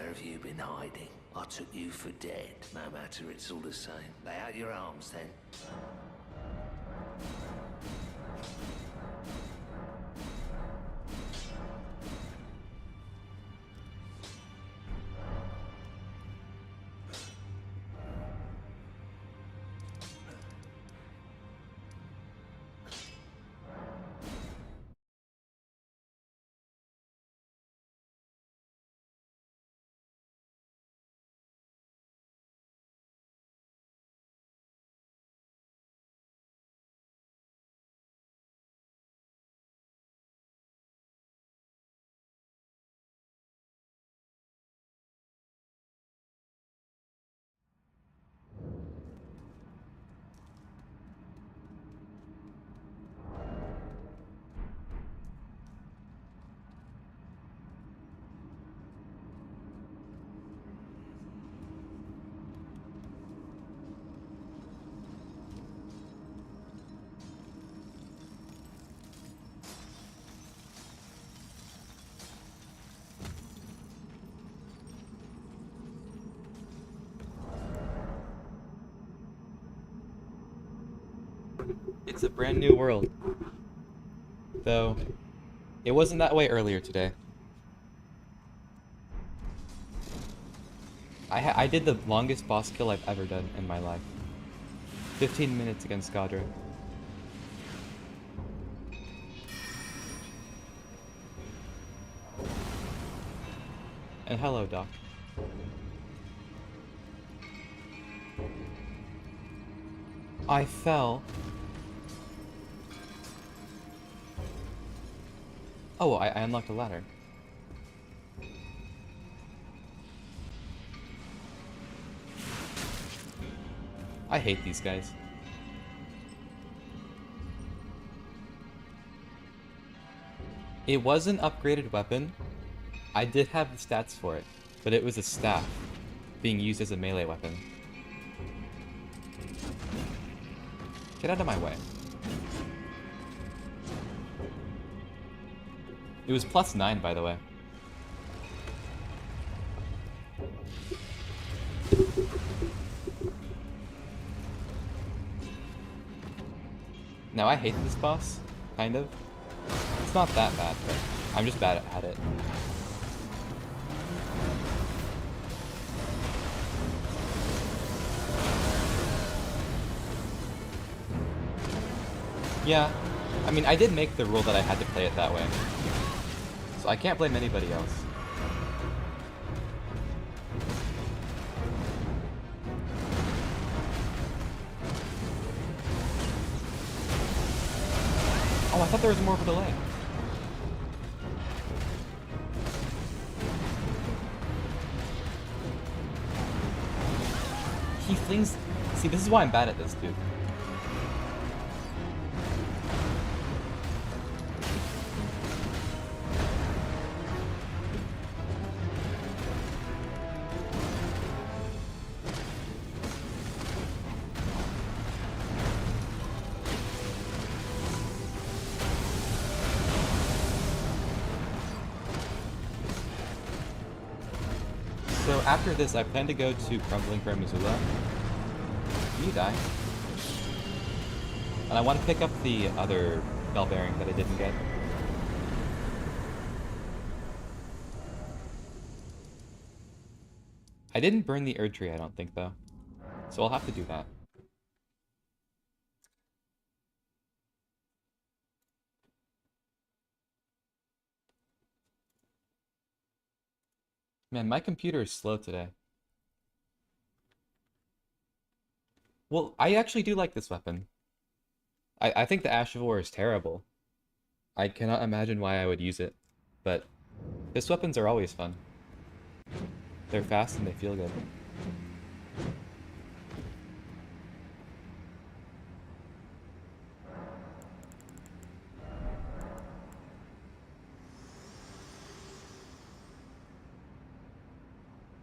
have you been hiding? I took you for dead. No matter, it's all the same. Lay out your arms, then. It's a brand new world. Though, it wasn't that way earlier today. I did the longest boss kill I've ever done in my life. 15 minutes against Godra. And hello, Doc. I fell. Oh, I unlocked a ladder. I hate these guys. It was an upgraded weapon. I did have the stats for it, but it was a staff being used as a melee weapon. Get out of my way. It was +9, by the way. Now, I hate this boss, kind of. It's not that bad, but I'm just bad at it. Yeah, I mean, I did make the rule that I had to play it that way. So I can't blame anybody else. Oh, I thought there was more of a delay. He flings... See, this is why I'm bad at this, dude. So after this, I plan to go to Crumbling for Missoula. You die. And I want to pick up the other bell bearing that I didn't get. I didn't burn the Erd tree, I don't think, though. So I'll have to do that. Man, my computer is slow today. Well, I actually do like this weapon. I think the Ash of War is terrible. I cannot imagine why I would use it. But his weapons are always fun. They're fast and they feel good.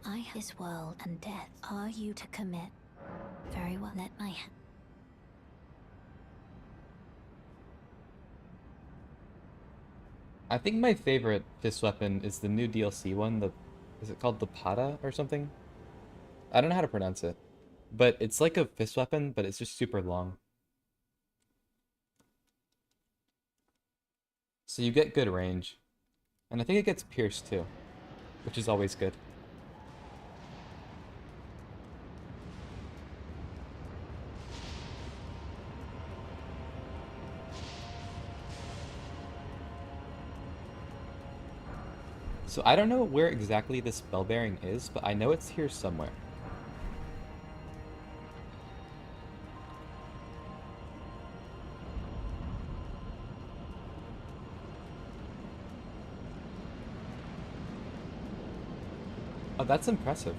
I have this world and death. Are you to commit? Very well, let my hand. I think my favorite fist weapon is the new DLC one, the Is it called the Pada or something? I don't know how to pronounce it. But it's like a fist weapon, but it's just super long. So you get good range. And I think it gets pierced too, which is always good. So I don't know where exactly this bell bearing is, but I know it's here somewhere. Oh, that's impressive.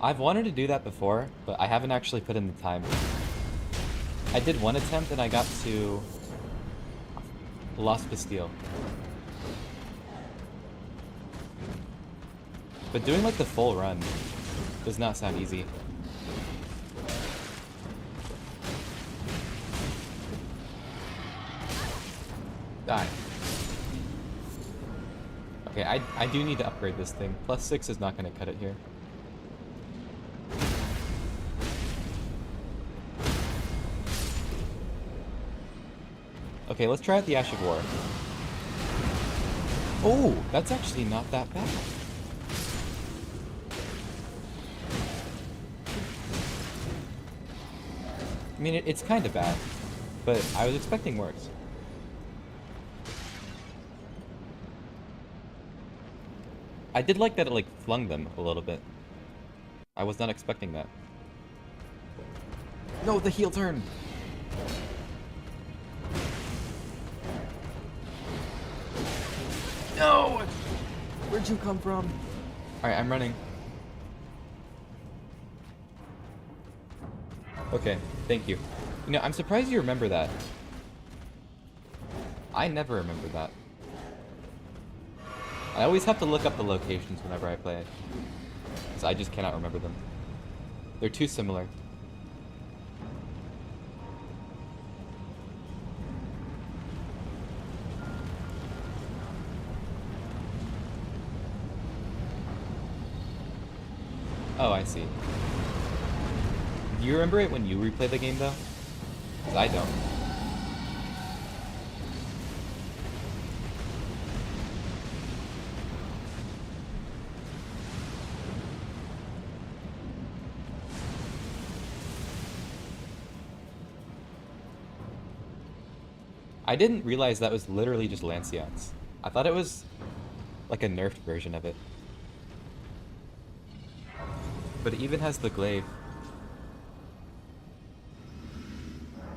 I've wanted to do that before, but I haven't actually put in the time. I did one attempt and I got to Lost Bastille. But doing like the full run does not sound easy. Die. Okay, I do need to upgrade this thing. +6 is not going to cut it here. Okay, let's try out the Ash of War. Oh, that's actually not that bad. I mean, it's kind of bad, but I was expecting worse. I did like that it, like, flung them a little bit. I was not expecting that. No, the heel turn! No! Where'd you come from? Alright, I'm running. Okay, thank you. You know, I'm surprised you remember that. I never remember that. I always have to look up the locations whenever I play it, because I just cannot remember them. They're too similar. Oh, I see. Do you remember it when you replay the game, though? Because I don't. I didn't realize that was literally just Lanciats. I thought it was like a nerfed version of it. But it even has the glaive.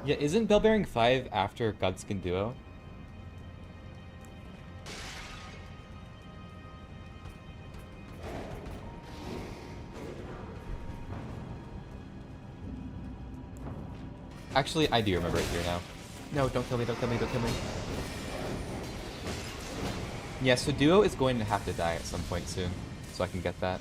Yeah, isn't Bell Bearing 5 after Godskin Duo? Actually, I do remember it here now. No, don't kill me, don't kill me, don't kill me. Yeah, so Duo is going to have to die at some point soon, so I can get that.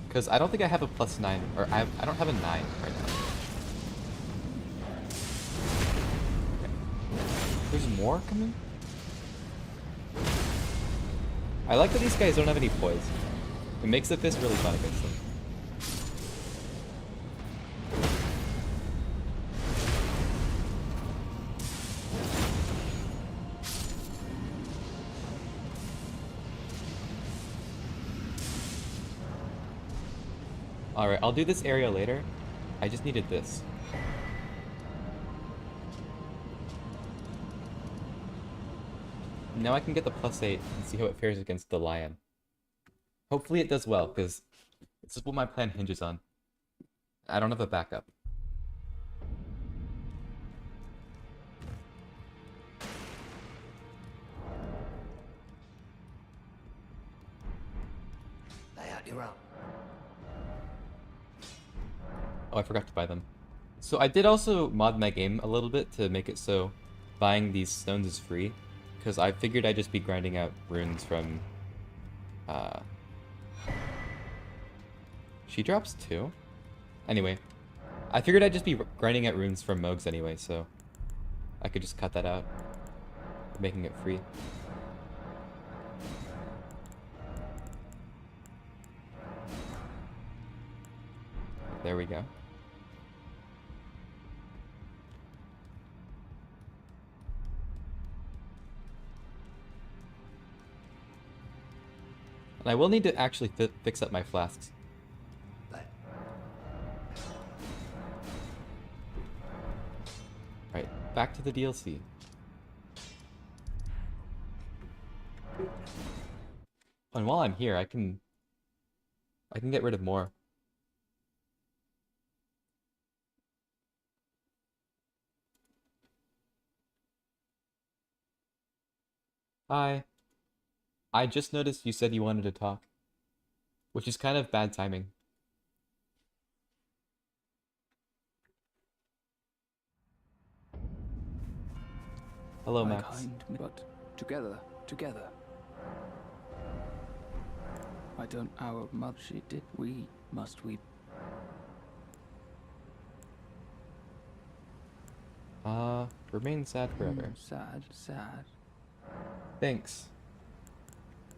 Because I don't think I have a +9, or I don't have a 9 right now. Okay. There's more coming? I like that these guys don't have any poise. It makes the fist really fun against them. Alright, I'll do this area later. I just needed this. Now I can get the +8 and see how it fares against the lion. Hopefully it does well, because this is what my plan hinges on. I don't have a backup. Lay out your arm. Oh, I forgot to buy them. So I did also mod my game a little bit to make it so buying these stones is free, because I figured I'd just be grinding out runes from... She drops 2? Anyway, I figured I'd just be grinding at runes from Mogs anyway, so I could just cut that out, making it free. There we go. And I will need to actually fix up my flasks. Right, back to the DLC. And while I'm here, I can get rid of more. Hi. I just noticed you said you wanted to talk, which is kind of bad timing. Hello, My Max. kind, but together. I don't. Our mother, she did. We must. Remain sad forever. Sad. Thanks.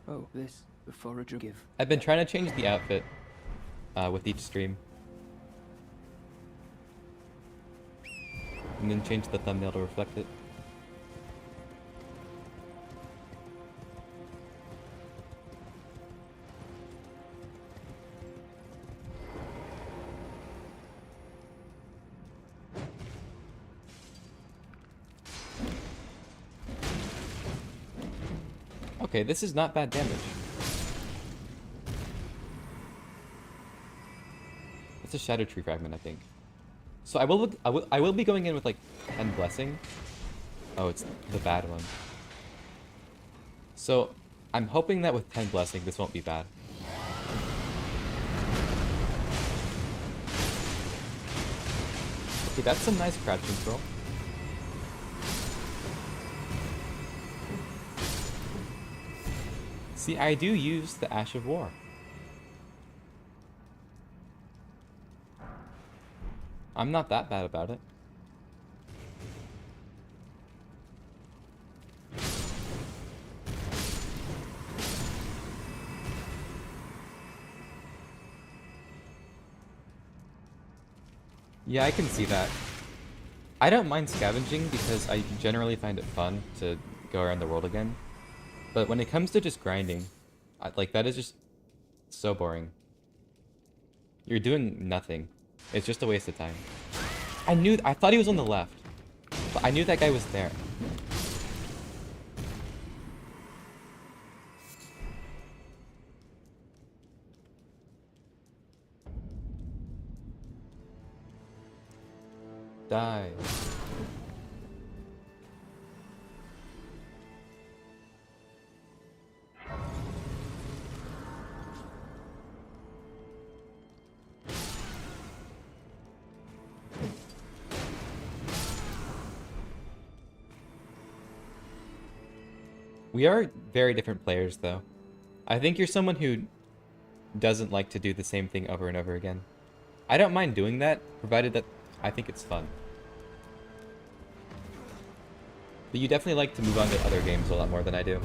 Oh, this the forager give. I've been trying to change the outfit with each stream. And then change the thumbnail to reflect it. Okay, this is not bad damage. It's a Shadow Tree fragment, I think. So I will be going in with like 10 blessing. Oh, it's the bad one. So I'm hoping that with 10 blessing this won't be bad. Okay, that's some nice crouch control. See, I do use the Ash of War. I'm not that bad about it. Yeah, I can see that. I don't mind scavenging because I generally find it fun to go around the world again. But when it comes to just grinding, like that is just so boring. You're doing nothing. It's just a waste of time. I thought he was on the left, but I knew that guy was there. Die. We are very different players, though. I think you're someone who doesn't like to do the same thing over and over again. I don't mind doing that, provided that I think it's fun. But you definitely like to move on to other games a lot more than I do.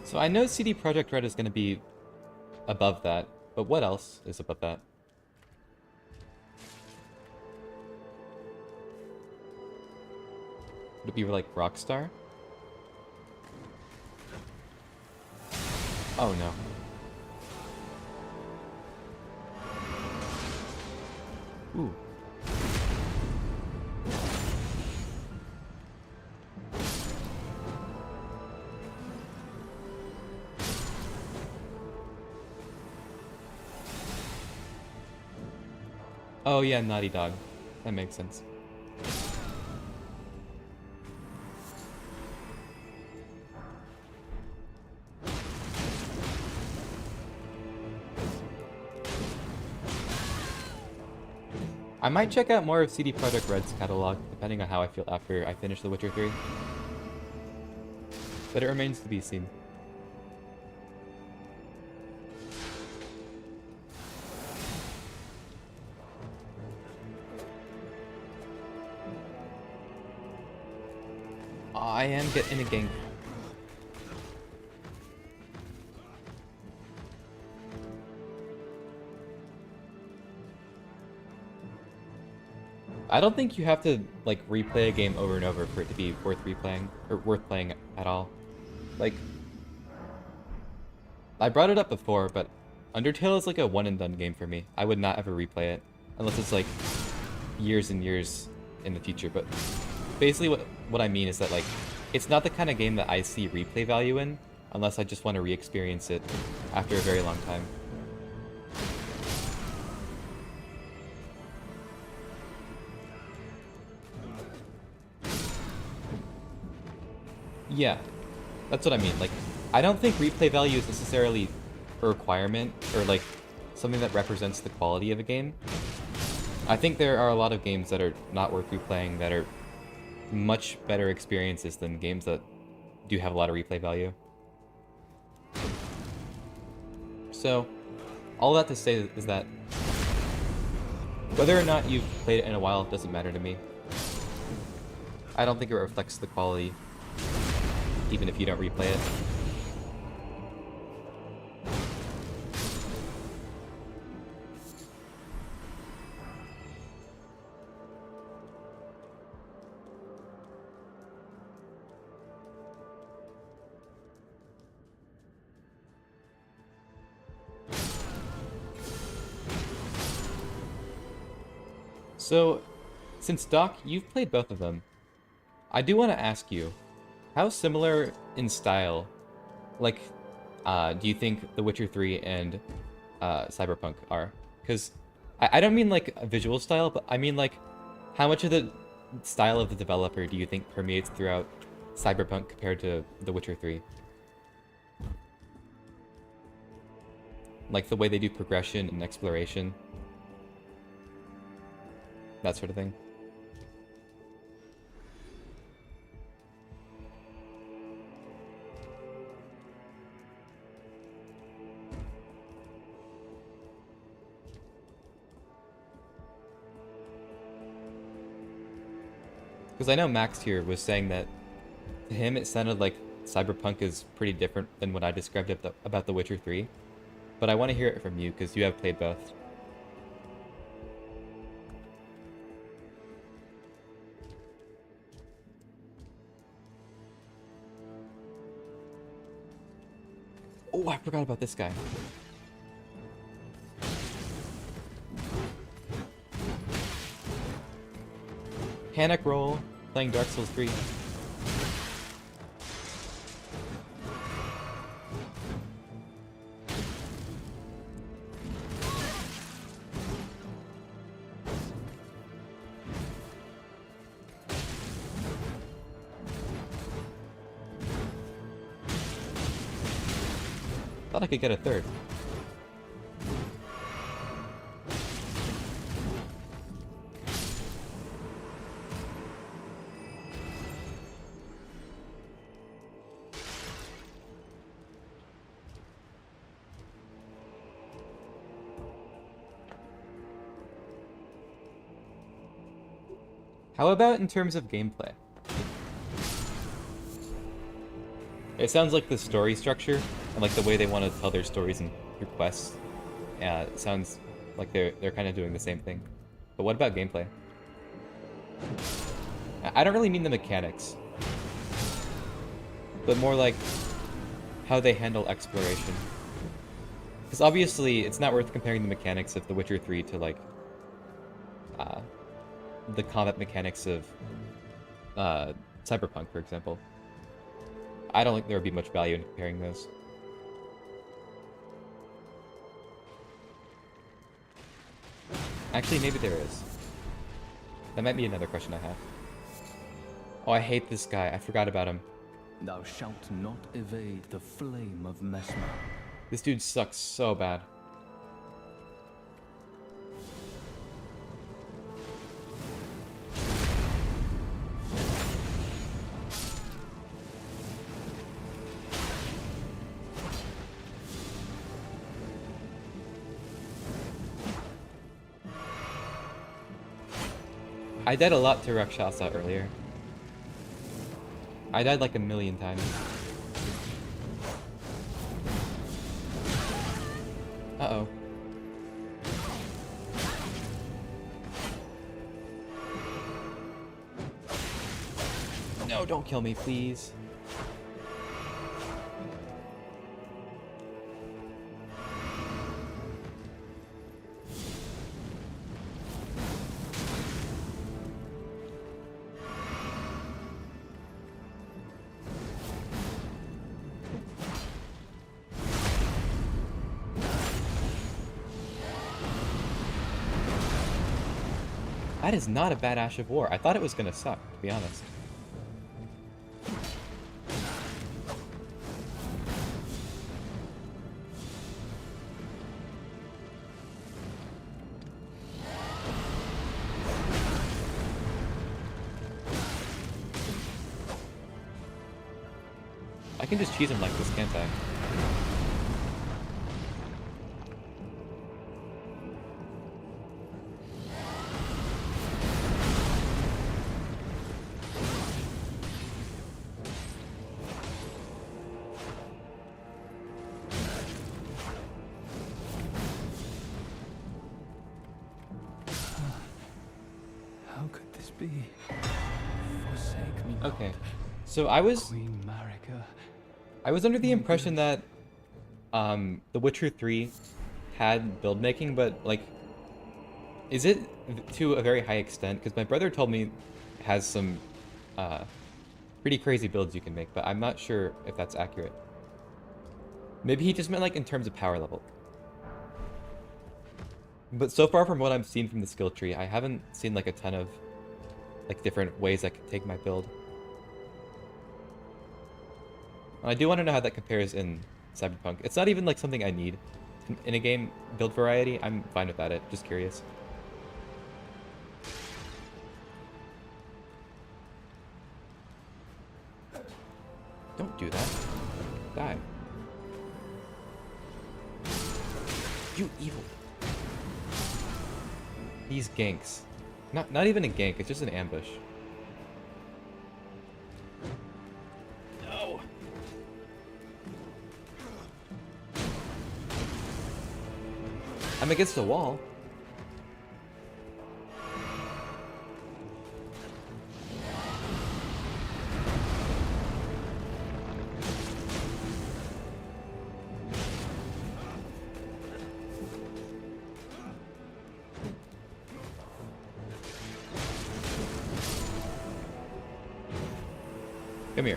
So I know CD Projekt Red is going to be above that, but what else is above that? Would it be like Rockstar? Oh no. Ooh. Oh yeah, Naughty Dog. That makes sense. I might check out more of CD Projekt Red's catalog, depending on how I feel after I finish The Witcher 3. But it remains to be seen. I am getting a gank. I don't think you have to like replay a game over and over for it to be worth replaying or worth playing at all. Like, I brought it up before, but Undertale is like a one and done game for me. I would not ever replay it unless it's like years and years in the future. But basically what I mean is that like it's not the kind of game that I see replay value in unless I just want to re-experience it after a very long time. Yeah, that's what I mean. Like, I don't think replay value is necessarily a requirement or like something that represents the quality of a game. I think there are a lot of games that are not worth replaying that are much better experiences than games that do have a lot of replay value. So, all that to say is that whether or not you've played it in a while doesn't matter to me. I don't think it reflects the quality, even if you don't replay it. So, since Doc, you've played both of them, I do want to ask you, how similar in style, like, do you think The Witcher 3 and Cyberpunk are? Because I don't mean like a visual style, but I mean like, how much of the style of the developer do you think permeates throughout Cyberpunk compared to The Witcher 3? Like the way they do progression and exploration. That sort of thing. Because I know Max here was saying that to him it sounded like Cyberpunk is pretty different than what I described about The Witcher 3. But I want to hear it from you because you have played both. Oh, I forgot about this guy. Panic roll, playing Dark Souls 3. Thought I could get a third. How about in terms of gameplay? It sounds like the story structure and like the way they want to tell their stories and their quests. Yeah, it sounds like they're kind of doing the same thing. But what about gameplay? I don't really mean the mechanics, but more like how they handle exploration. Because obviously, it's not worth comparing the mechanics of The Witcher 3 to like uh, the combat mechanics of Cyberpunk, for example. I don't think there would be much value in comparing those. Actually, maybe there is. That might be another question I have. Oh, I hate this guy. I forgot about him. Thou shalt not evade the flame of Mesmer. This dude sucks so bad. I died a lot to Rakshasa earlier. I died like 1,000,000 times. Uh-oh. No, don't kill me, please. That is not a bad Ash of War. I thought it was gonna suck, to be honest. I can just cheese him like this, can't I? How could this be? Forsake me not, Okay. So I was Queen Marika. under the impression that The Witcher 3 had build making, but like, is it to a very high extent? Because my brother told me it has some pretty crazy builds you can make, but I'm not sure if that's accurate. Maybe he just meant like in terms of power level. But so far from what I've seen from the skill tree, I haven't seen like a ton of like different ways I could take my build. I do want to know how that compares in Cyberpunk. It's not even like something I need in a game build variety. I'm fine without it. Just curious. Don't do that. Die. You evil. These ganks. Not even a gank, it's just an ambush. No. I'm against the wall. Come here.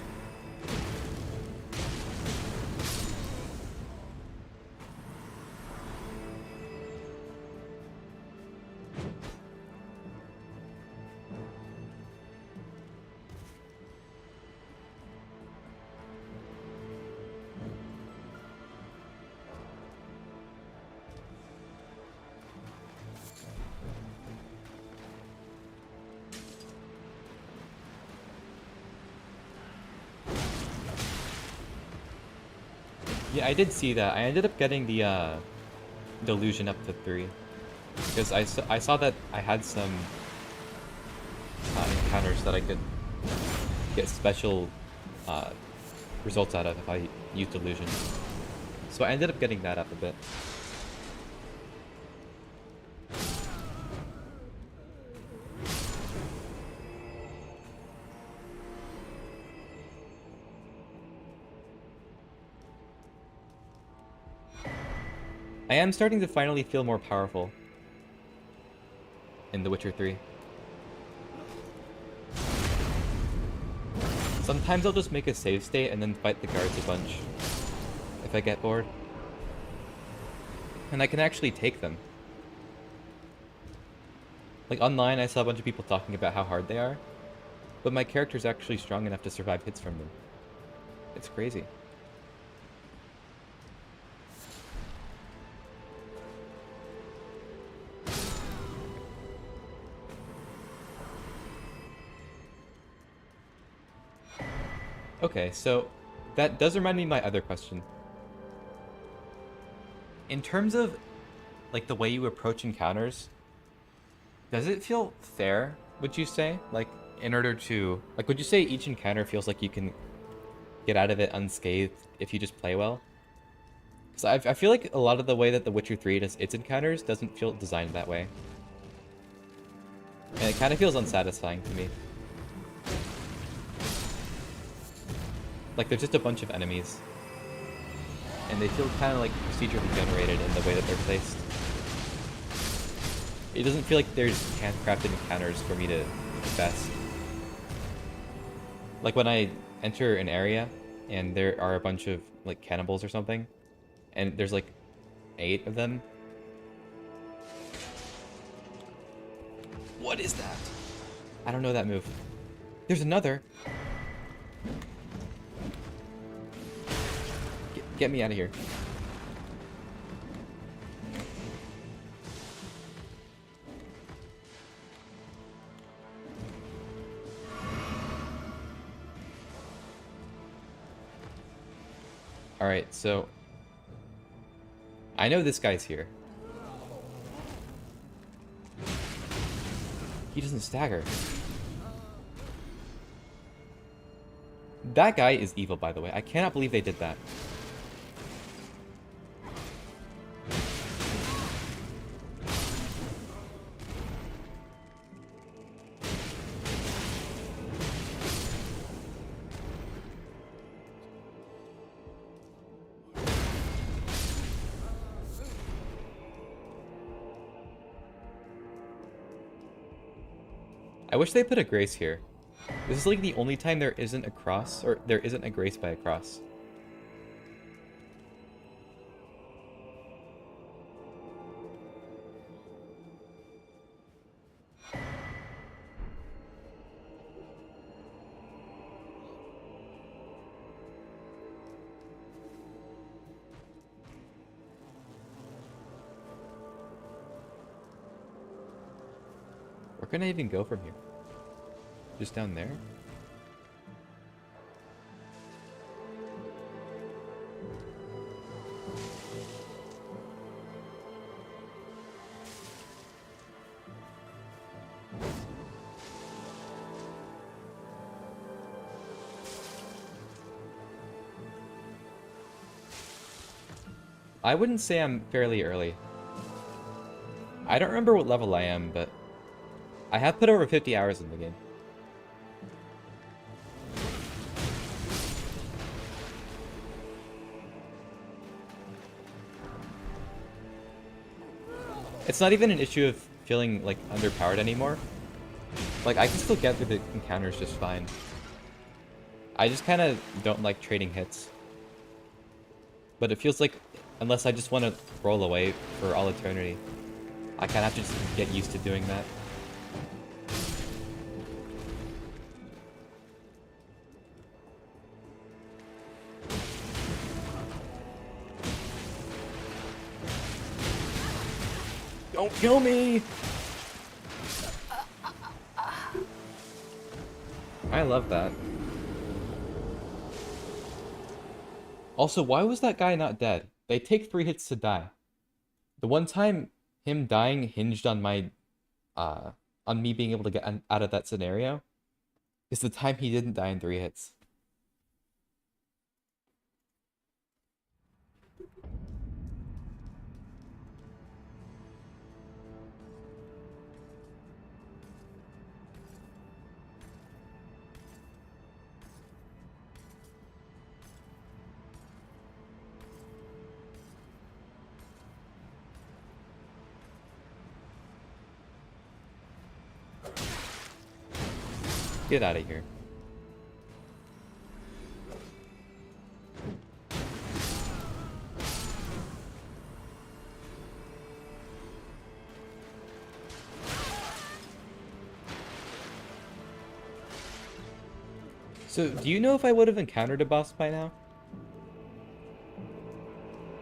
Yeah, I did see that. I ended up getting the delusion up to 3 because I saw that I had some encounters that I could get special results out of if I used delusion. So I ended up getting that up a bit. I am starting to finally feel more powerful in The Witcher 3. Sometimes I'll just make a save state and then fight the guards a bunch if I get bored. And I can actually take them. Like online, I saw a bunch of people talking about how hard they are, but my character's actually strong enough to survive hits from them. It's crazy. Okay, so that does remind me of my other question. In terms of like the way you approach encounters, does it feel fair, would you say? Like in order to, like, would you say each encounter feels like you can get out of it unscathed if you just play well? Because I feel like a lot of the way that The Witcher 3 does its encounters doesn't feel designed that way. And it kind of feels unsatisfying to me. Like, there's just a bunch of enemies. And they feel kind of like procedurally generated in the way that they're placed. It doesn't feel like there's handcrafted encounters for me to best. Like when I enter an area and there are a bunch of like cannibals or something, and there's like 8 of them. What is that? I don't know that move. There's another. Get me out of here. Alright, so I know this guy's here. He doesn't stagger. That guy is evil, by the way. I cannot believe they did that. I wish they put a grace here. This is like the only time there isn't a cross, or there isn't a grace by a cross. Where can I even go from here? Just down there? I wouldn't say I'm fairly early. I don't remember what level I am, but I have put over 50 hours in the game. It's not even an issue of feeling like underpowered anymore. Like I can still get through the encounters just fine. I just kind of don't like trading hits. But it feels like unless I just want to roll away for all eternity, I kind of have to just get used to doing that. Don't kill me! I love that. Also, why was that guy not dead? They take 3 hits to die. The one time him dying hinged on my, on me being able to get out of that scenario is the time he didn't die in 3 hits. Get out of here. So, do you know if I would have encountered a boss by now?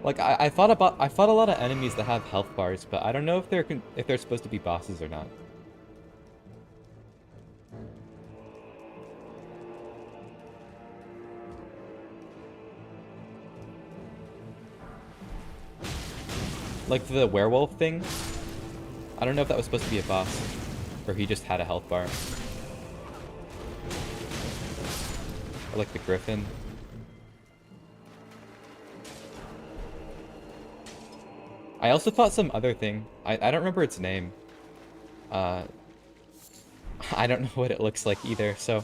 Like, I fought a lot of enemies that have health bars, but I don't know if they're supposed to be bosses or not. Like the werewolf thing, I don't know if that was supposed to be a boss, or he just had a health bar. Or like the griffin. I also fought some other thing. I don't remember its name. I don't know what it looks like either, so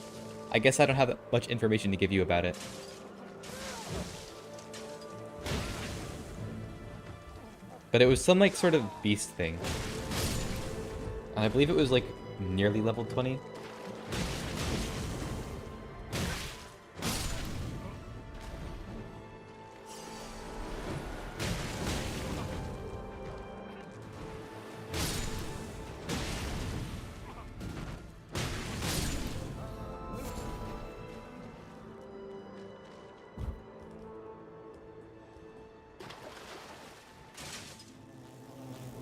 I guess I don't have much information to give you about it. But it was some like sort of beast thing. And I believe it was like nearly level 20.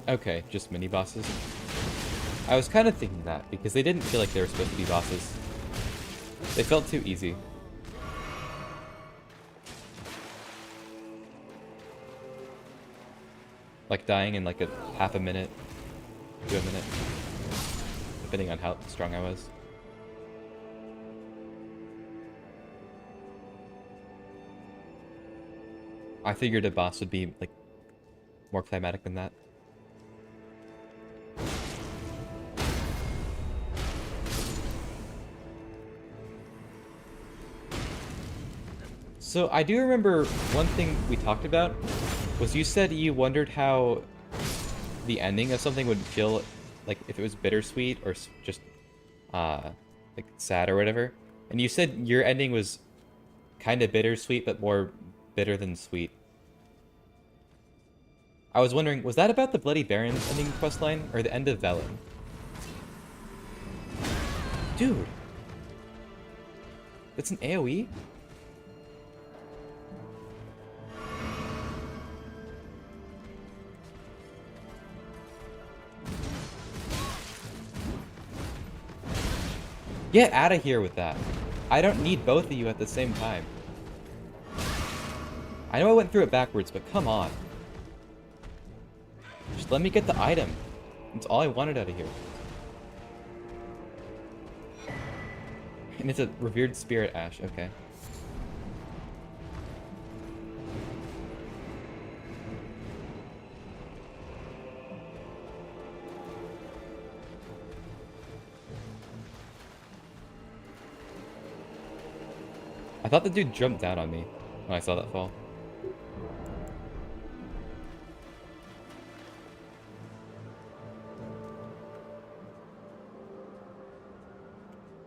Okay, just mini bosses. I was kind of thinking that, because they didn't feel like they were supposed to be bosses. They felt too easy. Like dying in like a half a minute to a minute, depending on how strong I was. I figured a boss would be like more climatic than that. So I do remember one thing we talked about was you said you wondered how the ending of something would feel, like if it was bittersweet or just like sad or whatever. And you said your ending was kind of bittersweet but more bitter than sweet. I was wondering, was that about the Bloody Baron ending questline or the end of Velen? Dude, that's an AoE? Get out of here with that. I don't need both of you at the same time. I know I went through it backwards, but come on. Just let me get the item. That's all I wanted out of here. And it's a revered spirit ash, okay. I thought the dude jumped down on me when I saw that fall.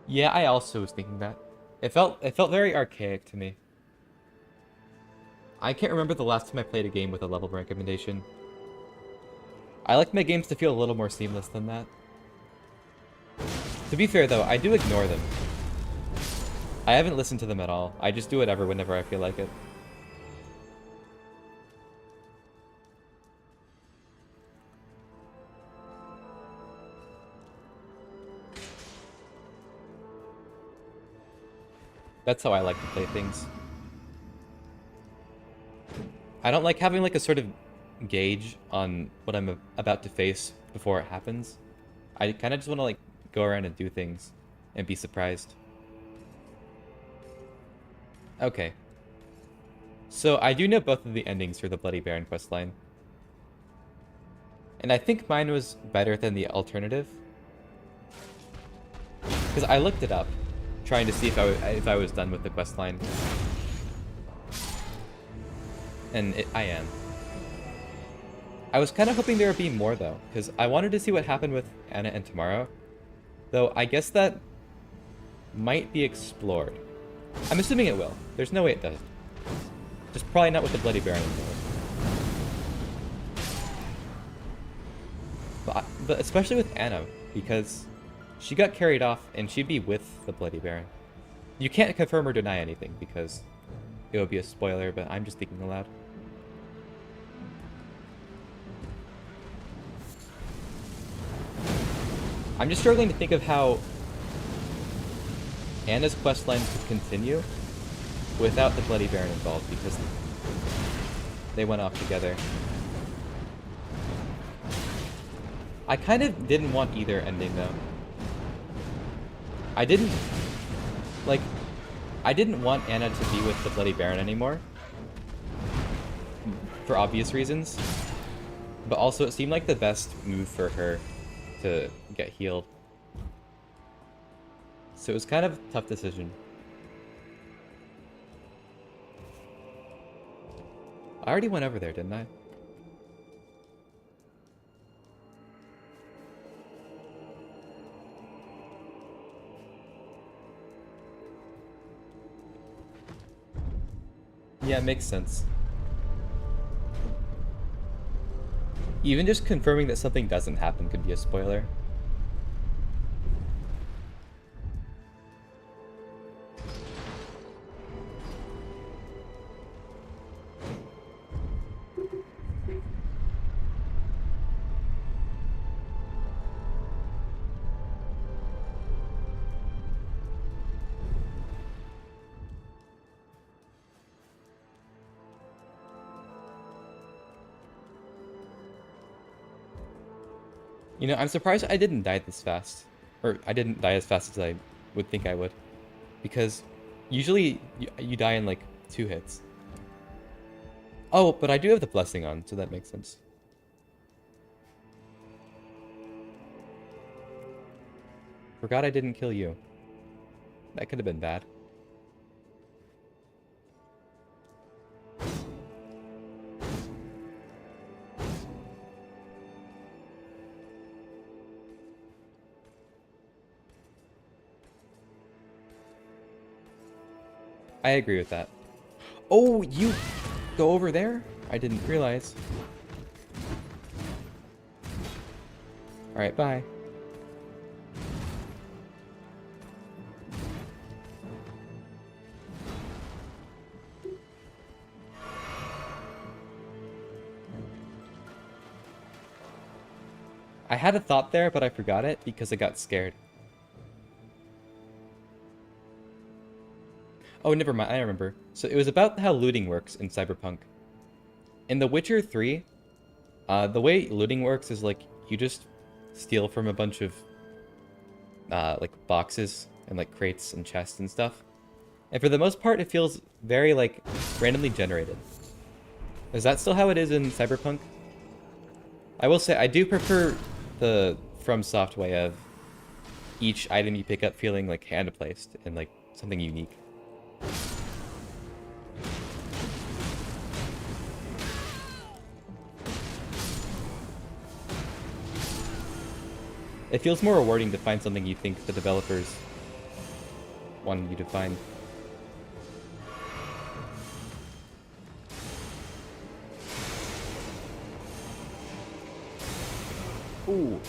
Yeah, I also was thinking that. It felt very archaic to me. I can't remember the last time I played a game with a level recommendation. I like my games to feel a little more seamless than that. To be fair though, I do ignore them. I haven't listened to them at all. I just do whatever whenever I feel like it. That's how I like to play things. I don't like having like a sort of gauge on what I'm about to face before it happens. I kind of just want to like go around and do things and be surprised. Okay. So I do know both of the endings for the Bloody Baron questline. And I think mine was better than the alternative. Because I looked it up, trying to see if I was done with the questline. And I am. I was kind of hoping there would be more though, because I wanted to see what happened with Anna and Tamara. Though I guess that might be explored. I'm assuming it will. There's no way it doesn't. Just probably not with the Bloody Baron involved. But especially with Anna, because she got carried off and she'd be with the Bloody Baron. You can't confirm or deny anything because it would be a spoiler, but I'm just thinking aloud. I'm just struggling to think of how Anna's questline could continue without the Bloody Baron involved, because they went off together. I kind of didn't want either ending, though. I didn't want Anna to be with the Bloody Baron anymore, for obvious reasons, but also it seemed like the best move for her to get healed. So it was kind of a tough decision. I already went over there, didn't I? Yeah, it makes sense. Even just confirming that something doesn't happen could be a spoiler. You know, I'm surprised I didn't die this fast. Or I didn't die as fast as I would think I would. Because usually you die in like 2 hits. Oh, but I do have the blessing on, so that makes sense. Forgot I didn't kill you. That could have been bad. I agree with that. Oh, you go over there? I didn't realize. Alright, bye. I had a thought there, but I forgot it because I got scared. Oh, never mind, I remember. So it was about how looting works in Cyberpunk. In The Witcher 3, the way looting works is like you just steal from a bunch of like boxes and like crates and chests and stuff. And for the most part, it feels very like randomly generated. Is that still how it is in Cyberpunk? I will say I do prefer the FromSoft way of each item you pick up feeling like hand placed and like something unique. It feels more rewarding to find something you think the developers wanted you to find. Ooh.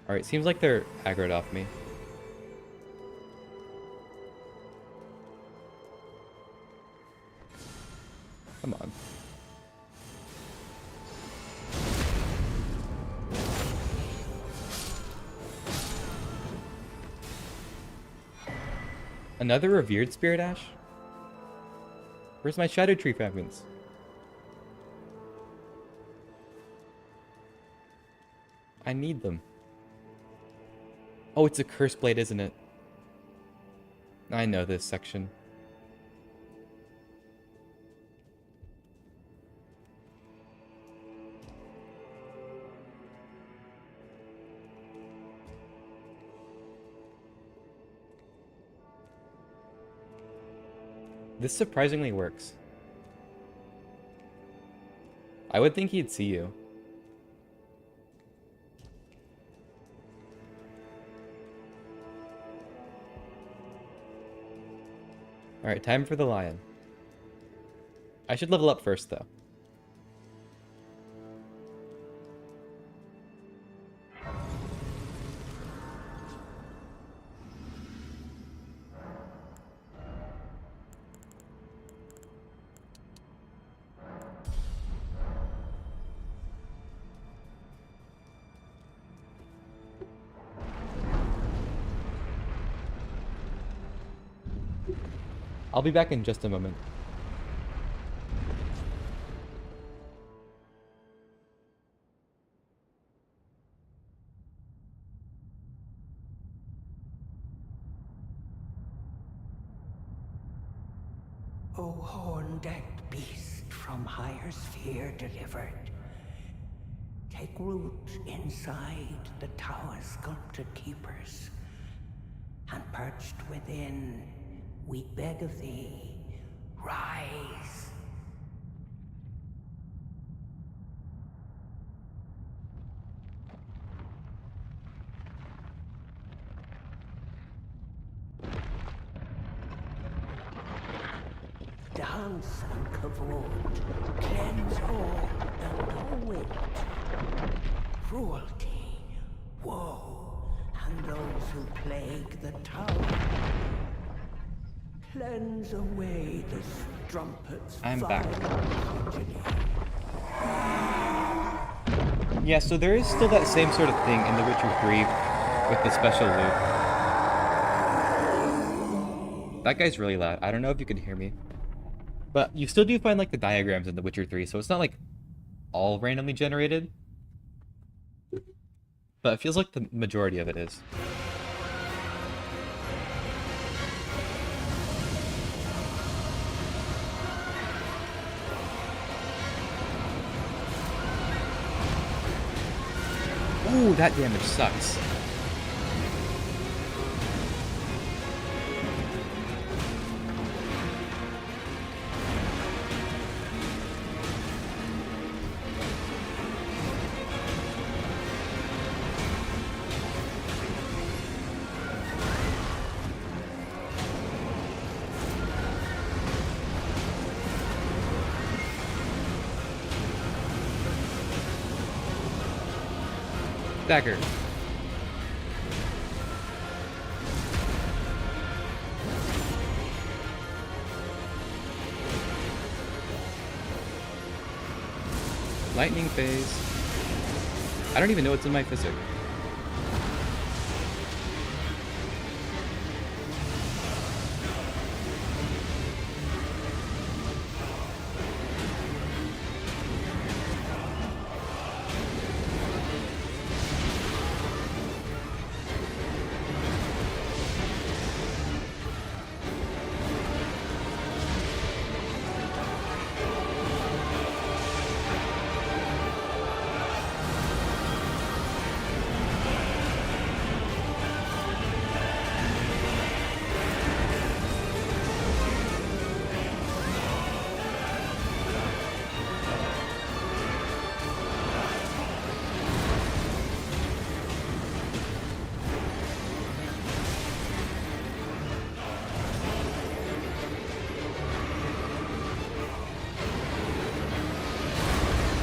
Alright, seems like they're aggroed off me. Come on. Another revered spirit ash? Where's my shadow tree fragments? I need them. Oh, it's a curse blade, isn't it? I know this section. This surprisingly works. I would think he'd see you. Alright, time for the lion. I should level up first, though. I'll be back in just a moment. O horn-decked beast from higher sphere delivered, take root inside the tower's sculpted keepers, and perched within, we beg of thee, rise. Dance and kavod, cleanse all and go it. Cruelty, woe, and those who plague the tower. Cleanse away the strumpet's I'm back. progeny. Yeah, so there is still that same sort of thing in The Witcher 3 with the special loot. That guy's really loud. I don't know if you can hear me. But you still do find like the diagrams in The Witcher 3, so it's not like all randomly generated. But it feels like the majority of it is. Ooh, that damage sucks. Dagger. Lightning phase. I don't even know what's in my physic.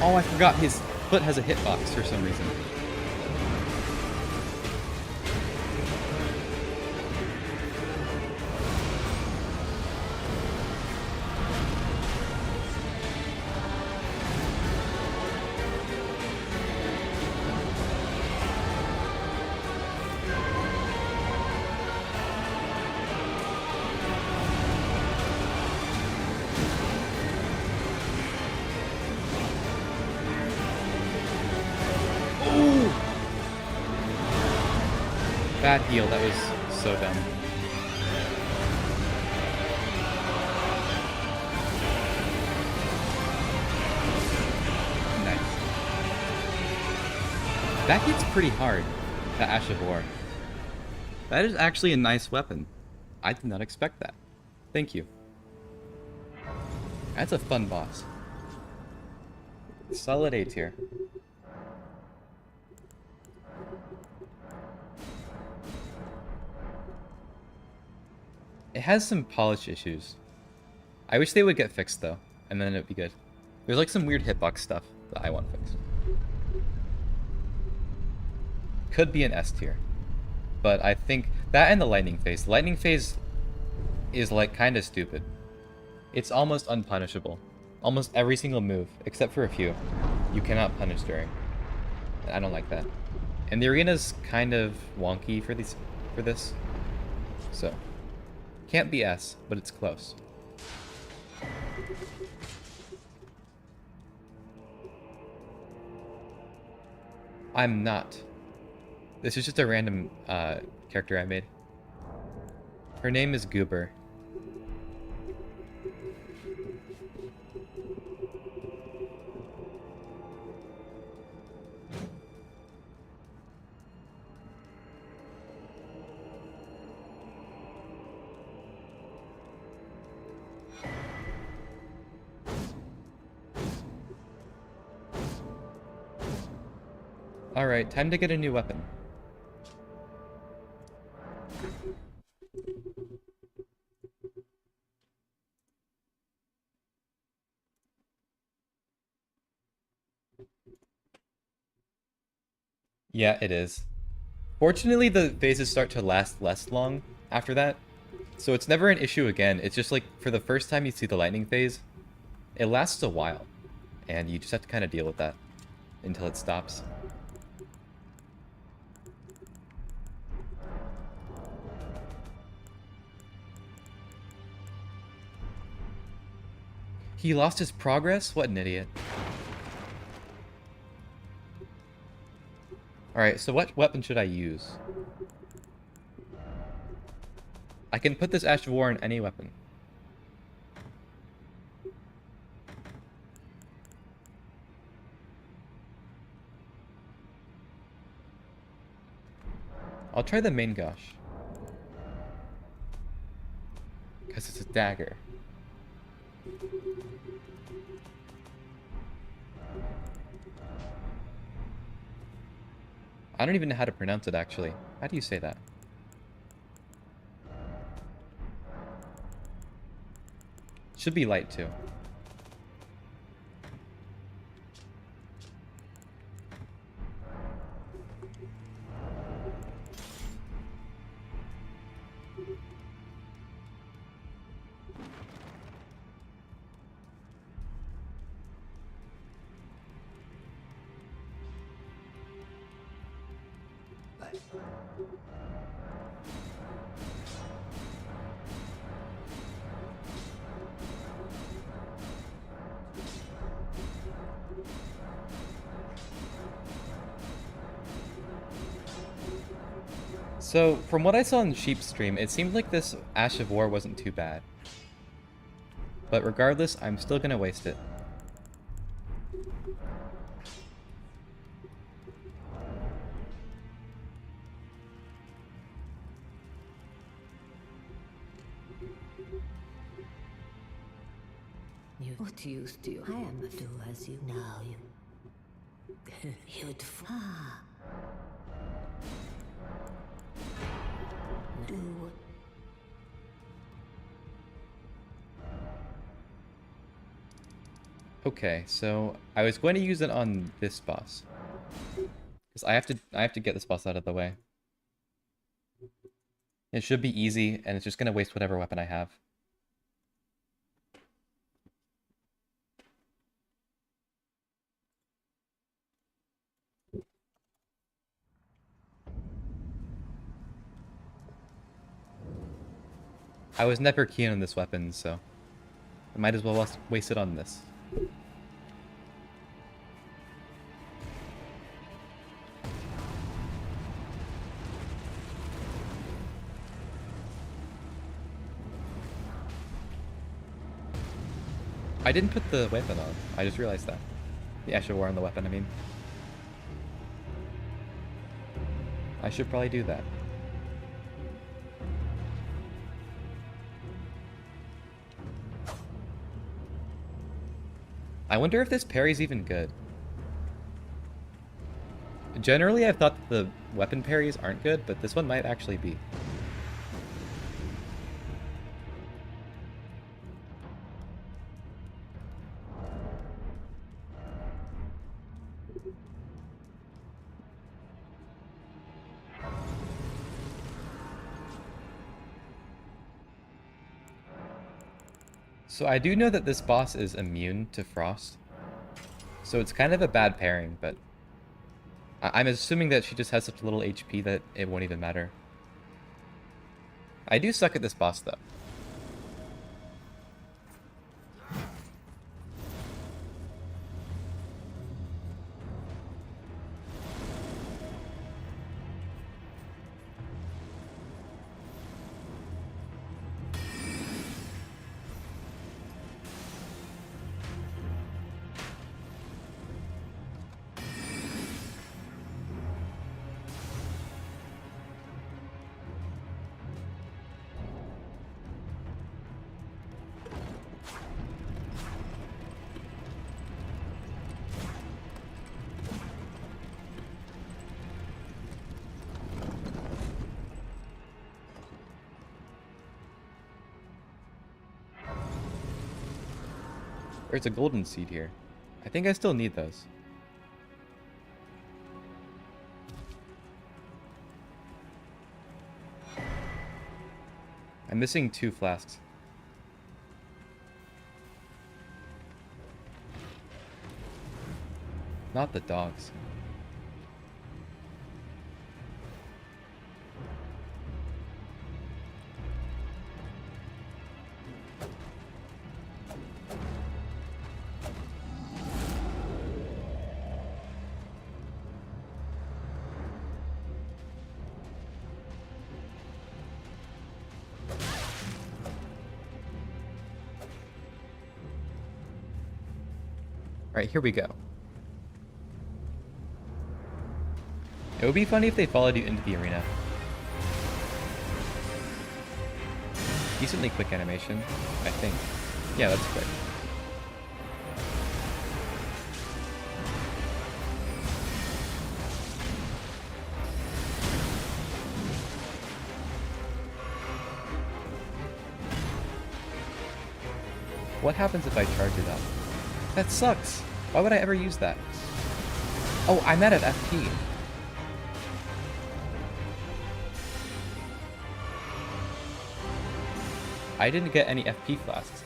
Oh, I forgot his foot has a hitbox for some reason. Bad heal, that was so dumb. Nice. That hits pretty hard, the Ash of War. That is actually a nice weapon. I did not expect that. Thank you. That's a fun boss. Solid A tier. It has some polish issues. I wish they would get fixed though, and then it'd be good. There's like some weird hitbox stuff that I want fixed. Could be an S tier. But I think that and the lightning phase. The lightning phase is like kind of stupid. It's almost unpunishable. Almost every single move, except for a few, you cannot punish during. And I don't like that. And the arena's kind of wonky for this. So can't be S, but it's close. I'm not. This is just a random character I made. Her name is Goober. Alright, time to get a new weapon. Yeah, it is. Fortunately, the phases start to last less long after that, so it's never an issue again. It's just like, for the first time you see the lightning phase, it lasts a while, and you just have to kind of deal with that until it stops. He lost his progress? What an idiot. Alright, so what weapon should I use? I can put this Ash of War in any weapon. I'll try the main gosh. Because it's a dagger. I don't even know how to pronounce it, actually. How do you say that? Should be light, too. So, from what I saw in Sheep's stream, it seemed like this Ash of War wasn't too bad. But regardless, I'm still gonna waste it. What used to you? I am do as you know. You'd do what? Okay, so I was going to use it on this boss. Because I have to get this boss out of the way. It should be easy, and it's just gonna waste whatever weapon I have. I was never keen on this weapon, so I might as well waste it on this. I didn't put the weapon on. I just realized that. The Ash of War on the weapon, I mean. I should probably do that. I wonder if this parry's even good. Generally, I've thought that the weapon parries aren't good, but this one might actually be. So I do know that this boss is immune to frost. So it's kind of a bad pairing, but I'm assuming that she just has such little HP that it won't even matter. I do suck at this boss though. There's a golden seed here. I think I still need those. I'm missing 2 flasks. Not the dogs. Alright, here we go. It would be funny if they followed you into the arena. Decently quick animation, I think. Yeah, that's quick. What happens if I charge it up? That sucks! Why would I ever use that? Oh, I'm at FP. I didn't get any FP flasks.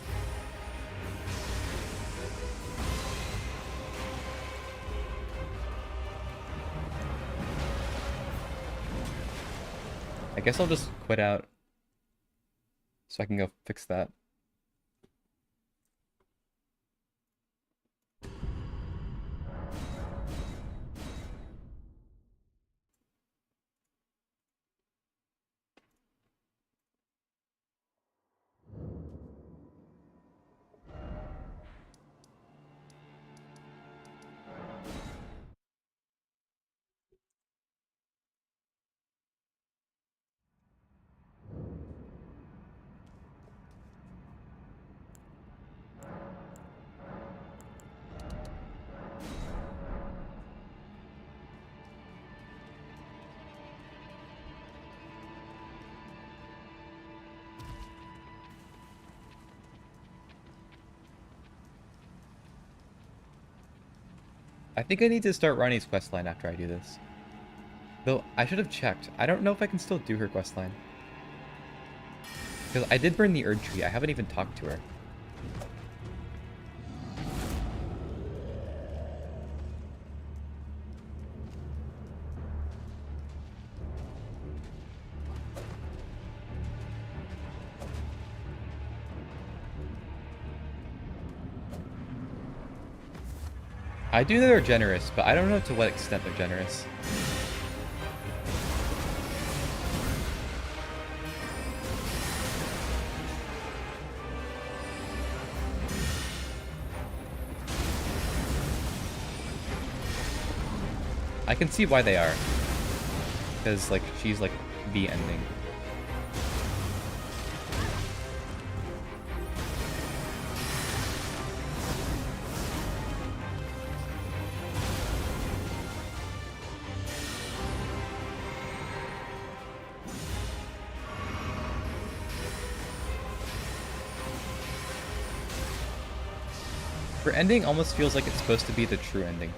I guess I'll just quit out so I can go fix that. I think I need to start Ronnie's questline after I do this. Though, I should have checked. I don't know if I can still do her questline. Because I did burn the Erd Tree. I haven't even talked to her. I do know they're generous, but I don't know to what extent they're generous. I can see why they are. Because, like, she's, like, the ending. Her ending almost feels like it's supposed to be the true ending.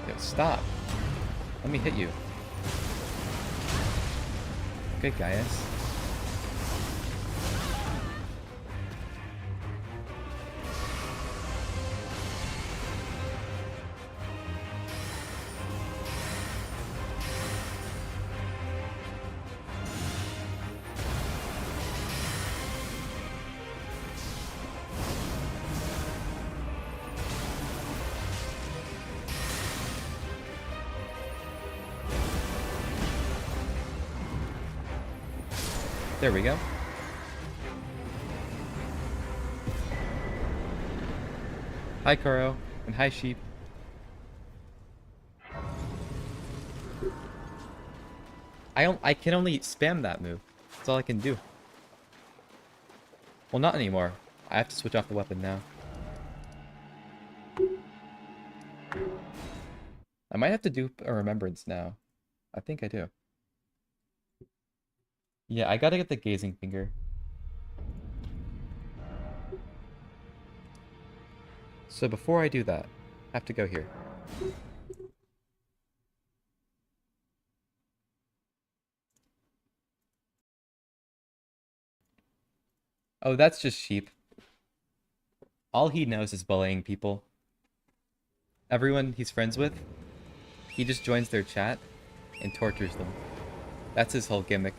Yo, stop. Let me hit you. Good, Gaius. There we go. Hi, Koro, and hi, Sheep. I can only spam that move. That's all I can do. Well, not anymore. I have to switch off the weapon now. I might have to do a remembrance now. I think I do. Yeah, I gotta get the gazing finger. So before I do that, I have to go here. Oh, that's just Sheep. All he knows is bullying people. Everyone he's friends with, he just joins their chat and tortures them. That's his whole gimmick.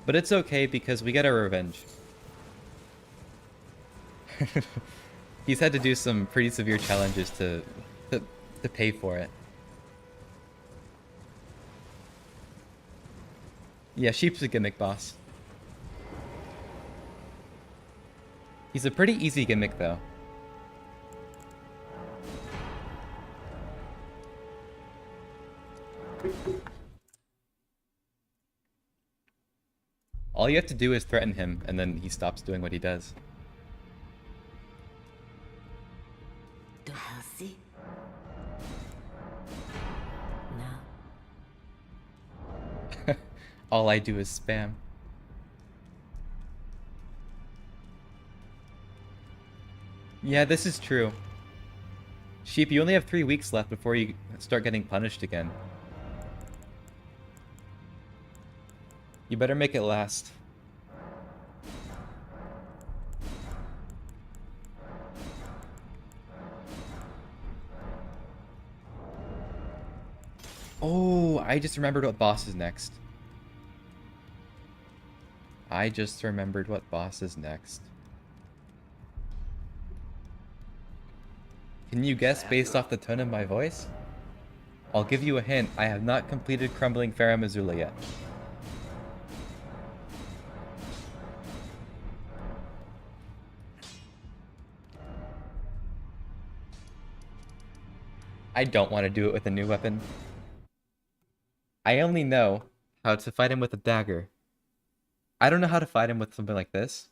But it's okay because we get our revenge. He's had to do some pretty severe challenges to pay for it. Yeah, Sheep's a gimmick boss. He's a pretty easy gimmick though. All you have to do is threaten him, and then he stops doing what he does. Healthy. No. All I do is spam. Yeah, this is true. Sheep, you only have 3 weeks left before you start getting punished again. You better make it last. Oh, I just remembered what boss is next. I just remembered what boss is next. Can you guess based off the tone of my voice? I'll give you a hint. I have not completed Crumbling Farah Missoula yet. I don't want to do it with a new weapon. I only know how to fight him with a dagger. I don't know how to fight him with something like this.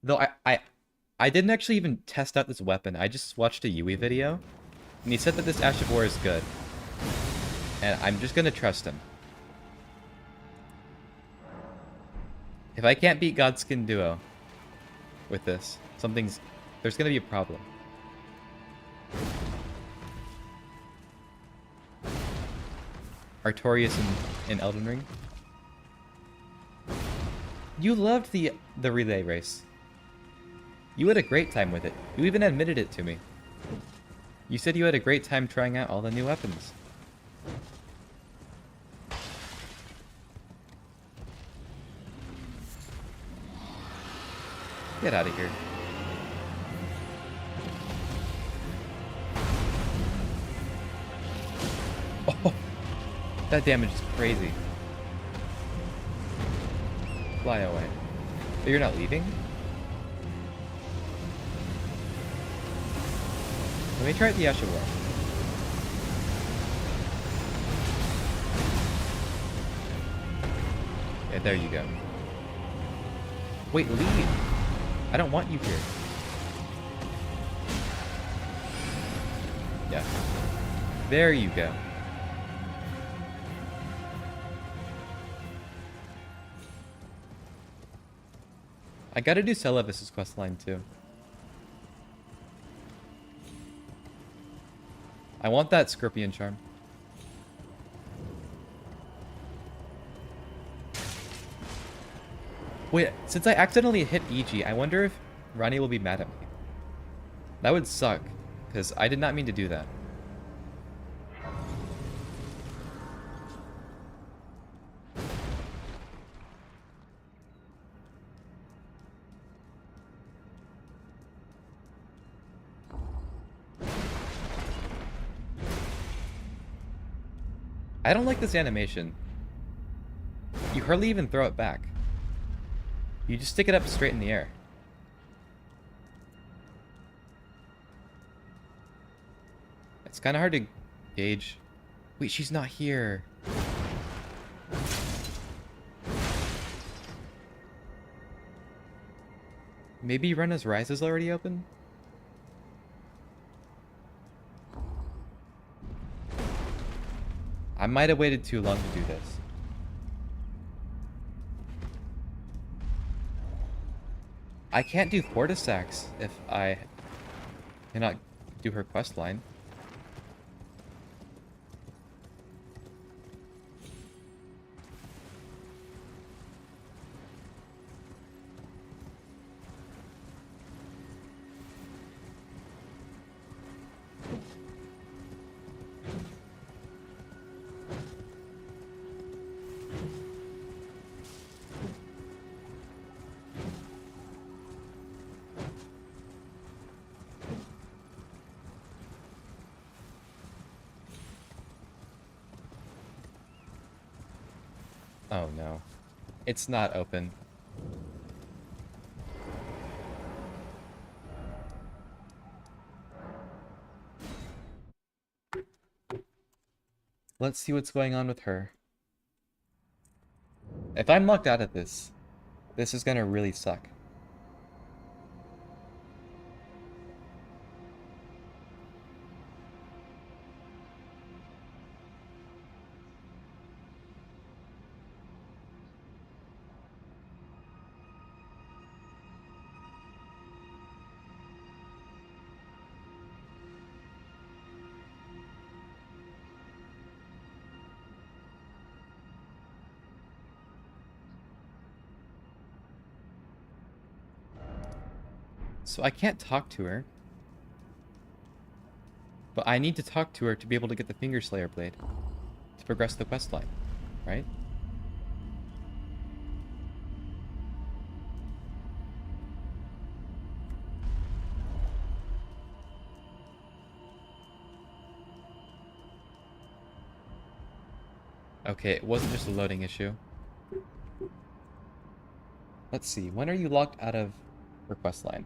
Though I didn't actually even test out this weapon. I just watched a Yui video, and he said that this Ash of War is good. And I'm just gonna trust him. If I can't beat Godskin Duo with this, there's gonna be a problem. Artorias in Elden Ring. You loved the relay race. You had a great time with it. You even admitted it to me. You said you had a great time trying out all the new weapons. Get out of here. Oh, that damage is crazy. Fly away. But you're not leaving? Let me try it the Ash of War. Yeah, there you go. Wait, leave! I don't want you here. Yeah. There you go. I gotta do Celavis's questline too. I want that Scorpion Charm. Wait, since I accidentally hit EG, I wonder if Ronnie will be mad at me. That would suck, because I did not mean to do that. I don't like this animation. You hardly even throw it back. You just stick it up straight in the air. It's kind of hard to gauge. Wait, she's not here. Maybe Rena's Rise is already open? I might have waited too long to do this. I can't do Fortisax if I cannot do her quest line. Oh no. It's not open. Let's see what's going on with her. If I'm locked out of this, this is gonna really suck. So I can't talk to her. But I need to talk to her to be able to get the Finger Slayer Blade. To progress the questline, right? Okay, it wasn't just a loading issue. Let's see, when are you locked out of her questline?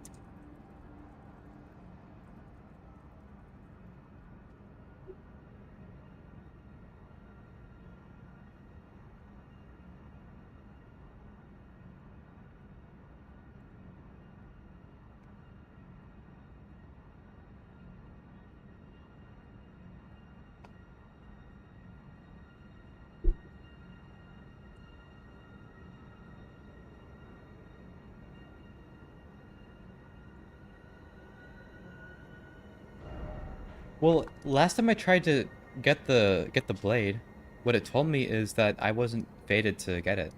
Well, last time I tried to get the blade, what it told me is that I wasn't fated to get it.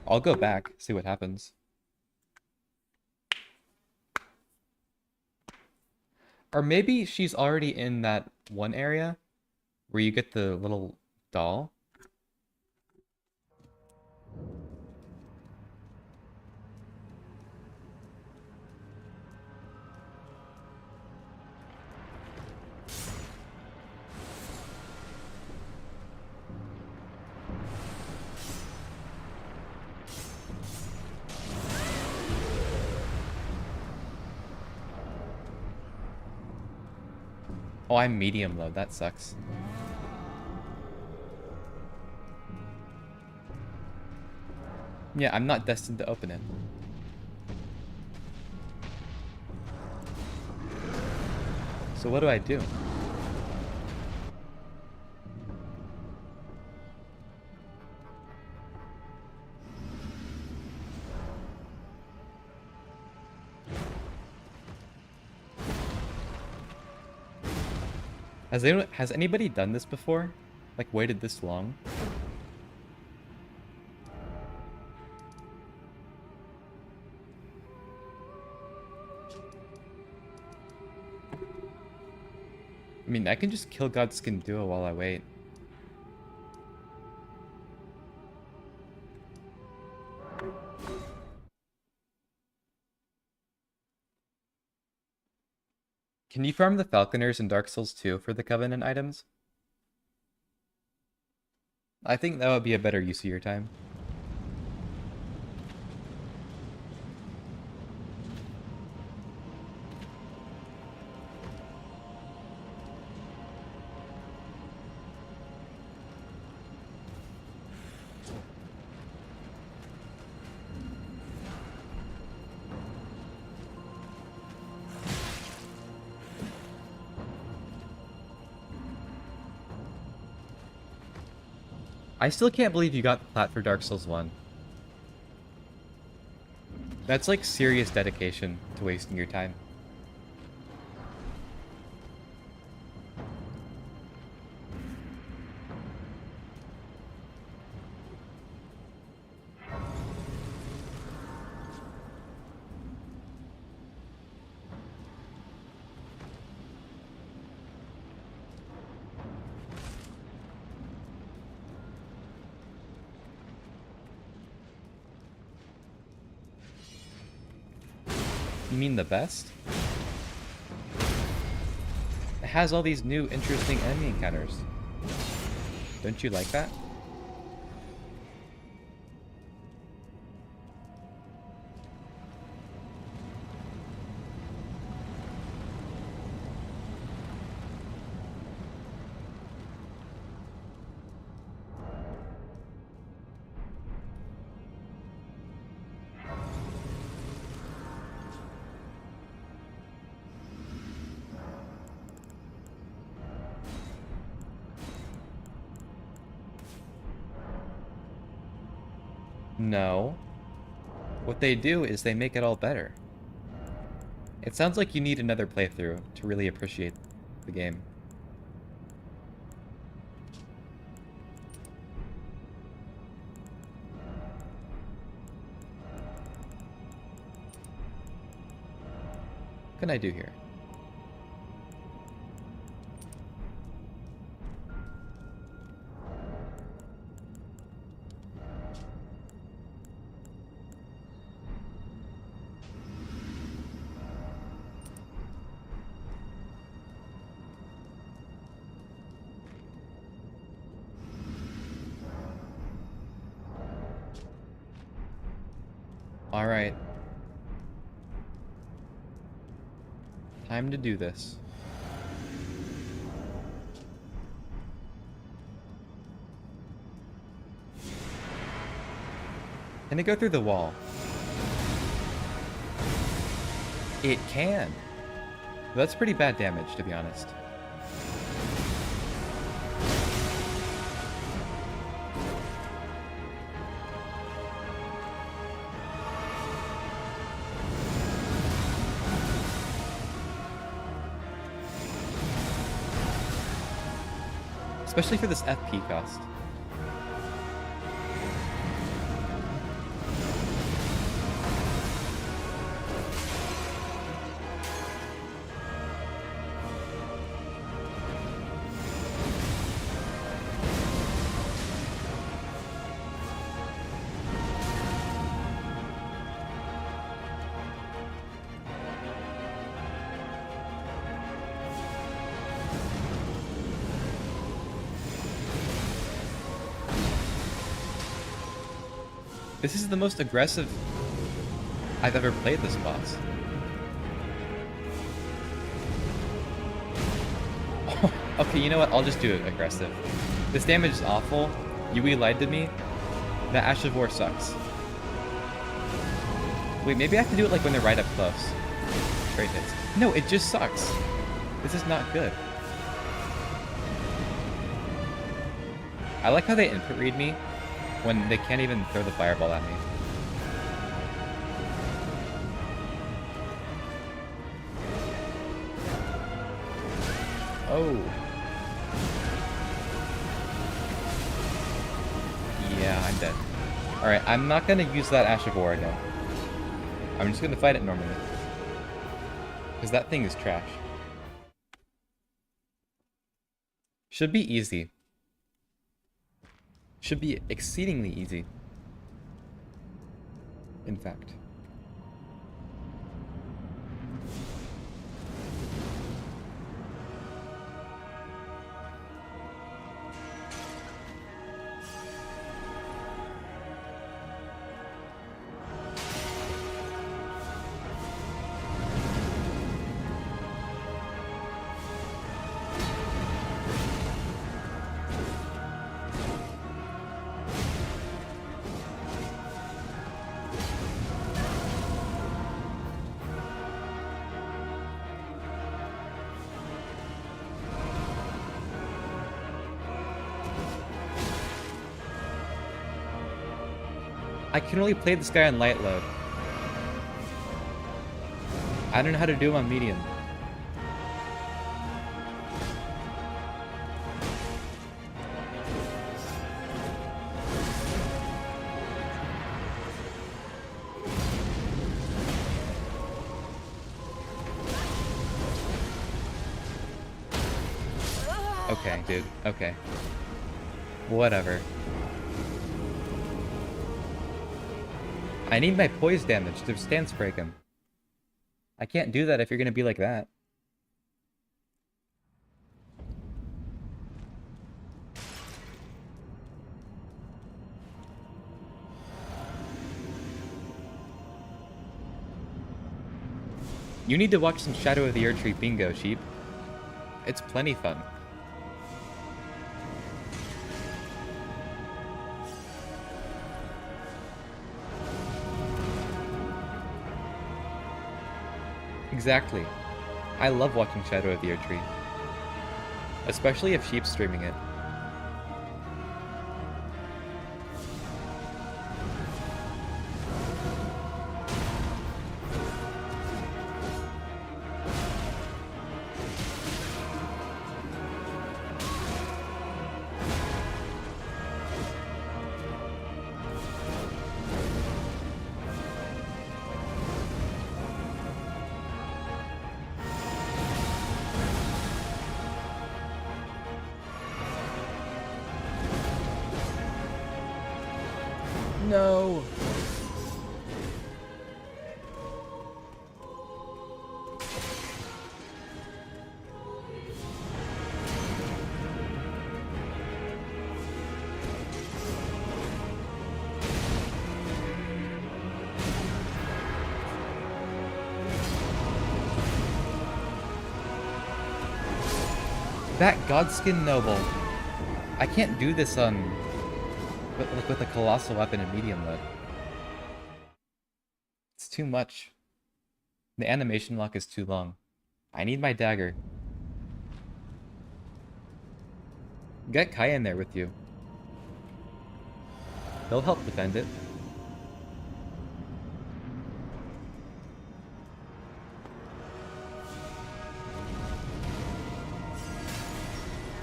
I'll go back, see what happens. Or maybe she's already in that one area where you get the little doll. Oh, I'm medium low. That sucks. Yeah, I'm not destined to open it. So what do I do? Has anybody done this before? Like, waited this long? I mean, I can just kill Godskin Duo while I wait. Can you farm the Falconers in Dark Souls 2 for the Covenant items? I think that would be a better use of your time. I still can't believe you got the plat for Dark Souls 1. That's like serious dedication to wasting your time. You mean the best? It has all these new interesting enemy encounters. Don't you like that? No. What they do is they make it all better. It sounds like you need another playthrough to really appreciate the game. What can I do here? All right. Time to do this. Can it go through the wall? It can. That's pretty bad damage, to be honest. Especially for this FP cost. This is the most aggressive I've ever played this boss. Okay, you know what? I'll just do it aggressive. This damage is awful. Yui lied to me. That Ash of War sucks. Wait, maybe I have to do it like when they're right up close. Straight hits. No, it just sucks. This is not good. I like how they input read me when they can't even throw the fireball at me. Oh. Yeah, I'm dead. Alright, I'm not gonna use that Ash of War again. I'm just gonna fight it normally. Because that thing is trash. Should be easy. Should be exceedingly easy. In fact. I can only play this guy on light load. I don't know how to do him on medium. Okay, dude. Okay. Whatever. I need my poise damage to stance break him. I can't do that if you're gonna be like that. You need to watch some Shadow of the Erdtree bingo, sheep. It's plenty fun. Exactly. I love watching Shadow of the Erdtree. Especially if Sheep's streaming it. No. That Godskin Noble. I can't do this on with a colossal weapon in medium load. It's too much. The animation lock is too long. I need my dagger. Get Kai in there with you. He'll help defend it.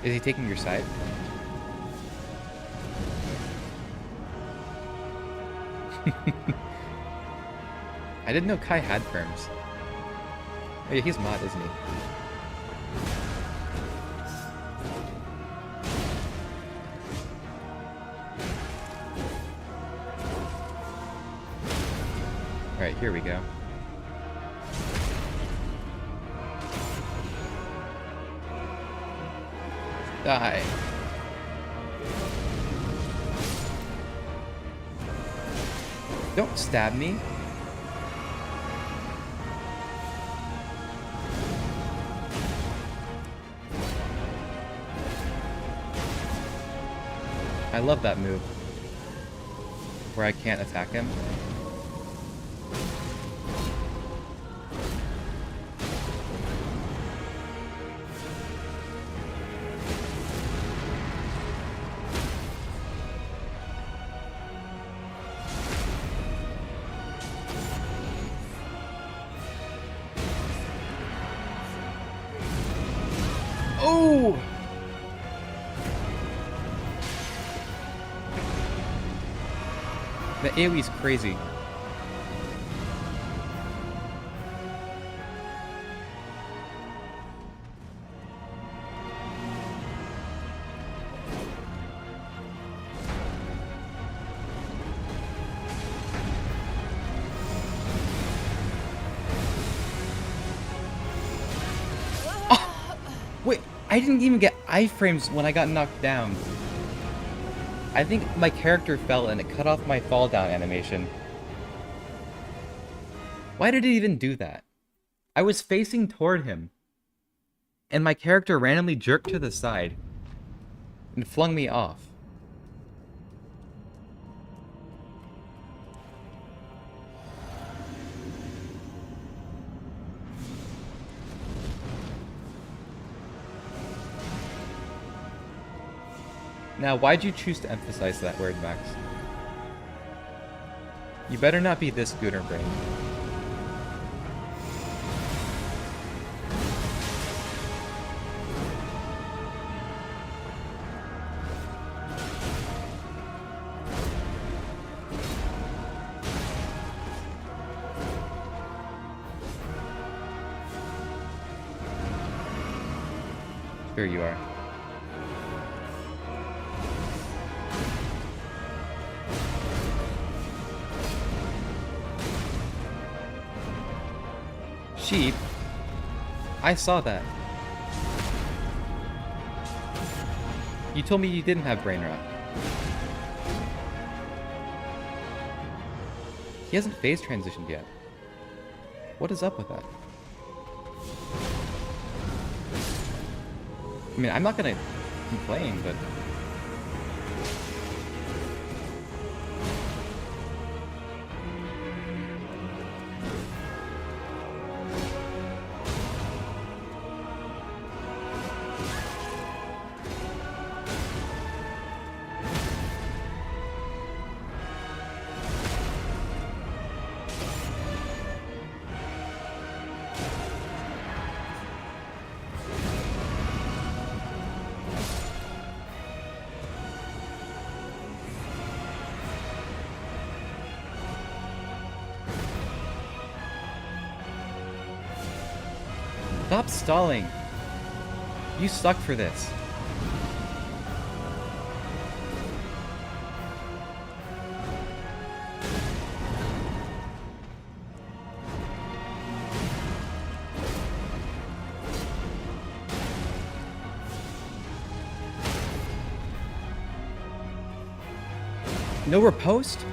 Is he taking your side? I didn't know Kai had perms. Oh yeah, he's mod, isn't he? Alright, here we go. Die. Don't stab me. I love that move. Where I can't attack him. The AoE's crazy. Wait, I didn't even get iframes when I got knocked down. I think my character fell and it cut off my fall down animation. Why did it even do that? I was facing toward him, and my character randomly jerked to the side and flung me off. Now, why'd you choose to emphasize that word, Max? You better not be this gooner brain. Here you are. Sheep? I saw that. You told me you didn't have brain rot. He hasn't phase transitioned yet. What is up with that? I mean, I'm not gonna complain, but... Stop stalling. You suck for this. No riposte?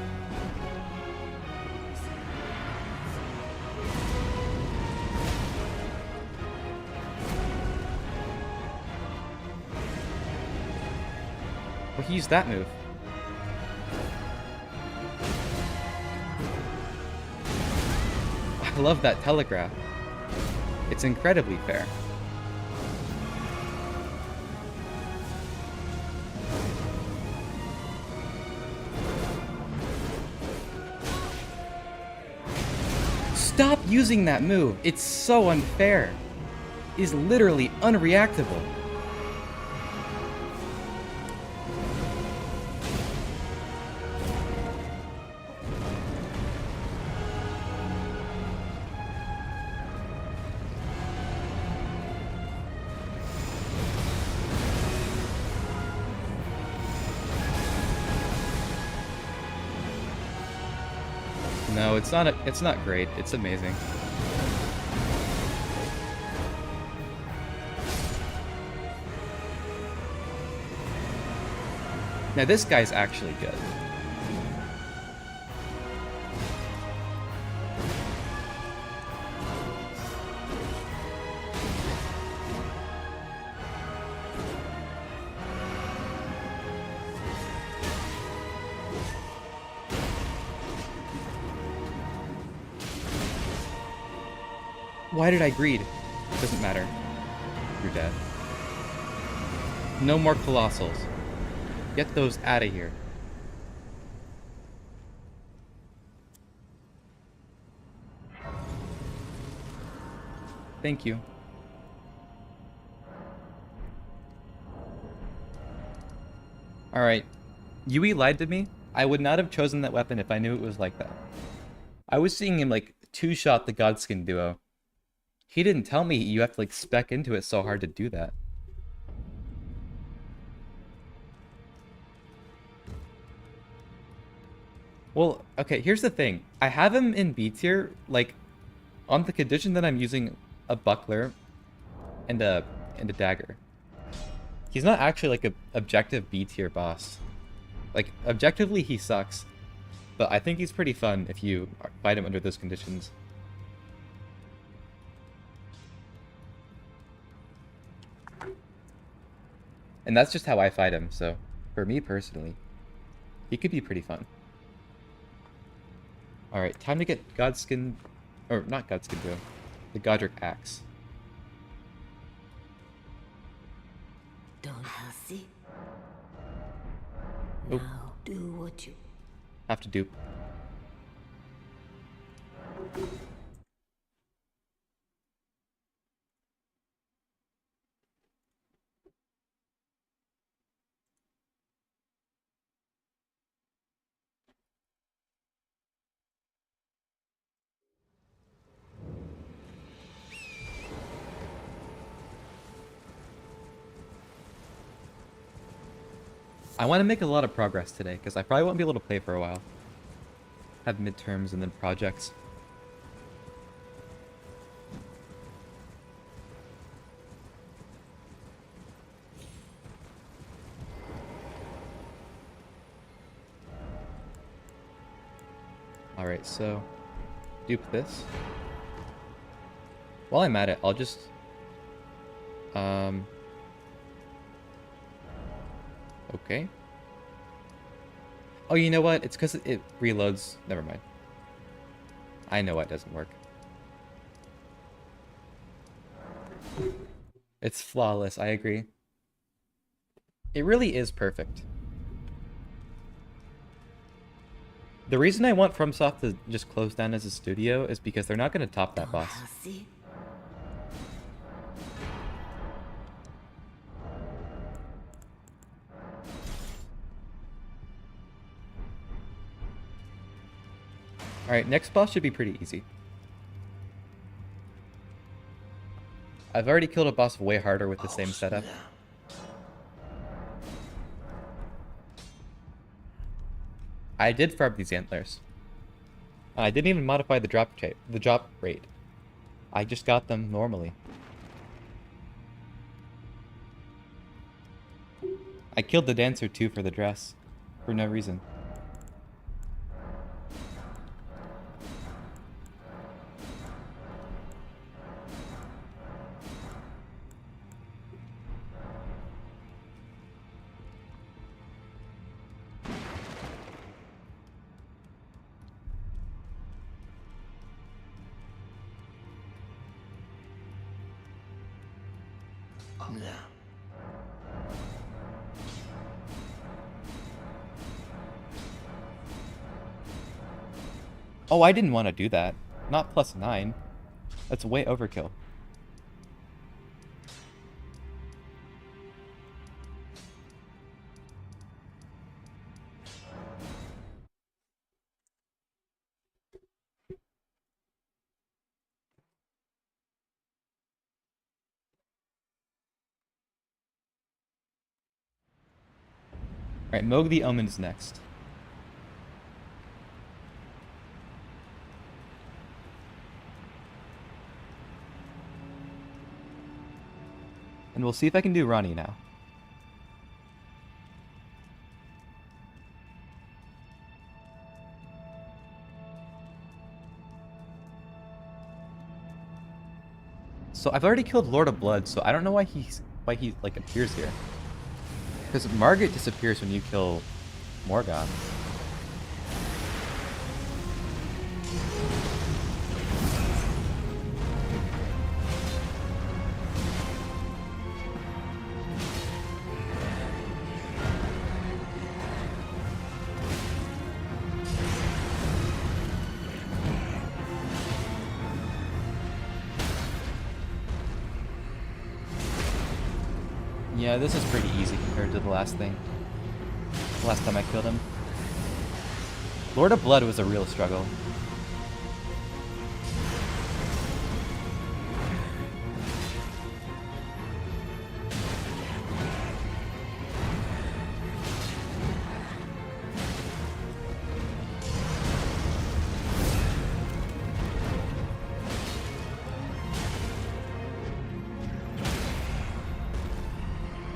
Well, he used that move. I love that telegraph. It's incredibly fair. Stop using that move. It's so unfair. It is literally unreactable. No, it's not great. It's amazing. Now this guy's actually good. Why did I greed? Doesn't matter. You're dead. No more colossals. Get those out of here. Thank you. Alright. Yui lied to me. I would not have chosen that weapon if I knew it was like that. I was seeing him like two-shot the Godskin duo. He didn't tell me you have to like spec into it so hard to do that. Well, okay, here's the thing. I have him in B tier, like, on the condition that I'm using a buckler and a dagger. He's not actually like a objective B tier boss. Like, objectively he sucks, but I think he's pretty fun if you fight him under those conditions. And that's just how I fight him, so for me personally, he could be pretty fun. Alright, time to get Godskin, or not Godskin duo, the Godric Axe. Don't see. Oh. Now do what you. Have to dupe. I want to make a lot of progress today, because I probably won't be able to play for a while. Have midterms and then projects. Alright, so dupe this. While I'm at it, I'll just okay. Oh, you know what? It's because it reloads. Never mind. I know why it doesn't work. It's flawless, I agree. It really is perfect. The reason I want FromSoft to just close down as a studio is because they're not going to top that boss. See. Alright, next boss should be pretty easy. I've already killed a boss way harder with the same setup. I did farm these antlers. And I didn't even modify the drop rate. I just got them normally. I killed the dancer too for the dress. For no reason. Yeah. Oh, I didn't want to do that. Not +9. That's way overkill. Alright, Moog the Omen's next. And we'll see if I can do Ronnie now. So I've already killed Lord of Blood, so I don't know why he like appears here. Because Margaret disappears when you kill Morgoth. Yeah, this is pretty easy compared to the last thing. The last time I killed him. Lord of Blood was a real struggle.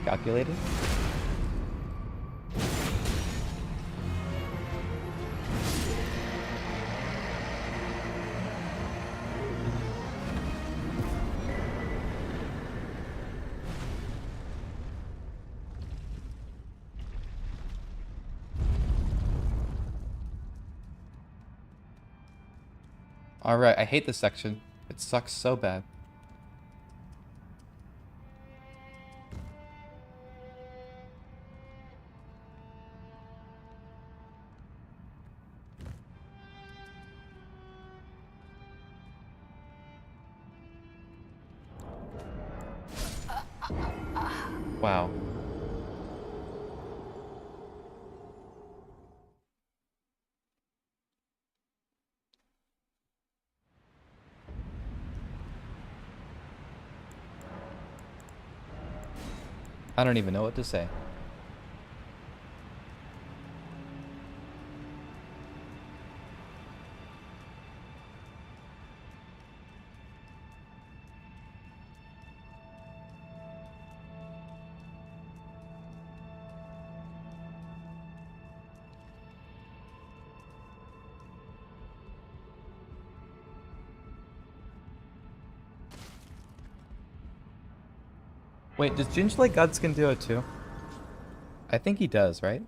Calculated? Alright, I hate this section. It sucks so bad. Wow. I don't even know what to say. Wait, does Gingerly Godskin do it too? I think he does, right?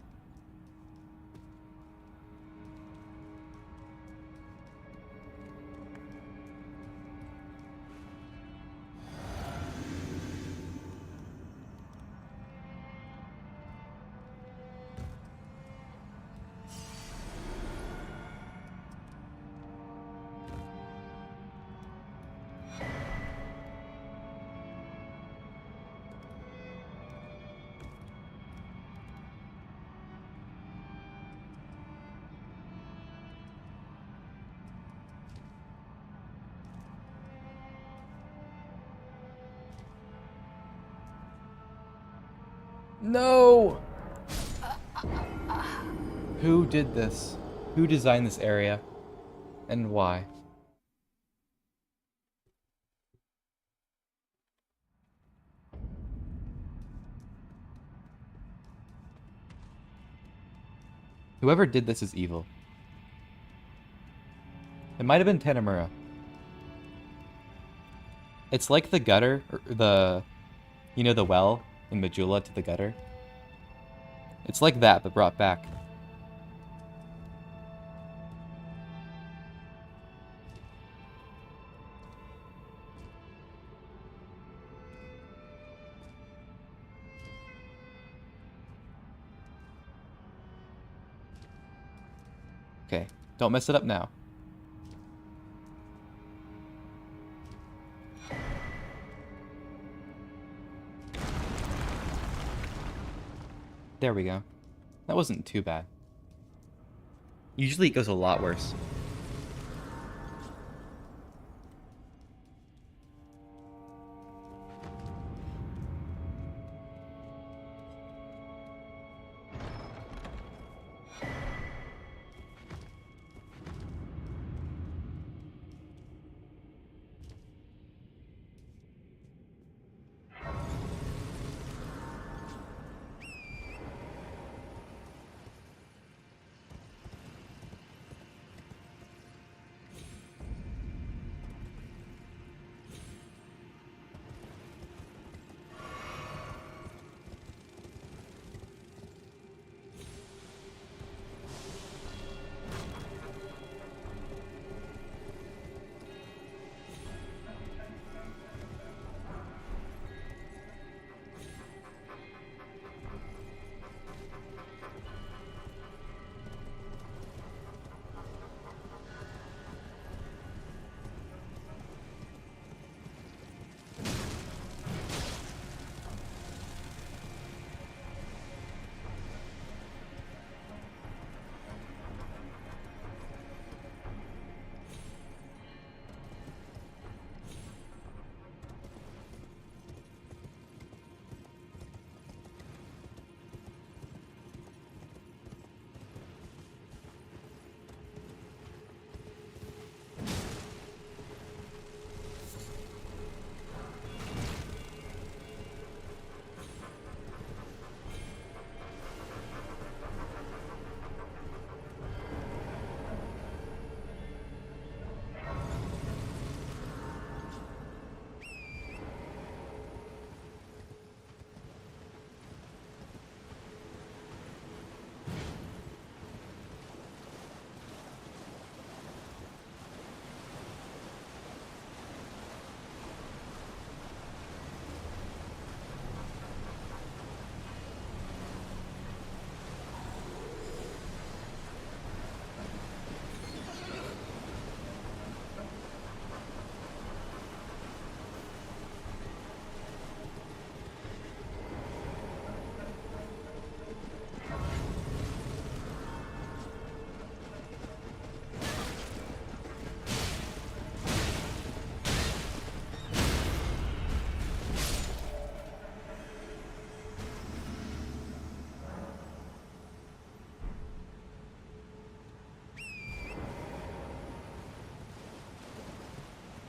No! Who did this? Who designed this area? And why? Whoever did this is evil. It might have been Tanamura. It's like the gutter, or the... You know the well in Majula to the gutter? It's like that, but brought back. Okay, don't mess it up now. There we go. That wasn't too bad. Usually it goes a lot worse.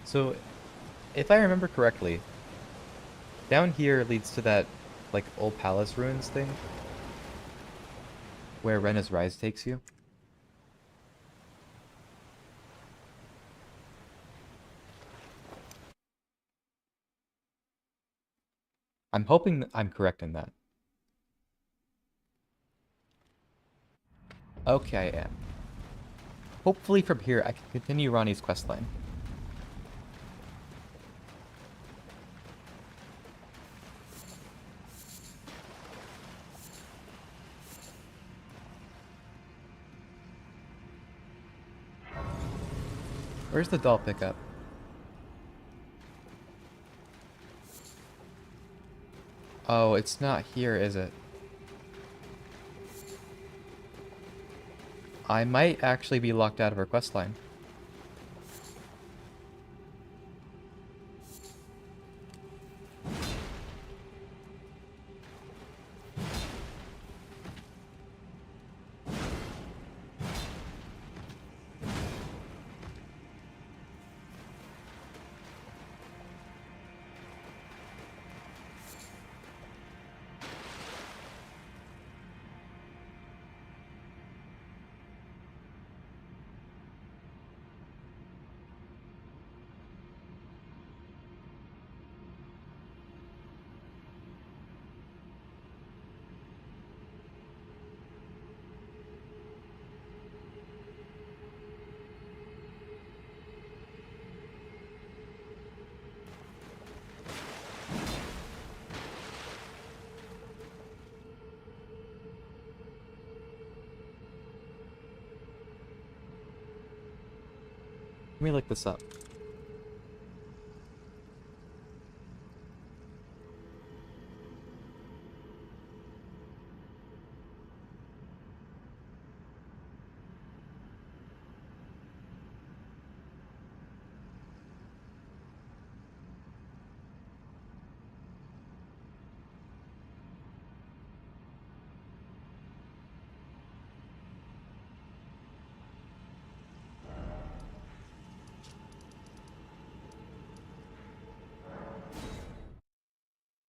So, if I remember correctly, down here leads to that, like, old palace ruins thing, where Rena's Rise takes you. I'm hoping that I'm correct in that. Okay, I am. Hopefully from here I can continue Ronnie's questline. Where's the doll pickup? Oh, it's not here, is it? I might actually be locked out of her questline. Let me look this up.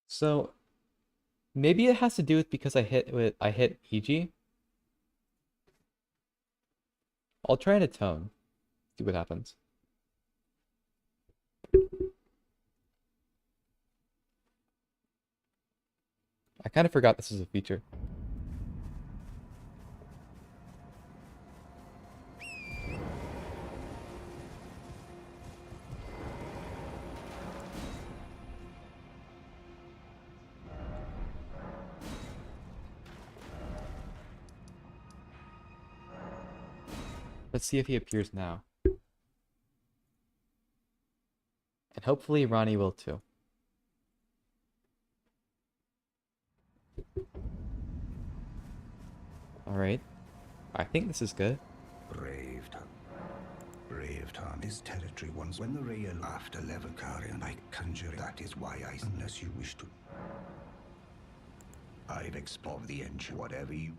So maybe it has to do with because I hit EG. I'll try to tone. See what happens. I kind of forgot this is a feature. Let's see if he appears now. And hopefully Ronnie will too. Alright. I think this is good. Braved on his territory once when the real after Levikarian I conjure that is why I unless you wish to. I've explored the engine whatever you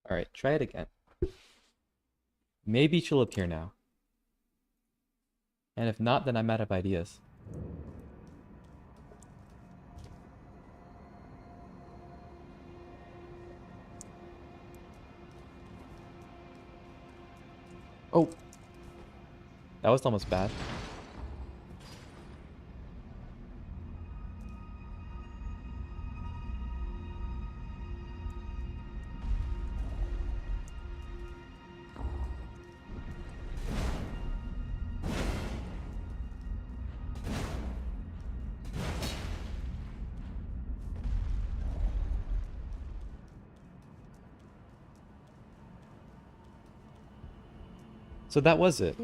Alright, try it again. Maybe she'll appear now. And if not, then I'm out of ideas. Oh! That was almost bad. So that was it.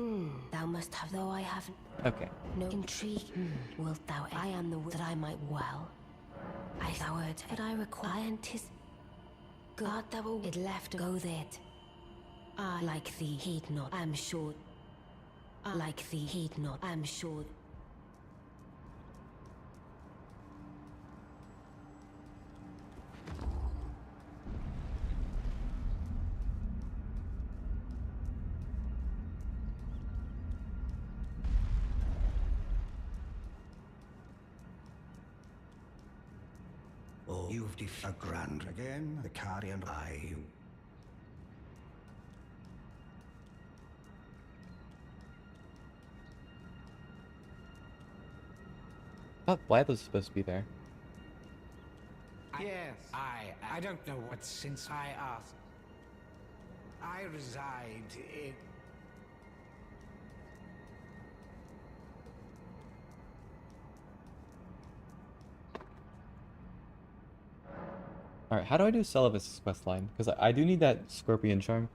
Thou must have, though I haven't. Okay. No intrigue. Wilt thou? I am the that I might well. I thou'rt, but I require. I anticipate. God, thou it left go that. I like thee, heed not. I'm sure. I like thee, heed not. I'm sure. Oh, you've a grand again. The carrion I you. I thought Vlad was supposed to be there. Yes, I don't know what since I asked. I reside in... Alright, how do I do Celiba's quest line? Because I do need that Scorpion charm.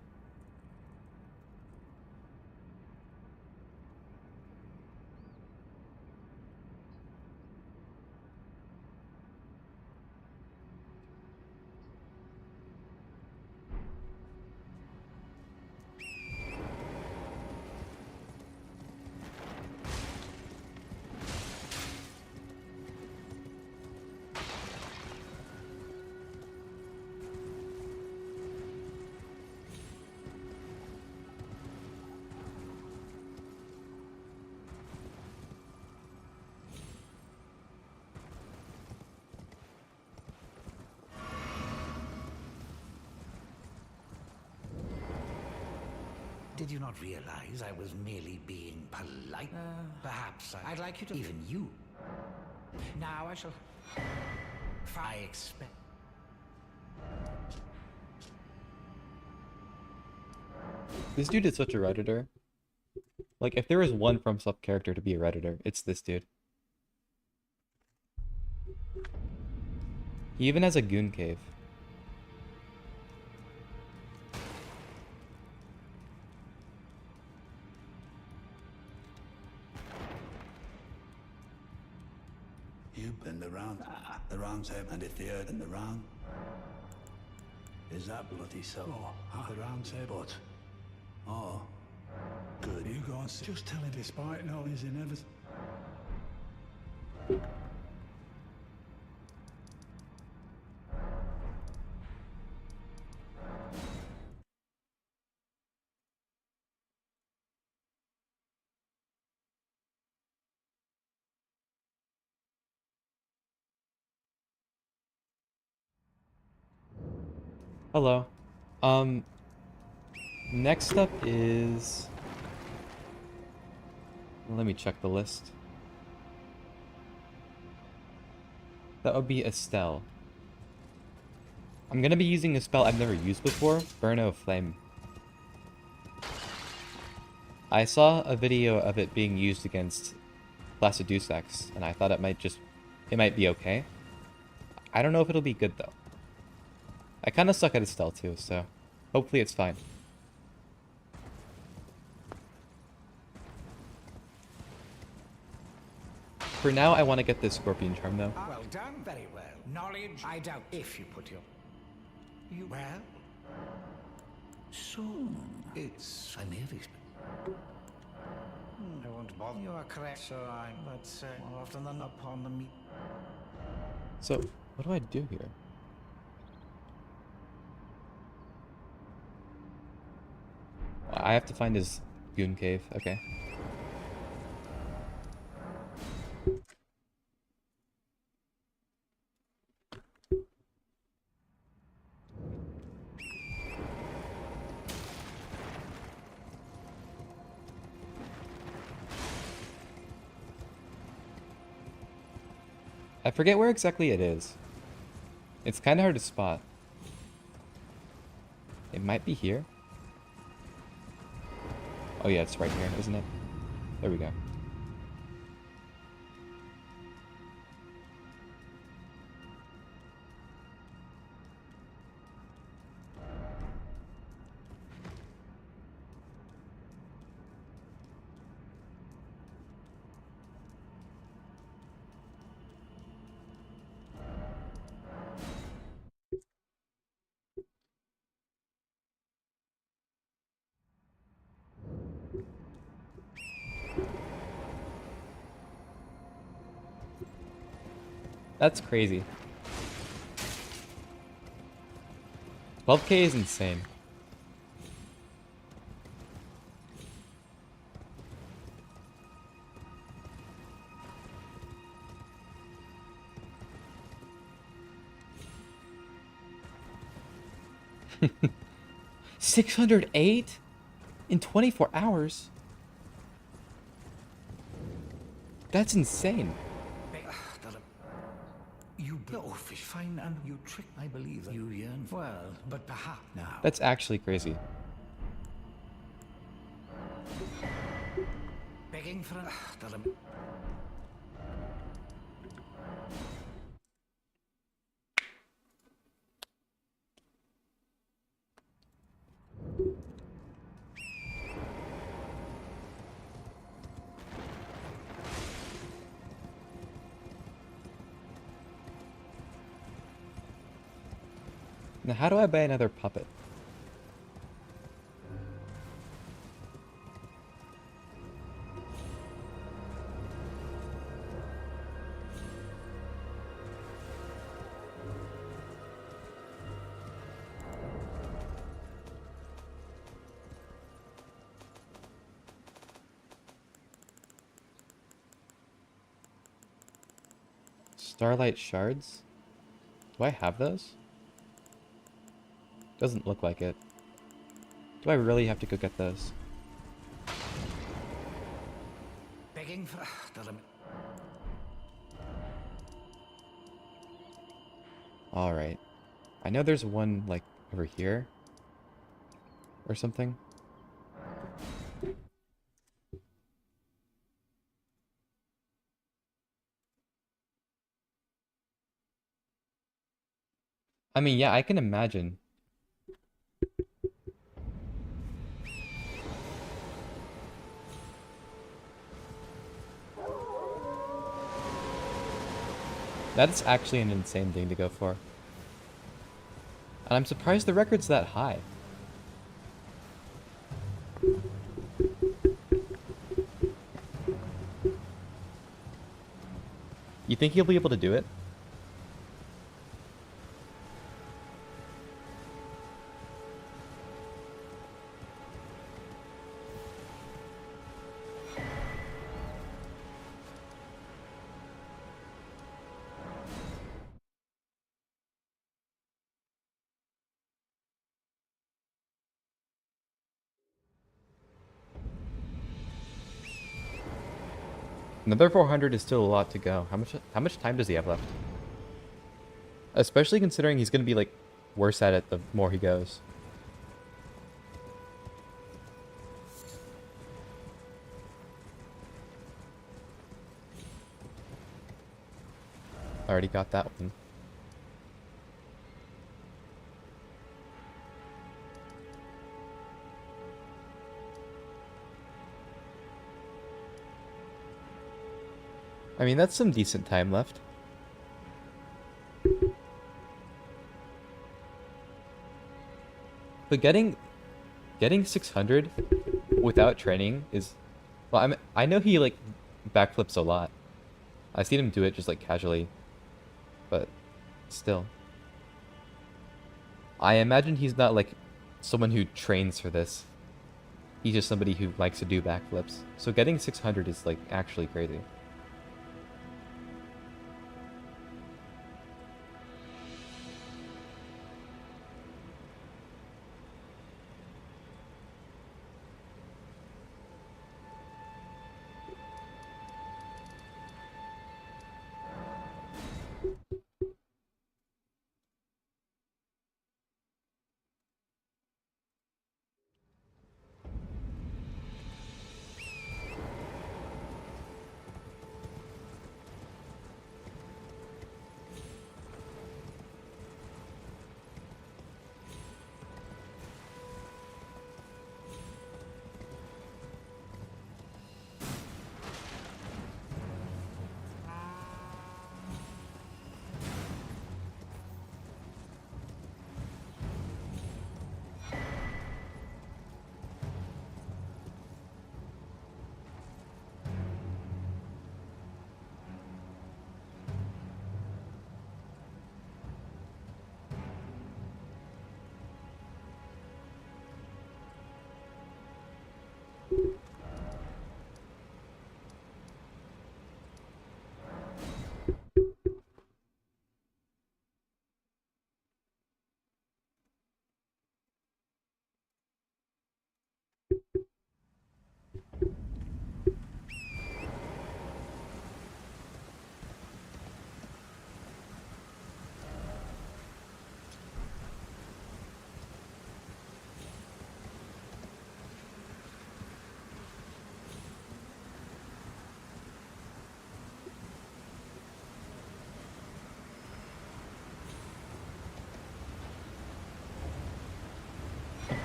Did you not realize I was merely being polite? Perhaps I'd like you to... Even you. Now I shall... I expect... This dude is such a Redditor. Like, if there was one FromSoft character to be a Redditor, it's this dude. He even has a goon cave. You bend the round table, and if the earth and the round. Is that bloody so? The round table. But, oh, good. You go on, just tell him despite all his inevitable. Hello. Next up is... Let me check the list. That would be Estelle. I'm gonna be using a spell I've never used before, Burno Flame. I saw a video of it being used against Placidusax, and I thought it might be okay. I don't know if it'll be good though. I kinda suck at Estelle too, so hopefully it's fine. For now, I want to get this Scorpion charm though. Well done, very well. Knowledge, I doubt if you put your... You... Well? So, it's... I may have expected. I won't bother. You are correct, so I'm... But more often than not upon the meat. So, what do I do here? I have to find his goon cave. Okay. I forget where exactly it is. It's kind of hard to spot. It might be here. Oh yeah, it's right here, isn't it? There we go. That's crazy. 12k is insane. 608 in 24 hours? That's insane. You blowfish, fine, and you trick. I believe that you yearn. Well, but perhaps now. That's actually crazy. Begging for an. Now, how do I buy another puppet? Starlight shards? Do I have those? Doesn't look like it. Do I really have to go get those? Begging for. Alright. I know there's one, like, over here. Or something. I mean, yeah, I can imagine. That's actually an insane thing to go for. And I'm surprised the record's that high. You think he'll be able to do it? Another 400 is still a lot to go. How much time does he have left? Especially considering he's going to be like worse at it the more he goes. Already got that one. I mean, that's some decent time left. But getting 600 without training is, well, I know he like backflips a lot. I've seen him do it just like casually, but still. I imagine he's not like someone who trains for this. He's just somebody who likes to do backflips. So getting 600 is like actually crazy.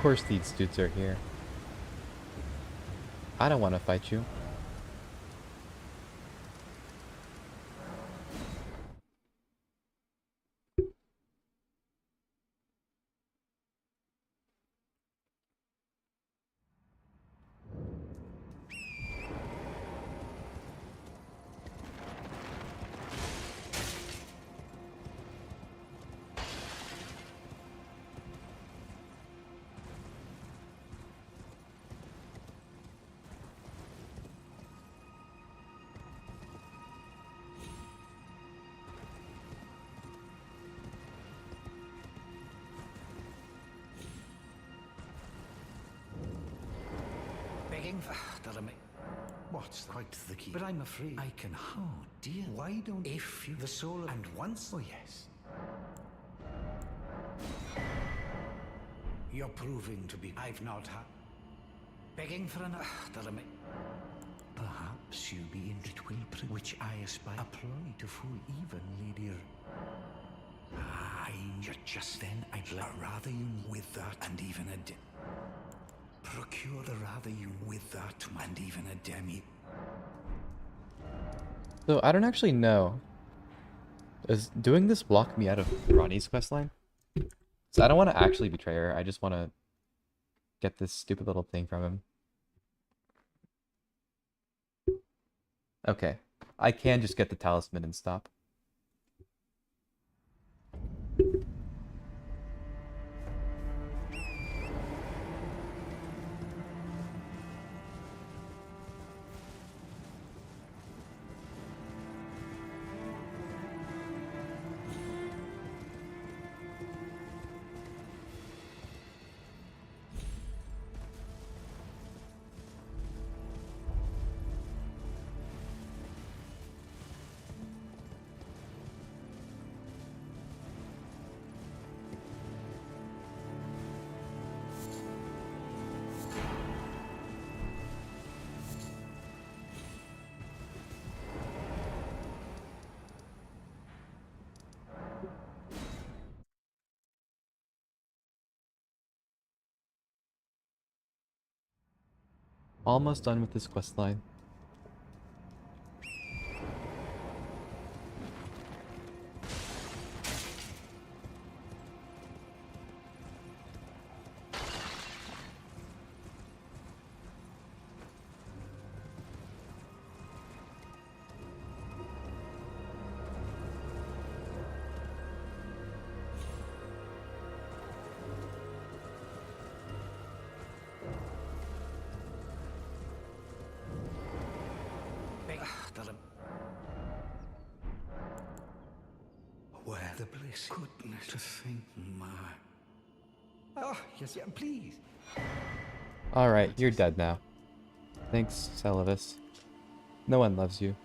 course these dudes are here. I don't want to fight you. Begging for... What's quite the key? But I'm afraid I can... Oh, dear. Why don't... If you... The soul of... And once... Oh, yes. You're proving to be... I've not had... Begging for an... Perhaps you be in it will... Which I aspire... A ploy to fool even Lady... You're just then... I'd rather you with that and even a... Procure the rather you with that and even a demi. So I don't actually know. Does doing this block me out of Ronnie's questline? So I don't want to actually betray her. I just want to get this stupid little thing from him. Okay. I can just get the talisman and stop. Almost done with this questline. Where the bliss. Goodness to think, my. Oh, yes, yeah, please. Alright, you're dead now. Thanks, Celavis. No one loves you.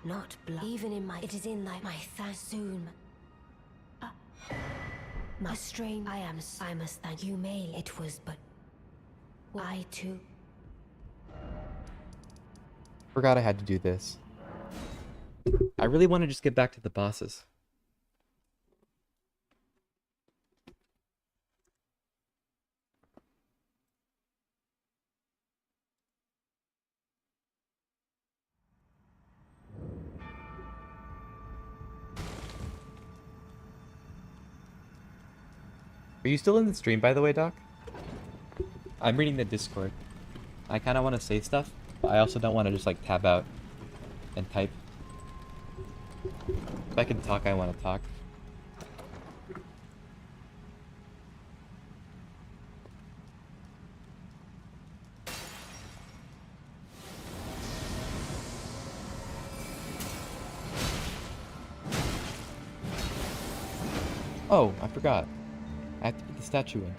not blood. Even in my, it is in thy my soon. My strain, I must thank you, Mail. It was but I too. Forgot I had to do this. I really want to just get back to the bosses. Are you still in the stream, by the way, Doc? I'm reading the Discord. I kind of want to say stuff, but I also don't want to just like tab out and type. If I can talk, I want to talk. Oh, I forgot. I have to put the statue in.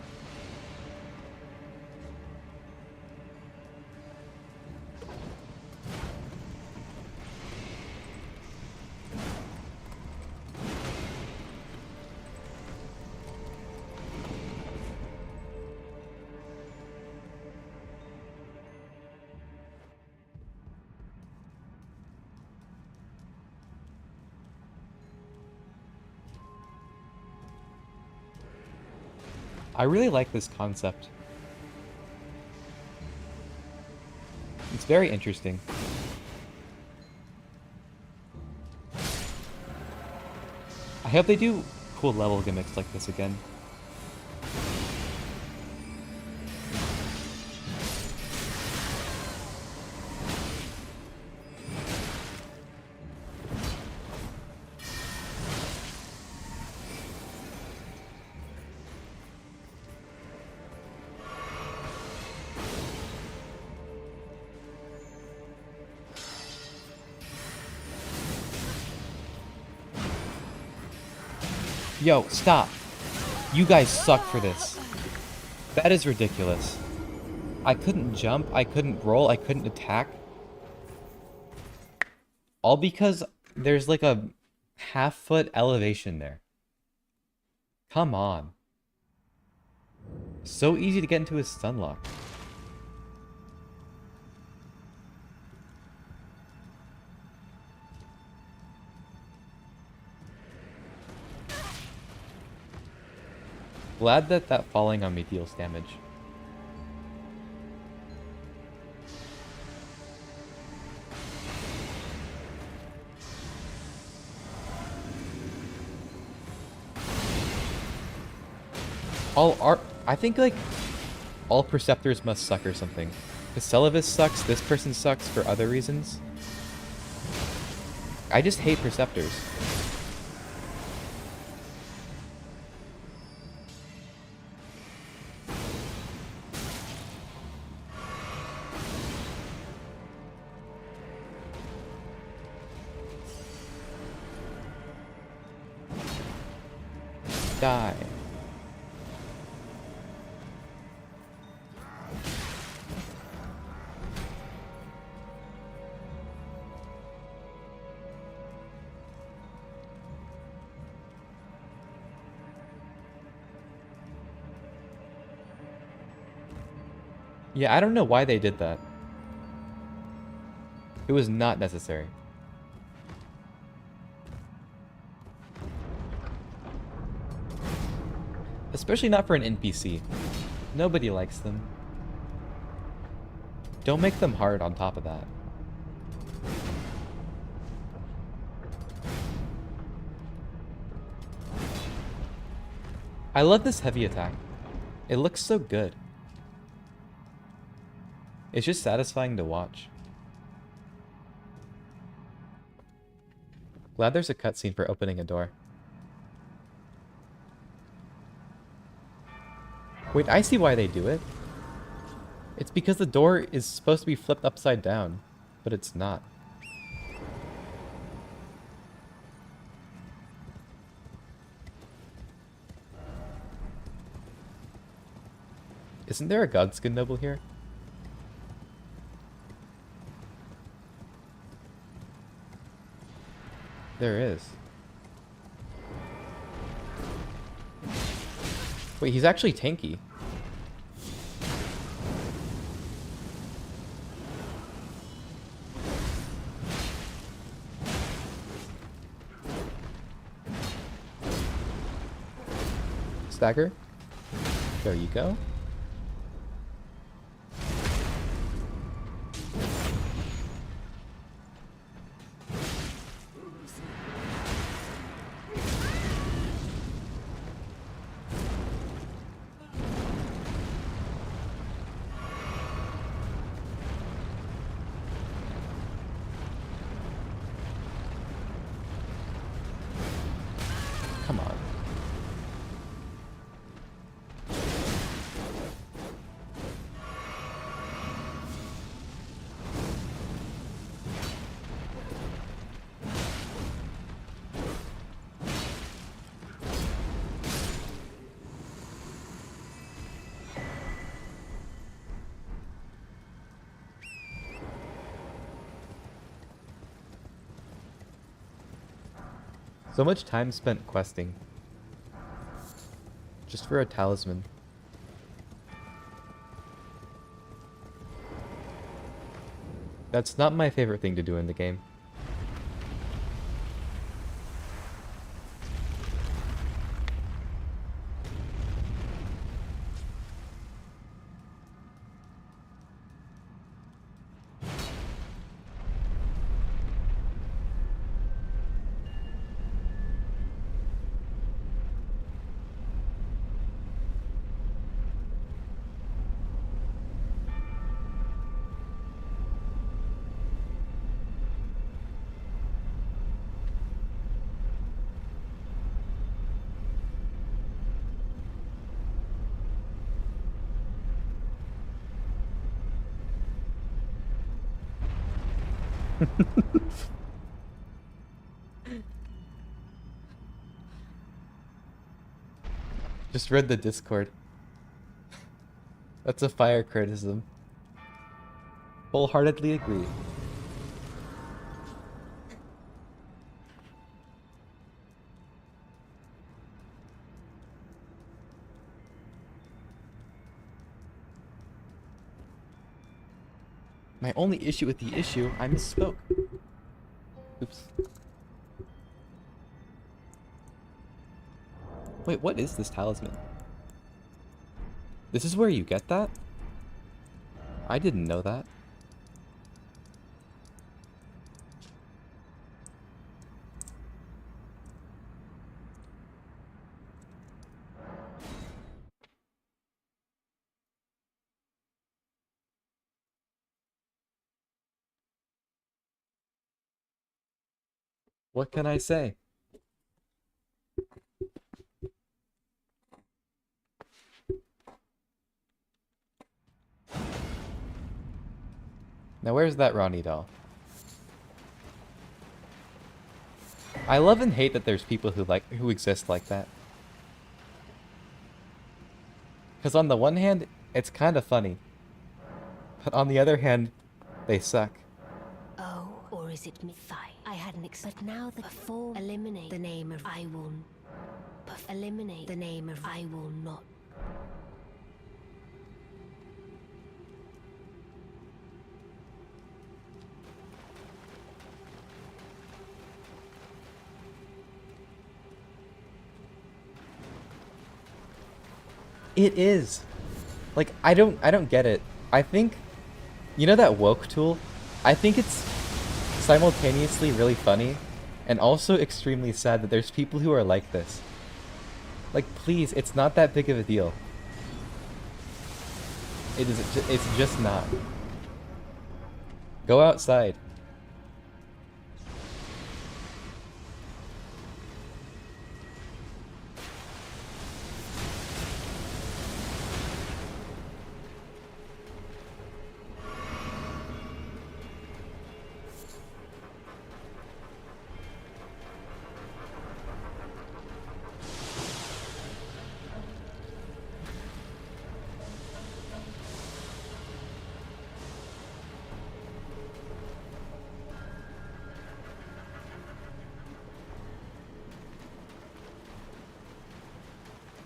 I really like this concept. It's very interesting. I hope they do cool level gimmicks like this again. Yo, stop. You guys suck for this. That is ridiculous. I couldn't jump, I couldn't roll, I couldn't attack. All because there's like a half-foot elevation there. Come on. So easy to get into his stun lock. Glad that that falling on me deals damage. I think like all Perceptors must suck or something. Because Celavis sucks, this person sucks for other reasons. I just hate Perceptors. Die. Yeah, I don't know why they did that. It was not necessary. Especially not for an NPC. Nobody likes them. Don't make them hard on top of that. I love this heavy attack. It looks so good. It's just satisfying to watch. Glad there's a cutscene for opening a door. Wait, I see why they do it. It's because the door is supposed to be flipped upside down, but it's not. Isn't there a Godskin noble here? There is. Wait, he's actually tanky. Stagger. There you go. Come on. So much time spent questing. Just for a talisman. That's not my favorite thing to do in the game. Just read the Discord. That's a fire criticism. Wholeheartedly agree. My only issue with the issue, I misspoke. Oops. Wait, what is this talisman? This is where you get that? I didn't know that. What can I say? Now where's that Ronnie doll? I love and hate that there's people who exist like that. Because on the one hand, it's kind of funny. But on the other hand, they suck. Oh, or is it me? Fine. I hadn't expected now that before eliminate the name of I will. Eliminate the name of I will not. It is. Like, I don't get it. I think, you know that woke tool? I think it's simultaneously really funny and also extremely sad that there's people who are like this. Like, please, it's not that big of a deal. It's just not. Go outside.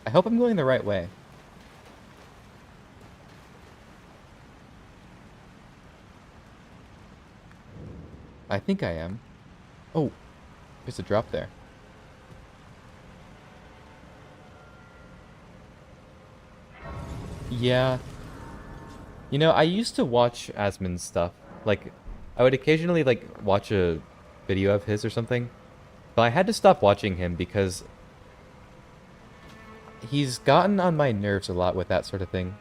I hope I'm going the right way. I think I am. Oh, there's a drop there. Yeah. You know, I used to watch Asmon's stuff. Like, I would occasionally, like, watch a video of his or something. But I had to stop watching him because he's gotten on my nerves a lot with that sort of thing.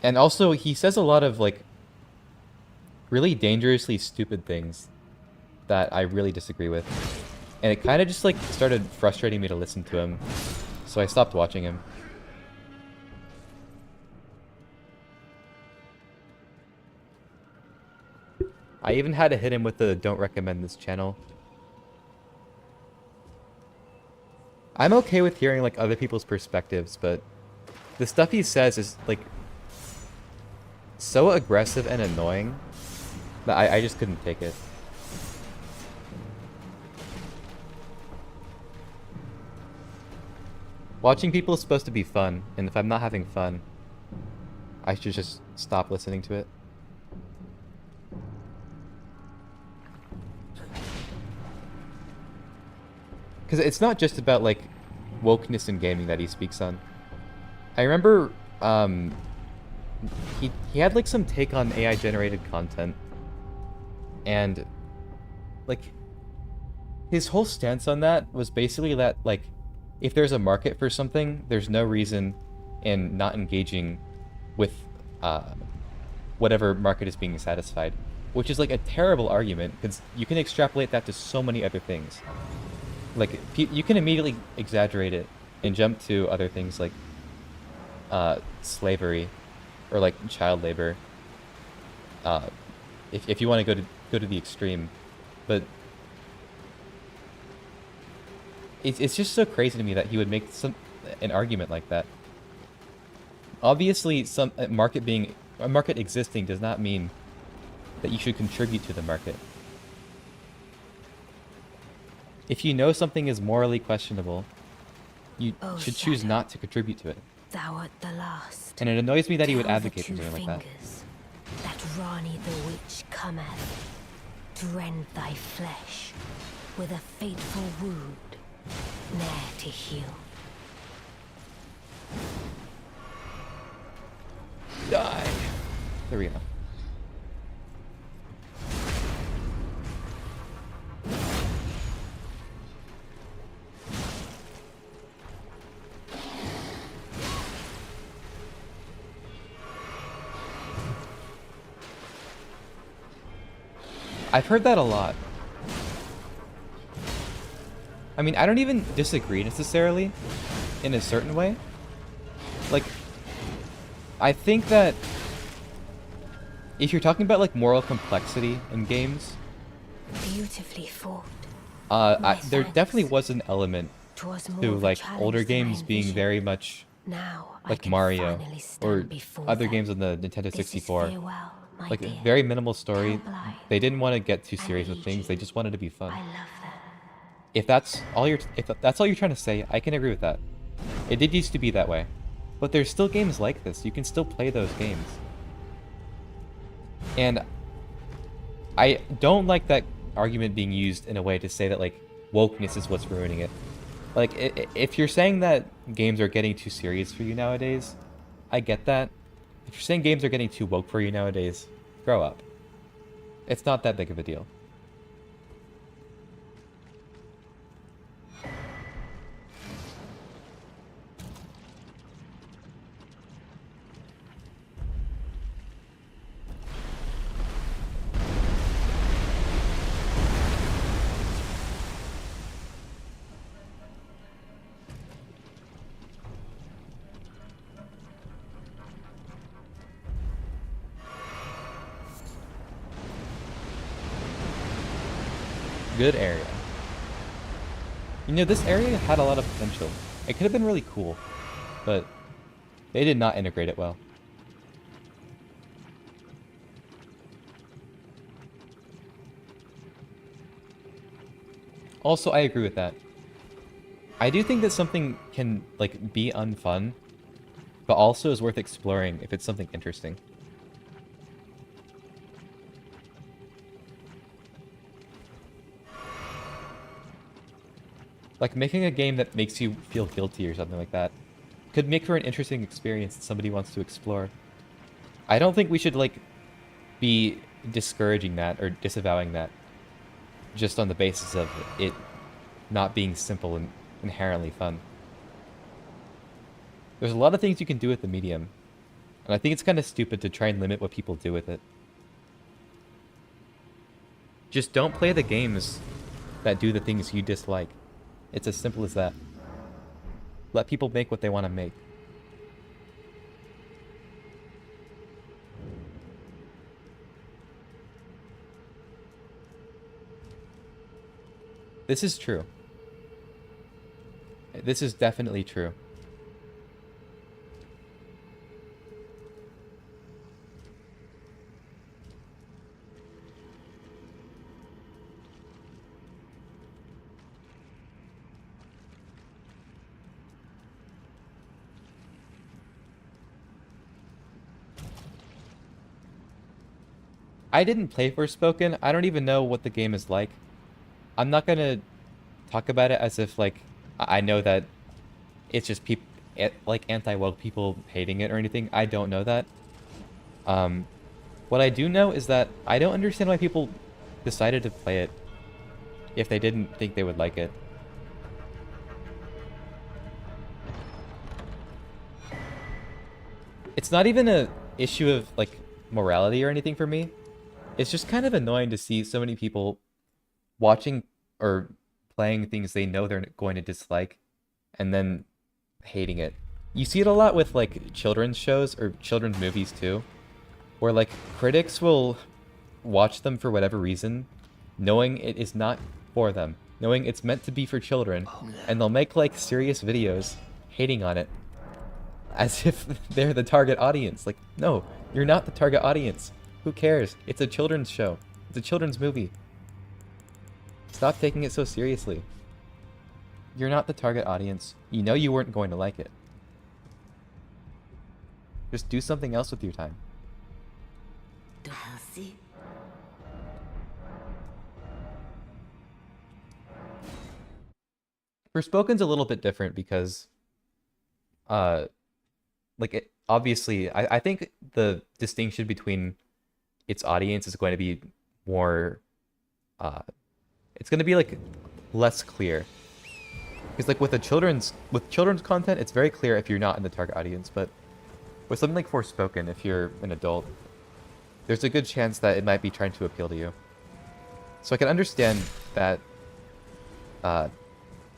And also, he says a lot of, like, really dangerously stupid things that I really disagree with. And it kind of just, like, started frustrating me to listen to him. So I stopped watching him. I even had to hit him with the "don't recommend this channel." I'm okay with hearing, like, other people's perspectives, but the stuff he says is, like, so aggressive and annoying that I just couldn't take it. Watching people is supposed to be fun, and if I'm not having fun, I should just stop listening to it. Because it's not just about, like, wokeness in gaming that he speaks on. I remember, he had, like, some take on AI-generated content. And, like, his whole stance on that was basically that, like, if there's a market for something, there's no reason in not engaging with whatever market is being satisfied. Which is, like, a terrible argument, because you can extrapolate that to so many other things. Like, you can immediately exaggerate it and jump to other things like slavery or, like, child labor. If you want to go to the extreme, but it's just so crazy to me that he would make an argument like that. Obviously, a market existing does not mean that you should contribute to the market. If you know something is morally questionable, you should choose not to contribute to it. Thou art the last. And it annoys me that he would Tell the advocate for two something like that. fingers that Rani the witch cometh to rend thy flesh with a fateful wound, ne'er to heal. Die. There we go. I've heard that a lot. I mean, I don't even disagree necessarily in a certain way. Like, I think that if you're talking about, like, moral complexity in games, Beautifully fought. there definitely was an element 'Twas more to, of a like, challenge older than games I being envisioned. very much Now I like can Mario finally stand or before other them. games on the Nintendo This is 64. farewell, my Like, dear. very minimal story. Come They didn't want to get too I serious with lead things. you. They just wanted to be fun. I love them. If that's all you're trying to say, I can agree with that. It did used to be that way. But there's still games like this. You can still play those games. And I don't like that argument being used in a way to say that, like, wokeness is what's ruining it. Like, if you're saying that games are getting too serious for you nowadays, I get that. If you're saying games are getting too woke for you nowadays, grow up. It's not that big of a deal. Good area. You know, this area had a lot of potential. It could have been really cool, but they did not integrate it well. Also, I agree with that. I do think that something can, like, be unfun, but also is worth exploring if it's something interesting. Like, making a game that makes you feel guilty or something like that could make for an interesting experience that somebody wants to explore. I don't think we should, like, be discouraging that or disavowing that just on the basis of it not being simple and inherently fun. There's a lot of things you can do with the medium, and I think it's kind of stupid to try and limit what people do with it. Just don't play the games that do the things you dislike. It's as simple as that. Let people make what they want to make. This is true. This is definitely true. I didn't play Forspoken. I don't even know what the game is like. I'm not gonna talk about it as if, like, I know that it's just people, like, anti-woke people hating it or anything. I don't know that. What I do know is that I don't understand why people decided to play it if they didn't think they would like it. It's not even a issue of, like, morality or anything for me. It's just kind of annoying to see so many people watching or playing things they know they're going to dislike and then hating it. You see it a lot with, like, children's shows or children's movies too, where, like, critics will watch them for whatever reason, knowing it is not for them, knowing it's meant to be for children, and they'll make, like, serious videos hating on it as if they're the target audience. Like, no, you're not the target audience. Who cares? It's a children's show. It's a children's movie. Stop taking it so seriously. You're not the target audience. You know you weren't going to like it. Just do something else with your time. Forspoken's a little bit different because, like, it, obviously, I think the distinction between its audience is going to be more, it's going to be, like, less clear. Because, like, with children's content, it's very clear if you're not in the target audience, but with something like Forspoken, if you're an adult, there's a good chance that it might be trying to appeal to you. So I can understand that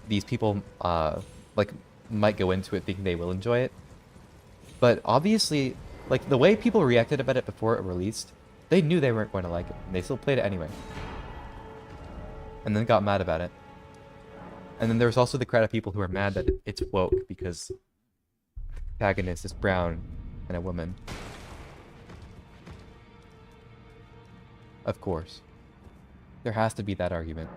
these people, like, might go into it thinking they will enjoy it. But obviously, like, the way people reacted about it before it released, they knew they weren't going to like it, and they still played it anyway. And then got mad about it. And then there was also the crowd of people who are mad that it's woke because the protagonist is brown and a woman. Of course. There has to be that argument.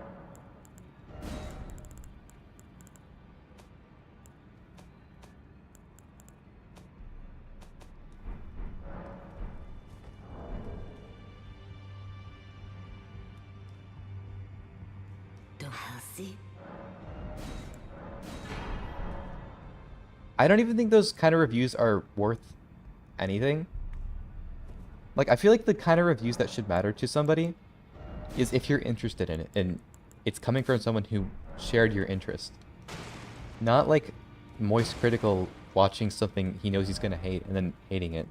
I don't even think those kind of reviews are worth anything. Like, I feel like the kind of reviews that should matter to somebody is if you're interested in it, and it's coming from someone who shared your interest. Not, like, Moist Critical watching something he knows he's gonna hate and then hating it.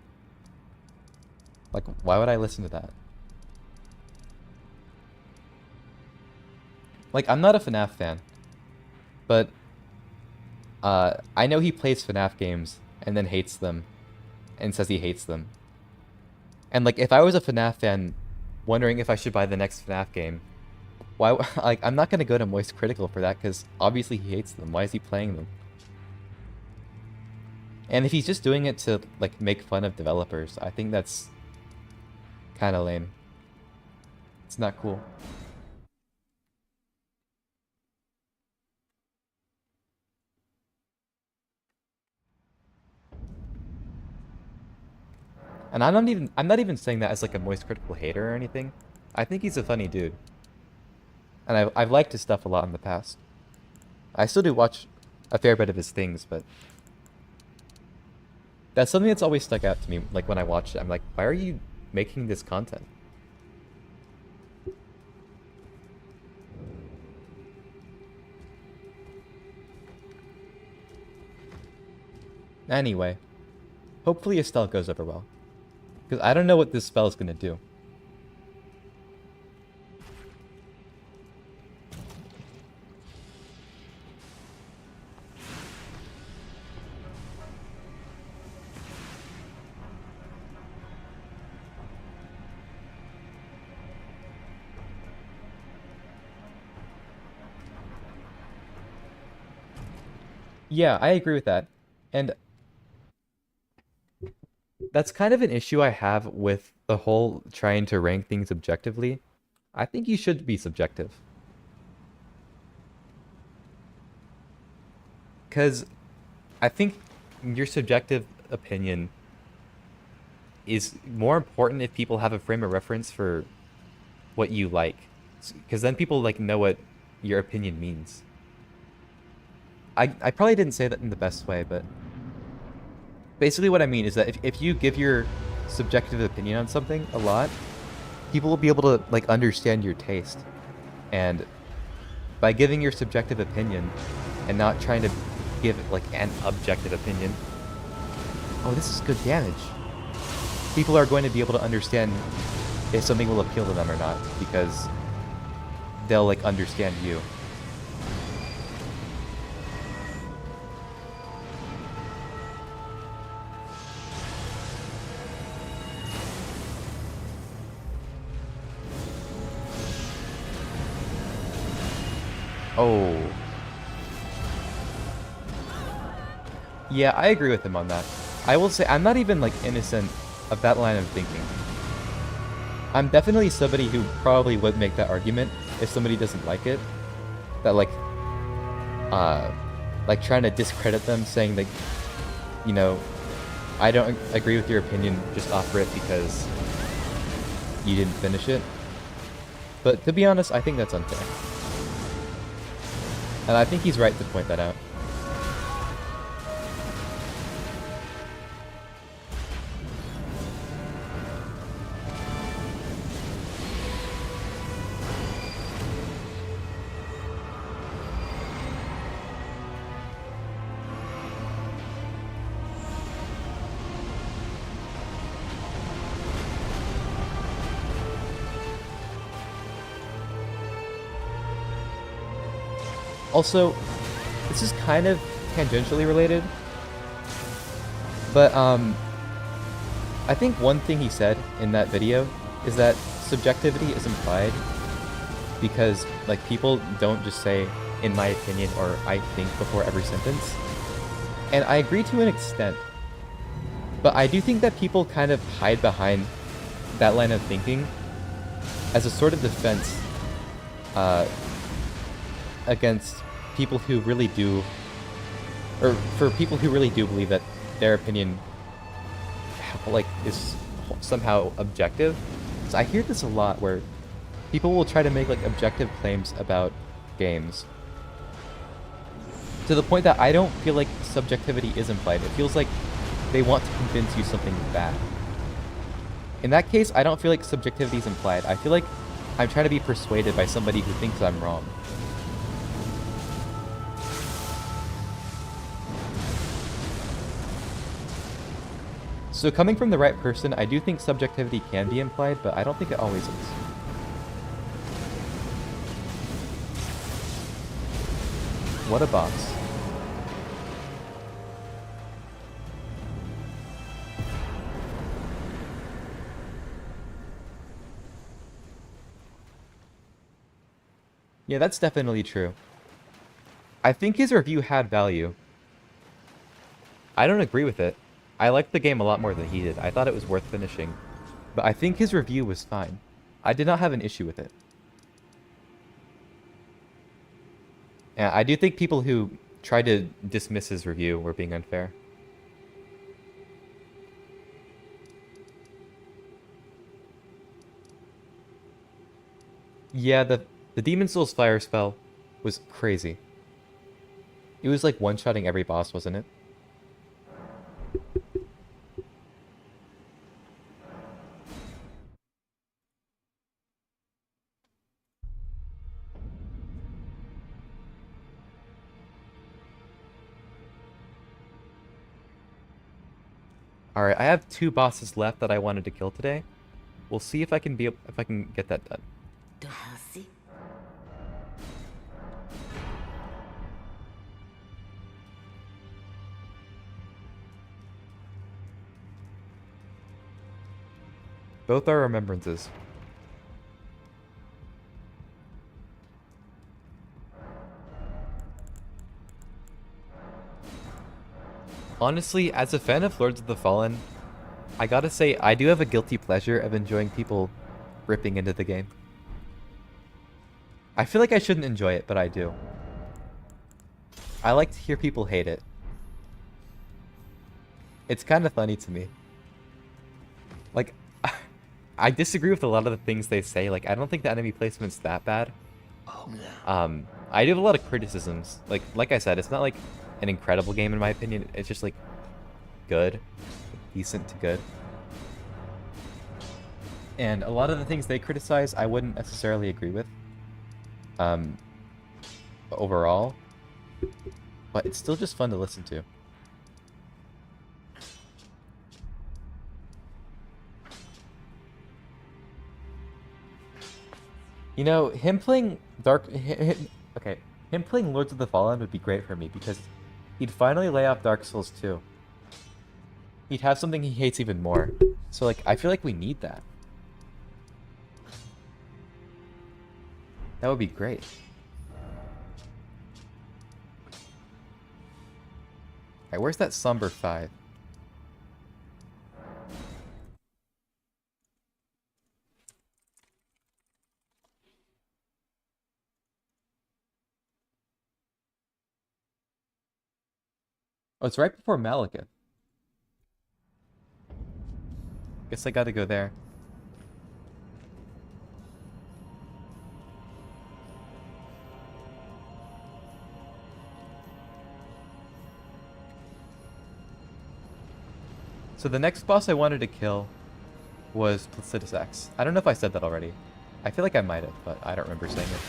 Like, why would I listen to that? Like, I'm not a FNAF fan, but I know he plays FNAF games and then hates them and says he hates them. And, like, if I was a FNAF fan wondering if I should buy the next FNAF game, why, like, I'm not going to go to Moist Critical for that because obviously he hates them. Why is he playing them? And if he's just doing it to, like, make fun of developers, I think that's kind of lame. It's not cool. And I'm not even saying that as like a moist critical hater or anything. I think he's a funny dude. And I've liked his stuff a lot in the past. I still do watch a fair bit of his things, but that's something that's always stuck out to me. Like when I watched it, I'm like, why are you making this content? Anyway, hopefully Estelle goes over well. Because I don't know what this spell is going to do. Yeah, I agree with that. And that's kind of an issue I have with the whole trying to rank things objectively. I think you should be subjective. Because I think your subjective opinion is more important if people have a frame of reference for what you like. Because then people like know what your opinion means. I probably didn't say that in the best way, but basically what I mean is that if you give your subjective opinion on something a lot, people will be able to like understand your taste. And by giving your subjective opinion and not trying to give like an objective opinion, oh, this is good damage, people are going to be able to understand if something will appeal to them or not, because they'll like understand you. Oh. Yeah, I agree with him on that. I will say I'm not even like innocent of that line of thinking. I'm definitely somebody who probably would make that argument if somebody doesn't like it. That like trying to discredit them, saying that, you know, I don't agree with your opinion, just offer it because you didn't finish it. But to be honest, I think that's unfair. And I think he's right to point that out. Also, this is kind of tangentially related, but I think one thing he said in that video is that subjectivity is implied because like people don't just say "in my opinion" or "I think" before every sentence. And I agree to an extent, but I do think that people kind of hide behind that line of thinking as a sort of defense against people who really do, or for people who really do believe that their opinion like is somehow objective. So I hear this a lot where people will try to make like objective claims about games to the point that I don't feel like subjectivity is implied. It feels like they want to convince you something bad. In that case, I don't feel like subjectivity is implied. I feel like I'm trying to be persuaded by somebody who thinks I'm wrong. So coming from the right person, I do think subjectivity can be implied, but I don't think it always is. What a boss. Yeah, that's definitely true. I think his review had value. I don't agree with it. I liked the game a lot more than he did. I thought it was worth finishing. But I think his review was fine. I did not have an issue with it. Yeah, I do think people who tried to dismiss his review were being unfair. Yeah, the Demon Souls fire spell was crazy. It was like one-shotting every boss, wasn't it? Alright, I have 2 bosses left that I wanted to kill today. We'll see if I can get that done. Both are remembrances. Honestly, as a fan of Lords of the Fallen, I gotta say, I do have a guilty pleasure of enjoying people ripping into the game. I feel like I shouldn't enjoy it, but I do. I like to hear people hate it. It's kind of funny to me. Like, I disagree with a lot of the things they say. Like, I don't think the enemy placement's that bad. I do have a lot of criticisms. Like I said, it's not like an incredible game in my opinion. It's just like good, decent to good. And a lot of the things they criticize, I wouldn't necessarily agree with. Overall, but it's still just fun to listen to. You know, him playing him playing Lords of the Fallen would be great for me because he'd finally lay off Dark Souls 2. He'd have something he hates even more. So, like, I feel like we need that. That would be great. Alright, where's that Somber 5? Oh, it's right before Malekith. Guess I gotta go there. So the next boss I wanted to kill was Placidus X. I don't know if I said that already. I feel like I might have, but I don't remember saying it.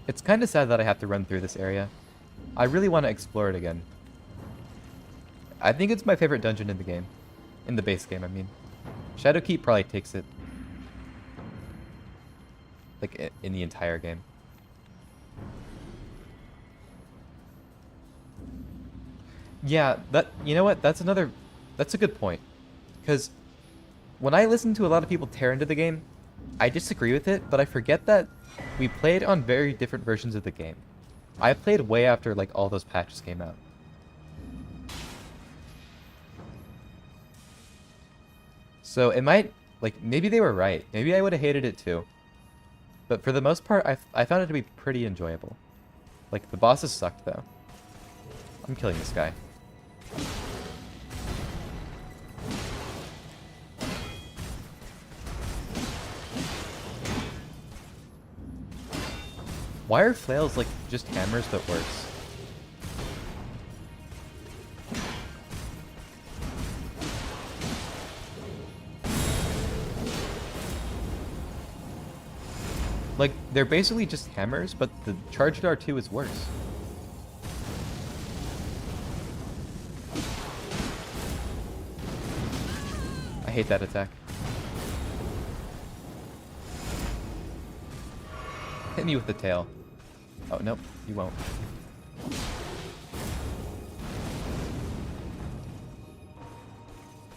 It's kind of sad that I have to run through this area. I really want to explore it again. I think it's my favorite dungeon in the game. In the base game, I mean. Shadowkeep probably takes it. Like, in the entire game. Yeah, you know what? That's a good point. Because when I listen to a lot of people tear into the game, I disagree with it, but I forget that we played on very different versions of the game. I played way after, like, all those patches came out. So it might, like, maybe they were right. Maybe I would have hated it too. But for the most part, I found it to be pretty enjoyable. Like, the bosses sucked, though. I'm killing this guy. Why are flails, like, just hammers but worse? Like, they're basically just hammers, but the charged R2 is worse. I hate that attack. Hit me with the tail. Oh, nope, you won't.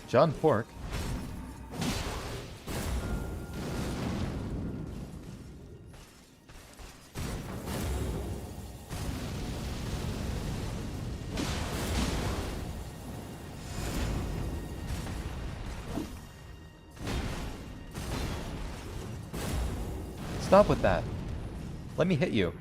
John Pork. Stop with that. Let me hit you.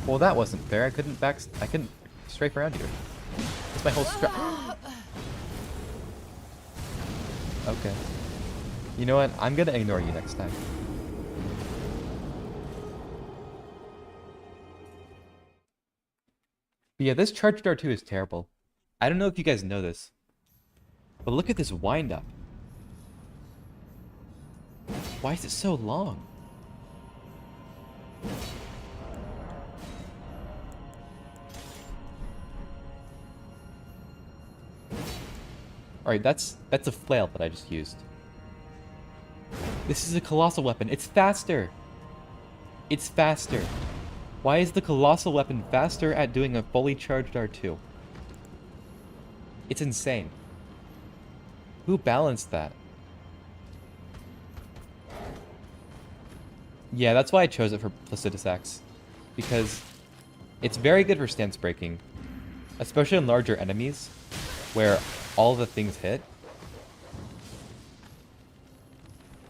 Well, that wasn't fair. I couldn't strafe around you. That's my whole Okay. You know what? I'm gonna ignore you next time. But yeah, this charged R2 is terrible. I don't know if you guys know this, but look at this wind-up. Why is it so long? Alright, that's a flail that I just used. This is a colossal weapon. It's faster! It's faster. Why is the colossal weapon faster at doing a fully charged R2? It's insane. Who balanced that? Yeah, that's why I chose it for Placidus Axe. Because it's very good for stance breaking. Especially on larger enemies, where all the things hit.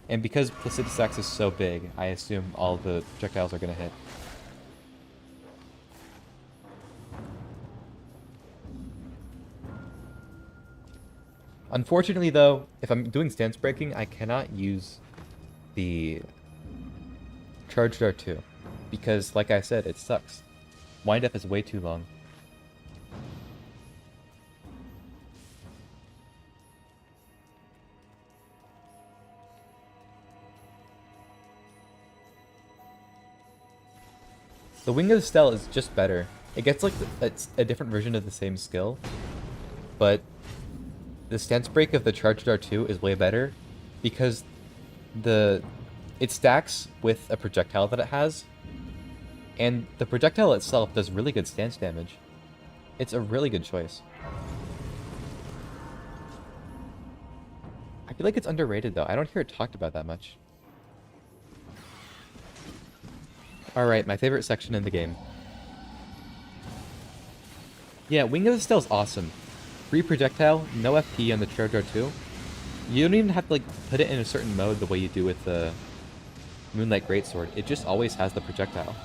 And because Placidus Axe is so big, I assume all the projectiles are going to hit. Unfortunately though, if I'm doing stance breaking, I cannot use the charged R2. Because, like I said, it sucks. Wind up is way too long. The Wing of the Stele is just better. It gets like it's a different version of the same skill, but the stance break of the charged R2 is way better because it stacks with a projectile that it has, and the projectile itself does really good stance damage. It's a really good choice. I feel like it's underrated though. I don't hear it talked about that much. Alright, my favorite section in the game. Yeah, Wing of the Stele is awesome. Free projectile, no FP on the charge R2. You don't even have to like put it in a certain mode the way you do with the Moonlight Greatsword. It just always has the projectile.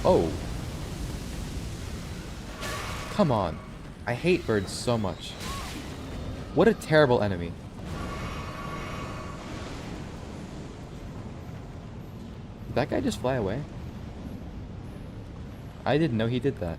Oh. Come on. I hate birds so much. What a terrible enemy. Did that guy just fly away? I didn't know he did that.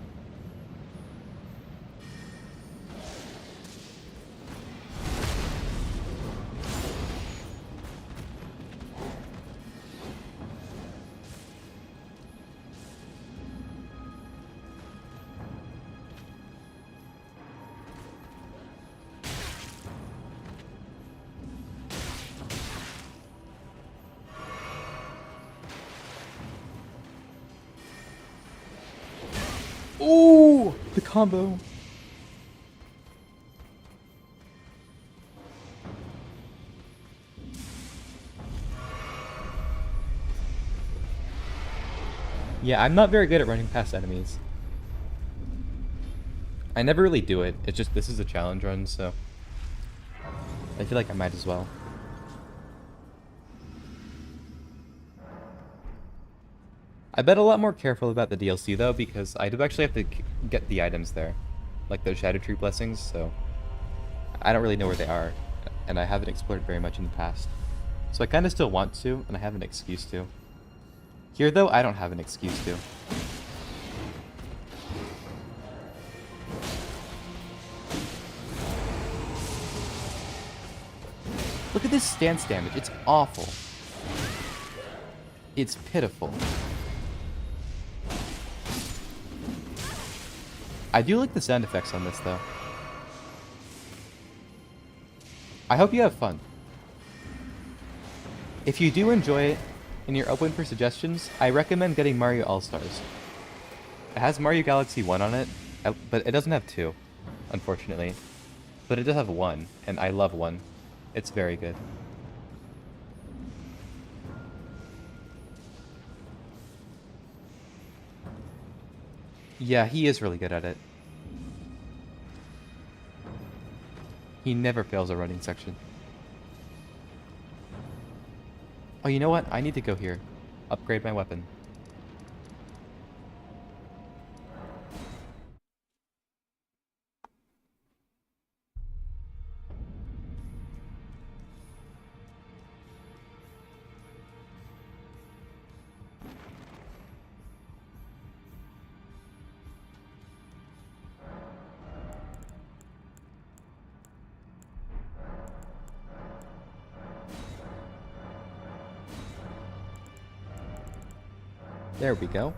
Ooh, the combo. Yeah, I'm not very good at running past enemies. I never really do it. It's just this is a challenge run, so I feel like I might as well. I bet a lot more careful about the DLC though, because I do actually have to get the items there, like the Shadow Tree Blessings, so I don't really know where they are, and I haven't explored very much in the past. So I kind of still want to, and I have an excuse to. Here though, I don't have an excuse to. Look at this stance damage, it's awful. It's pitiful. I do like the sound effects on this, though. I hope you have fun. If you do enjoy it, and you're open for suggestions, I recommend getting Mario All-Stars. It has Mario Galaxy 1 on it, but it doesn't have 2, unfortunately. But it does have 1, and I love 1. It's very good. Yeah, he is really good at it. He never fails a running section. Oh, you know what? I need to go here. Upgrade my weapon. There we go.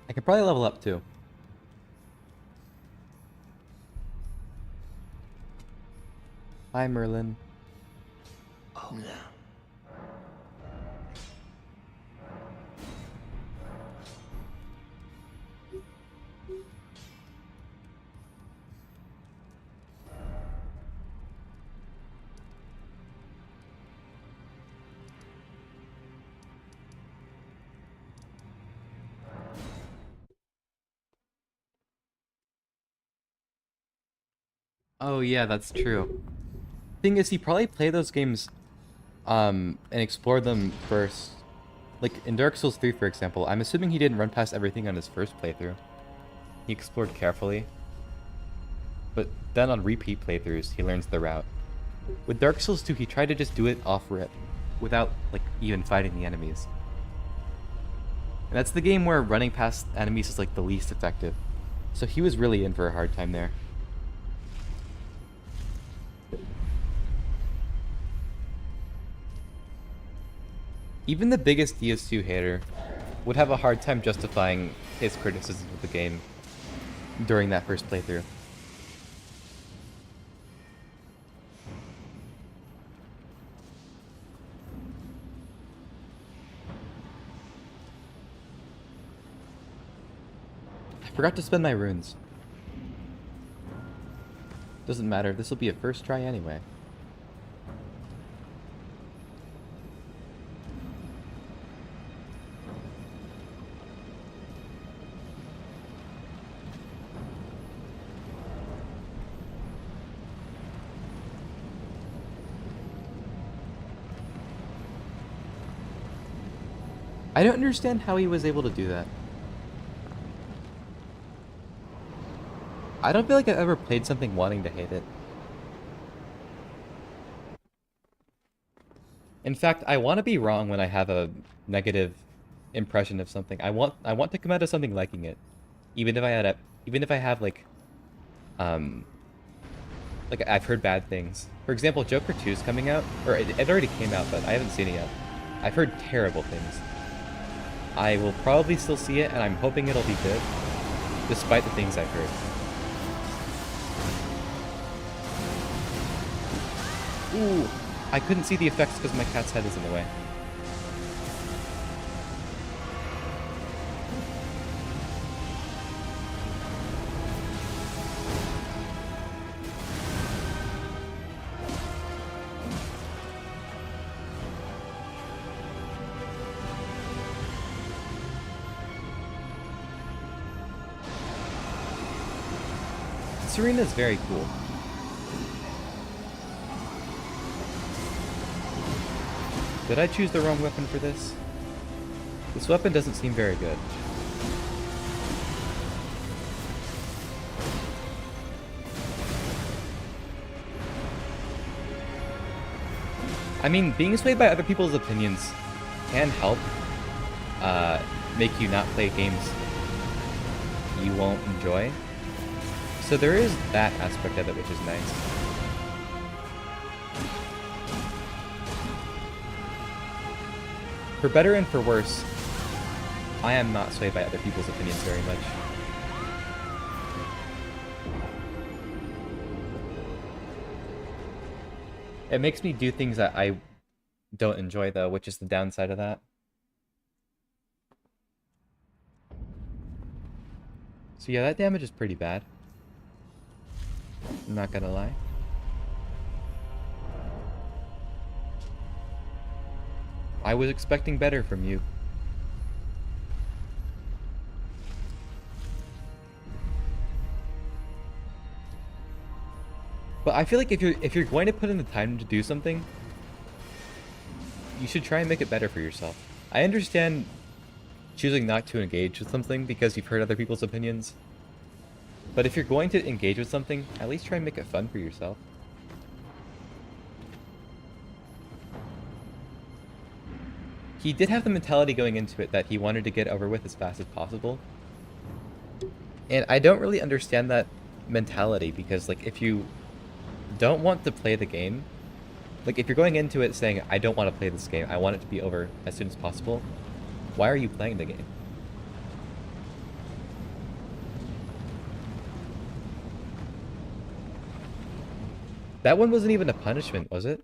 I could probably level up too. Hi, Merlin. Oh no. Oh yeah, that's true. Thing is, he probably played those games, and explored them first. Like in Dark Souls 3, for example, I'm assuming he didn't run past everything on his first playthrough. He explored carefully. But then on repeat playthroughs, he learns the route. With Dark Souls 2, he tried to just do it off rip, without, like, even fighting the enemies. And that's the game where running past enemies is, like, the least effective. So he was really in for a hard time there. Even the biggest DS2 hater would have a hard time justifying his criticism of the game during that first playthrough. I forgot to spend my runes. Doesn't matter, this will be a first try anyway. I don't understand how he was able to do that. I don't feel like I've ever played something wanting to hate it. In fact, I want to be wrong when I have a negative impression of something. I want to come out of something liking it, even if I have like I've heard bad things. For example, Joker 2 is coming out, or it already came out, but I haven't seen it yet. I've heard terrible things. I will probably still see it, and I'm hoping it'll be good, despite the things I've heard. Ooh, I couldn't see the effects because my cat's head is in the way. Serena's very cool. Did I choose the wrong weapon for this? This weapon doesn't seem very good. I mean, being swayed by other people's opinions can help make you not play games you won't enjoy. So there is that aspect of it, which is nice. For better and for worse, I am not swayed by other people's opinions very much. It makes me do things that I don't enjoy, though, which is the downside of that. So yeah, that damage is pretty bad. I'm not gonna lie. I was expecting better from you. But I feel like if you're going to put in the time to do something, you should try and make it better for yourself. I understand choosing not to engage with something because you've heard other people's opinions. But if you're going to engage with something, at least try and make it fun for yourself. He did have the mentality going into it that he wanted to get over with as fast as possible. And I don't really understand that mentality because, like, if you don't want to play the game, like, if you're going into it saying, I don't want to play this game, I want it to be over as soon as possible, why are you playing the game? That one wasn't even a punishment, was it?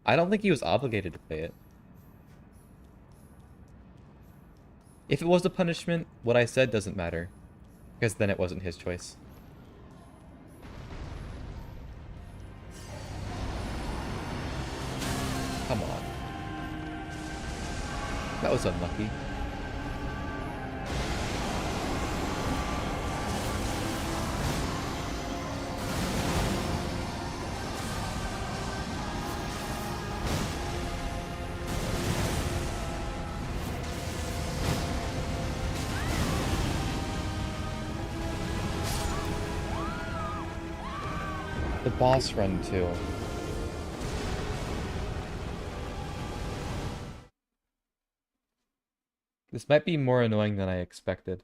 I don't think he was obligated to play it. If it was a punishment, what I said doesn't matter, because then it wasn't his choice. Come on. That was unlucky. The boss run too. This might be more annoying than I expected.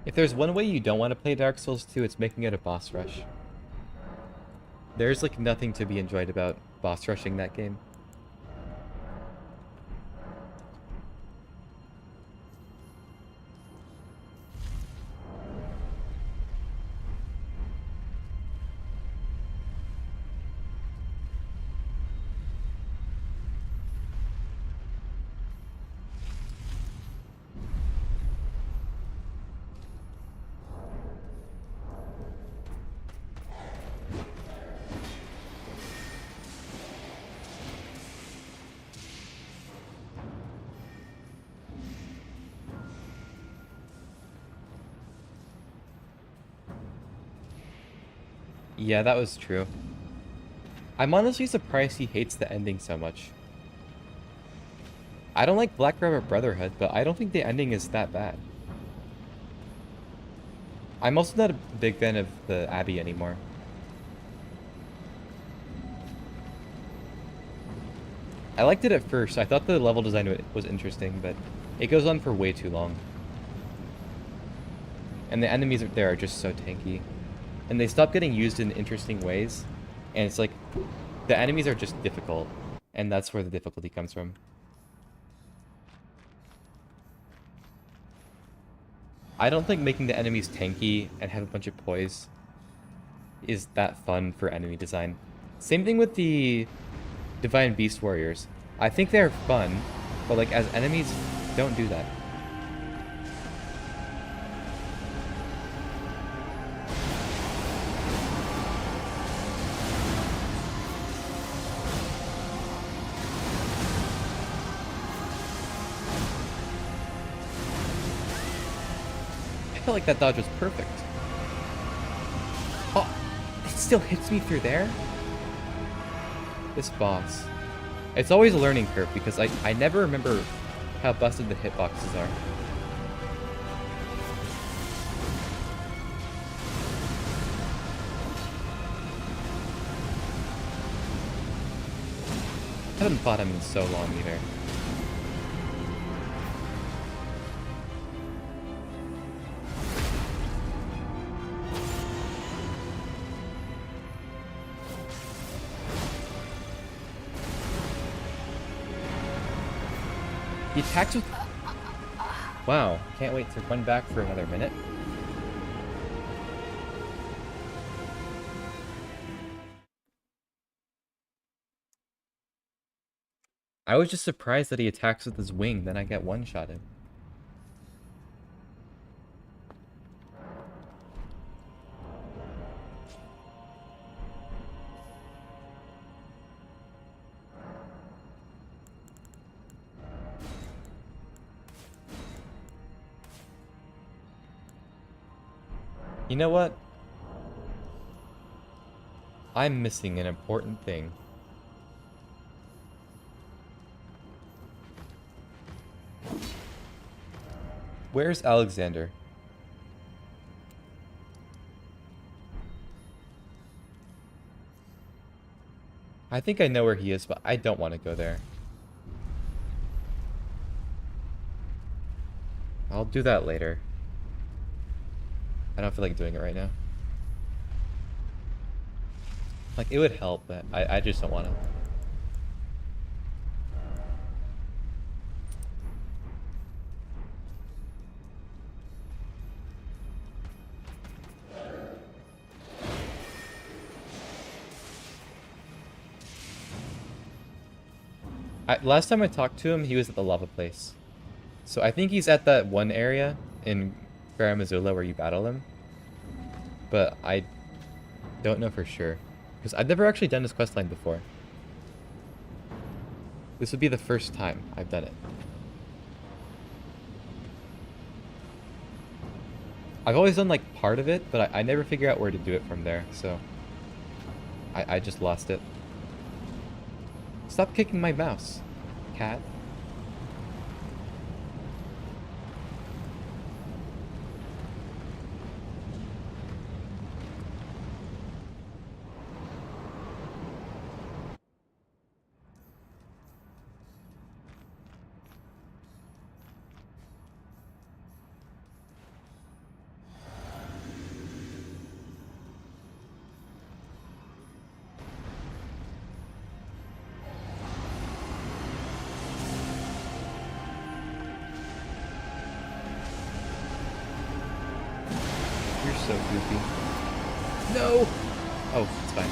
If there's one way you don't want to play Dark Souls 2, it's making it a boss rush. There's like nothing to be enjoyed about boss rushing that game. Yeah, that was true. I'm honestly surprised he hates the ending so much. I don't like Black Rabbit Brotherhood, but I don't think the ending is that bad. I'm also not a big fan of the Abbey anymore. I liked it at first. I thought the level design was interesting, but it goes on for way too long. And the enemies there are just so tanky. And they stop getting used in interesting ways. And it's like, the enemies are just difficult. And that's where the difficulty comes from. I don't think making the enemies tanky and have a bunch of poise is that fun for enemy design. Same thing with the Divine Beast Warriors. I think they're fun, but like as enemies, don't do that. I felt like that dodge was perfect. Oh, it still hits me through there? This boss. It's always a learning curve because I never remember how busted the hitboxes are. I haven't fought him in so long either. He attacks with... Wow, can't wait to run back for another minute. I was just surprised that he attacks with his wing, then I get one-shotted. You know what? I'm missing an important thing. Where's Alexander? I think I know where he is, but I don't want to go there. I'll do that later. I don't feel like doing it right now. Like, it would help, but I just don't want to. Last time I talked to him, he was at the lava place. So I think he's at that one area in Missoula where you battle him. But I don't know for sure. Because I've never actually done this questline before. This would be the first time I've done it. I've always done like part of it, but I never figure out where to do it from there, so I just lost it. Stop kicking my mouse, cat. You're so goofy. No! Oh, it's fine.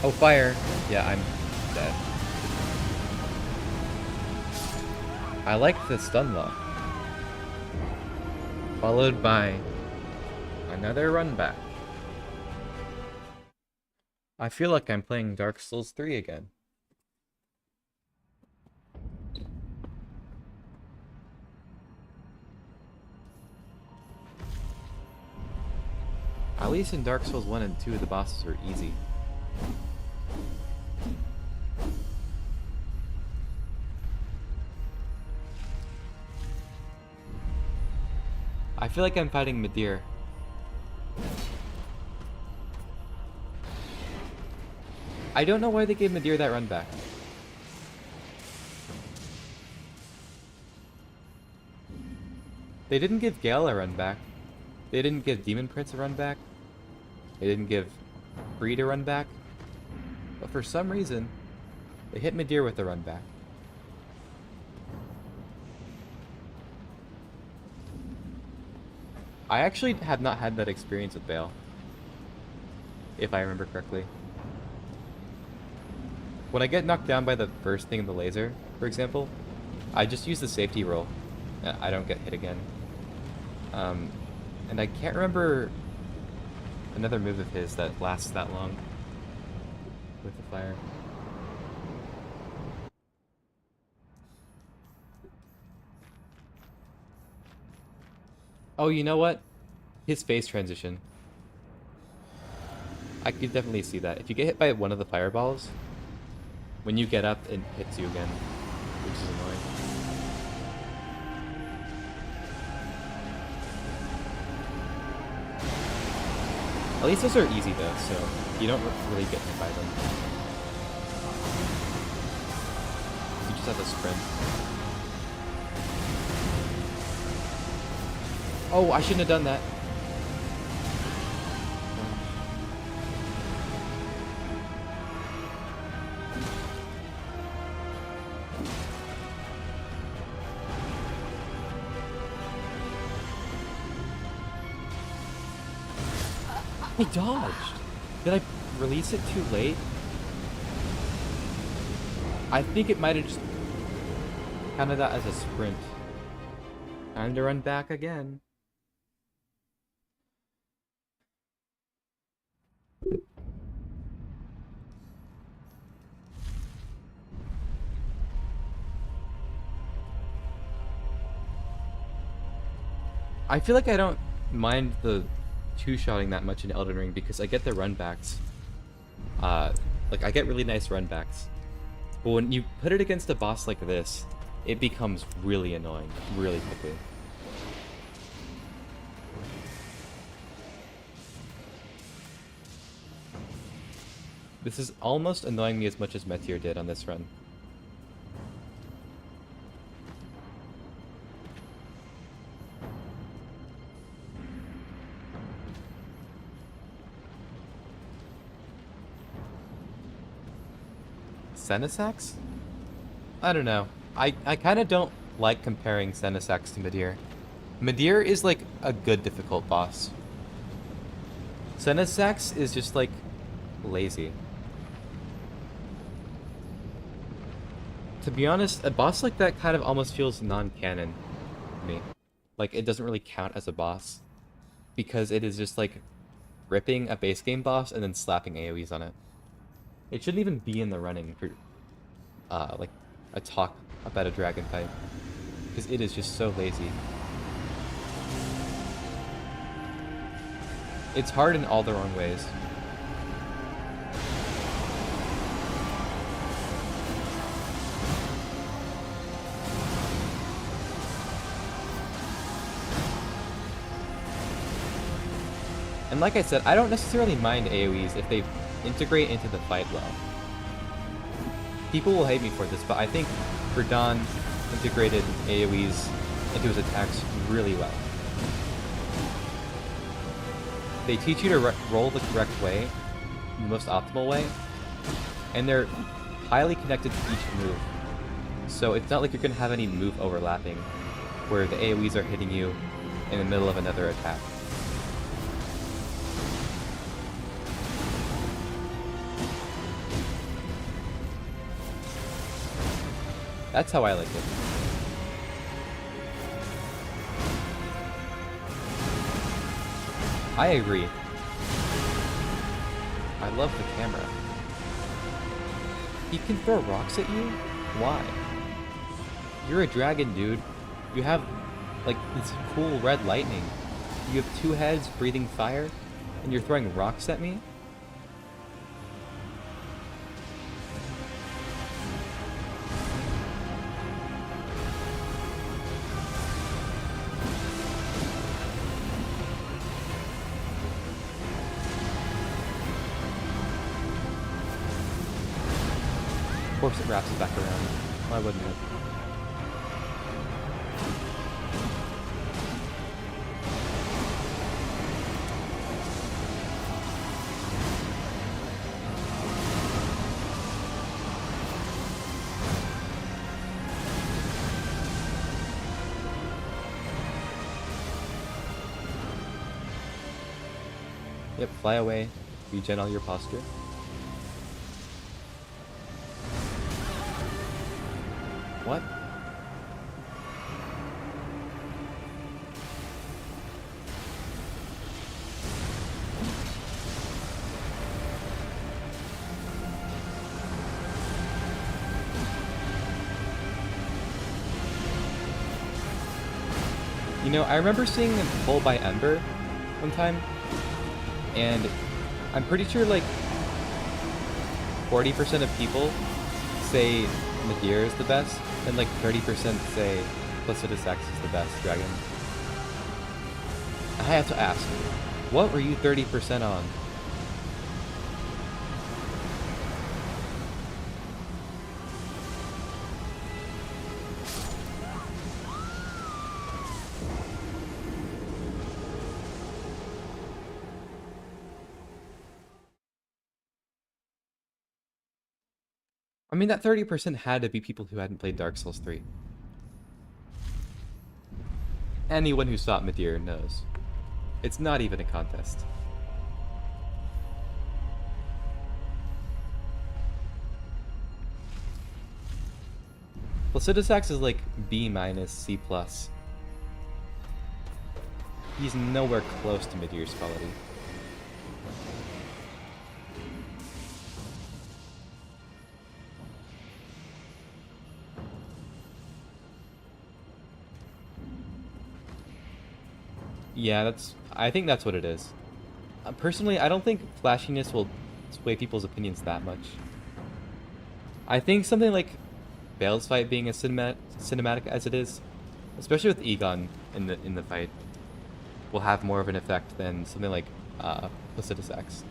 Oh, fire. Yeah, I'm dead. I like the stun lock. Followed by another run back. I feel like I'm playing Dark Souls 3 again. At least in Dark Souls 1 and 2, the bosses were easy. I feel like I'm fighting Midir. I don't know why they gave Midir that run back. They didn't give Gale a run back. They didn't give Demon Prince a run back. They didn't give Breed a run back. But for some reason, they hit Midir with a run back. I actually have not had that experience with Bale, if I remember correctly. When I get knocked down by the first thing in the laser, for example, I just use the safety roll. I don't get hit again. And I can't remember another move of his that lasts that long with the fire. Oh, you know what? His phase transition. I could definitely see that. If you get hit by one of the fireballs, when you get up, it hits you again, which is annoying. At least those are easy though, so you don't really get hit by them. You just have to sprint. Oh, I shouldn't have done that. I dodged. Did I release it too late? I think it might have just counted that as a sprint. Time to run back again. I feel like I don't mind the two-shotting that much in Elden Ring because I get the runbacks. Like, I get really nice runbacks. But when you put it against a boss like this, it becomes really annoying really quickly. This is almost annoying me as much as Meteor did on this run. Senesax? I don't know. I kind of don't like comparing Senesax to Meteor. Meteor is like a good difficult boss. Senesax is just like lazy. To be honest, a boss like that kind of almost feels non-canon to me. Like, it doesn't really count as a boss. Because it is just like ripping a base game boss and then slapping AoEs on it. It shouldn't even be in the running for, like, a talk about a dragon fight. Because it is just so lazy. It's hard in all the wrong ways. And like I said, I don't necessarily mind AoEs if they integrate into the fight well. People will hate me for this, but I think Verdun integrated AoEs into his attacks really well. They teach you to roll the correct way, the most optimal way, and they're highly connected to each move. So it's not like you're going to have any move overlapping, where the AoEs are hitting you in the middle of another attack. That's how I like it. I agree. I love the camera. He can throw rocks at you? Why? You're a dragon, dude. You have, like, this cool red lightning. You have two heads breathing fire, and you're throwing rocks at me? Of course it wraps it back around. Why wouldn't it? Yep, fly away. Regen all your posture. What? You know, I remember seeing him pull by Ember one time, and I'm pretty sure like 40% of people say Nadir is the best, and like 30% say Placidusax is the best dragon. I have to ask, what were you 30% on? I mean, that 30% had to be people who hadn't played Dark Souls 3. Anyone who saw Meteor knows. It's not even a contest. Placidusax is like B minus C plus. He's nowhere close to mid-year's quality. Yeah, I think that's what it is. Personally, I don't think flashiness will sway people's opinions that much. I think something like Bale's fight being as cinematic as it is, especially with Egon in the fight, will have more of an effect than something like Placidusax.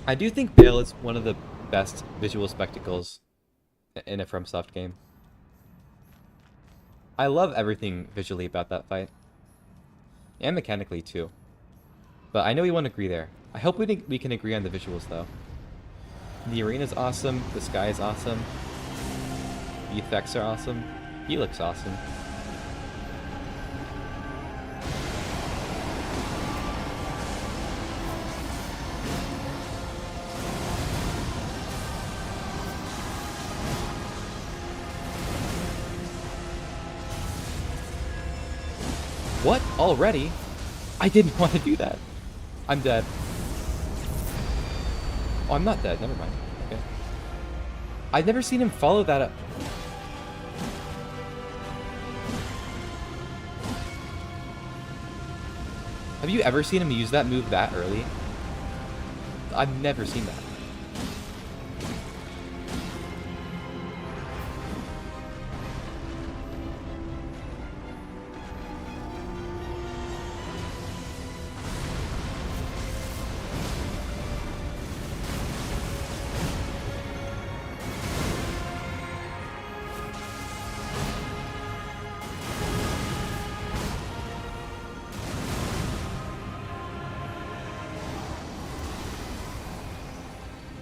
I do think Bale is one of the best visual spectacles in a FromSoft game. I love everything visually about that fight. And mechanically too. But I know we won't agree there. I hope we can agree on the visuals though. The arena's awesome, the sky is awesome, the effects are awesome, he looks awesome. What? Already? I didn't want to do that. I'm dead. Oh, I'm not dead. Never mind. Okay. I've never seen him follow that up. Have you ever seen him use that move that early? I've never seen that.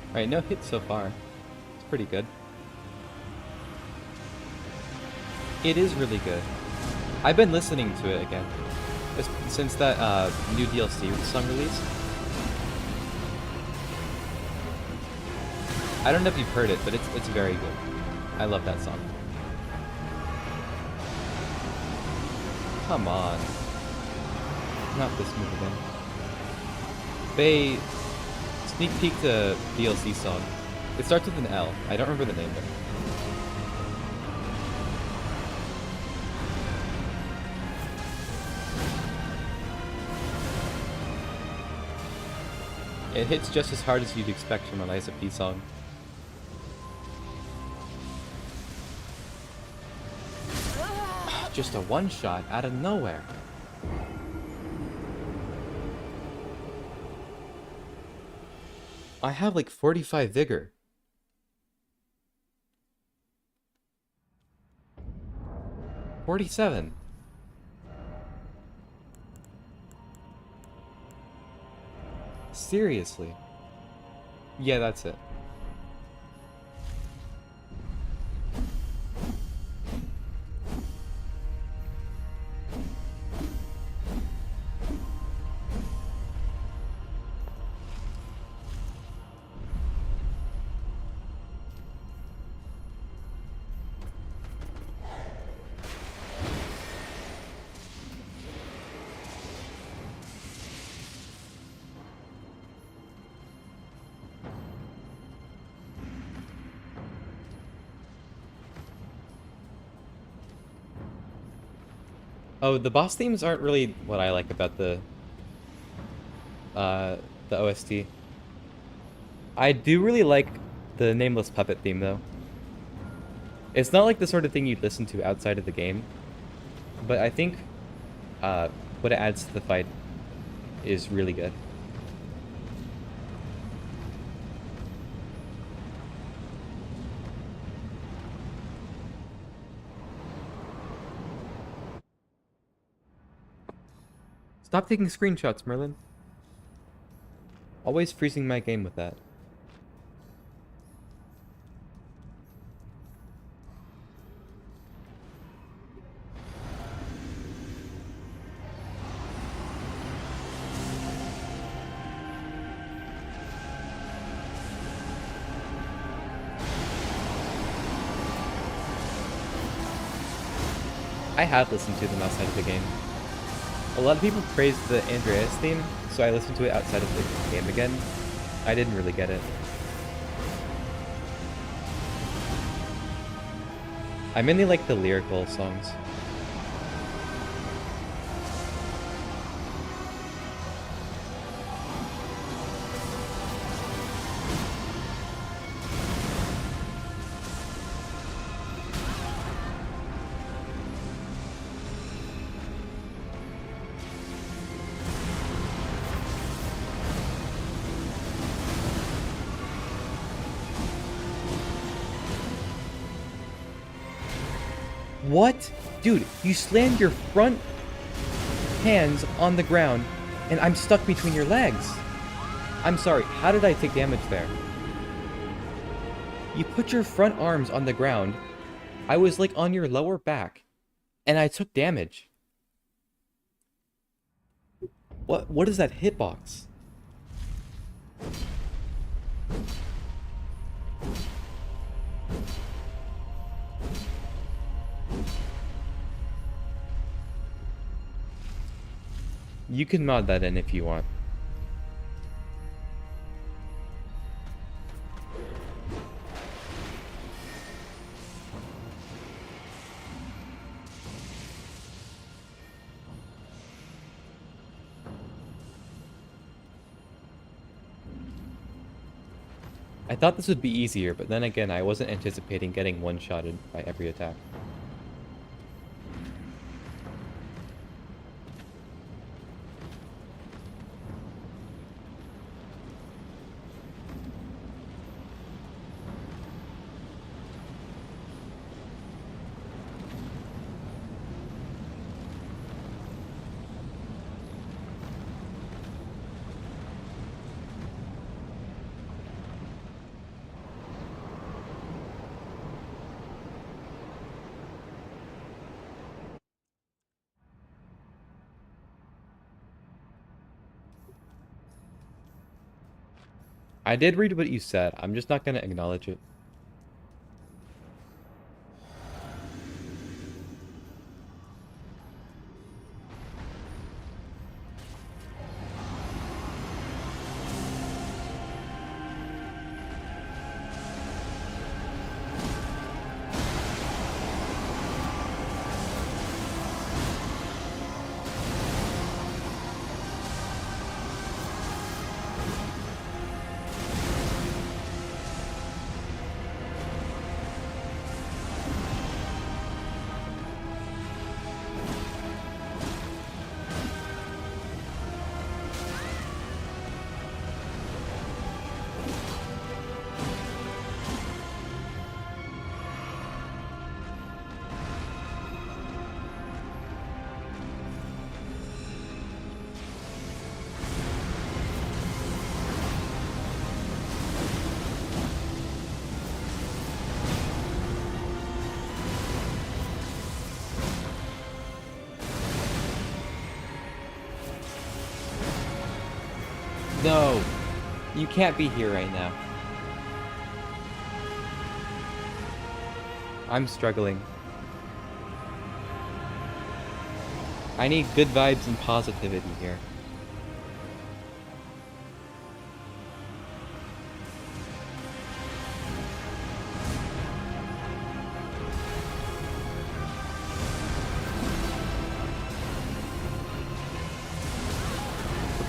Alright, no hits so far. It's pretty good. It is really good. I've been listening to it again. Since that new DLC song released. I don't know if you've heard it, but it's very good. I love that song. Come on. Not this move again. They sneak peek to DLC song. It starts with an L. I don't remember the name though. It hits just as hard as you'd expect from an ISP song. Just a one-shot out of nowhere. I have like 45 vigor. $47. Seriously? Yeah, that's it. Oh, the boss themes aren't really what I like about the OST. I do really like the Nameless Puppet theme, though. It's not like the sort of thing you'd listen to outside of the game, but I think what it adds to the fight is really good. Stop taking screenshots, Merlin. Always freezing my game with that. I have listened to them outside of the game. A lot of people praised the Andreas theme, so I listened to it outside of the game again. I didn't really get it. I mainly like the lyrical songs. What? Dude, you slammed your front hands on the ground, and I'm stuck between your legs. I'm sorry, how did I take damage there? You put your front arms on the ground. I was like on your lower back, and I took damage. What is that hitbox? You can mod that in if you want. I thought this would be easier, but then again, I wasn't anticipating getting one-shotted by every attack. I did read what you said. I'm just not going to acknowledge it. No, you can't be here right now. I'm struggling. I need good vibes and positivity here.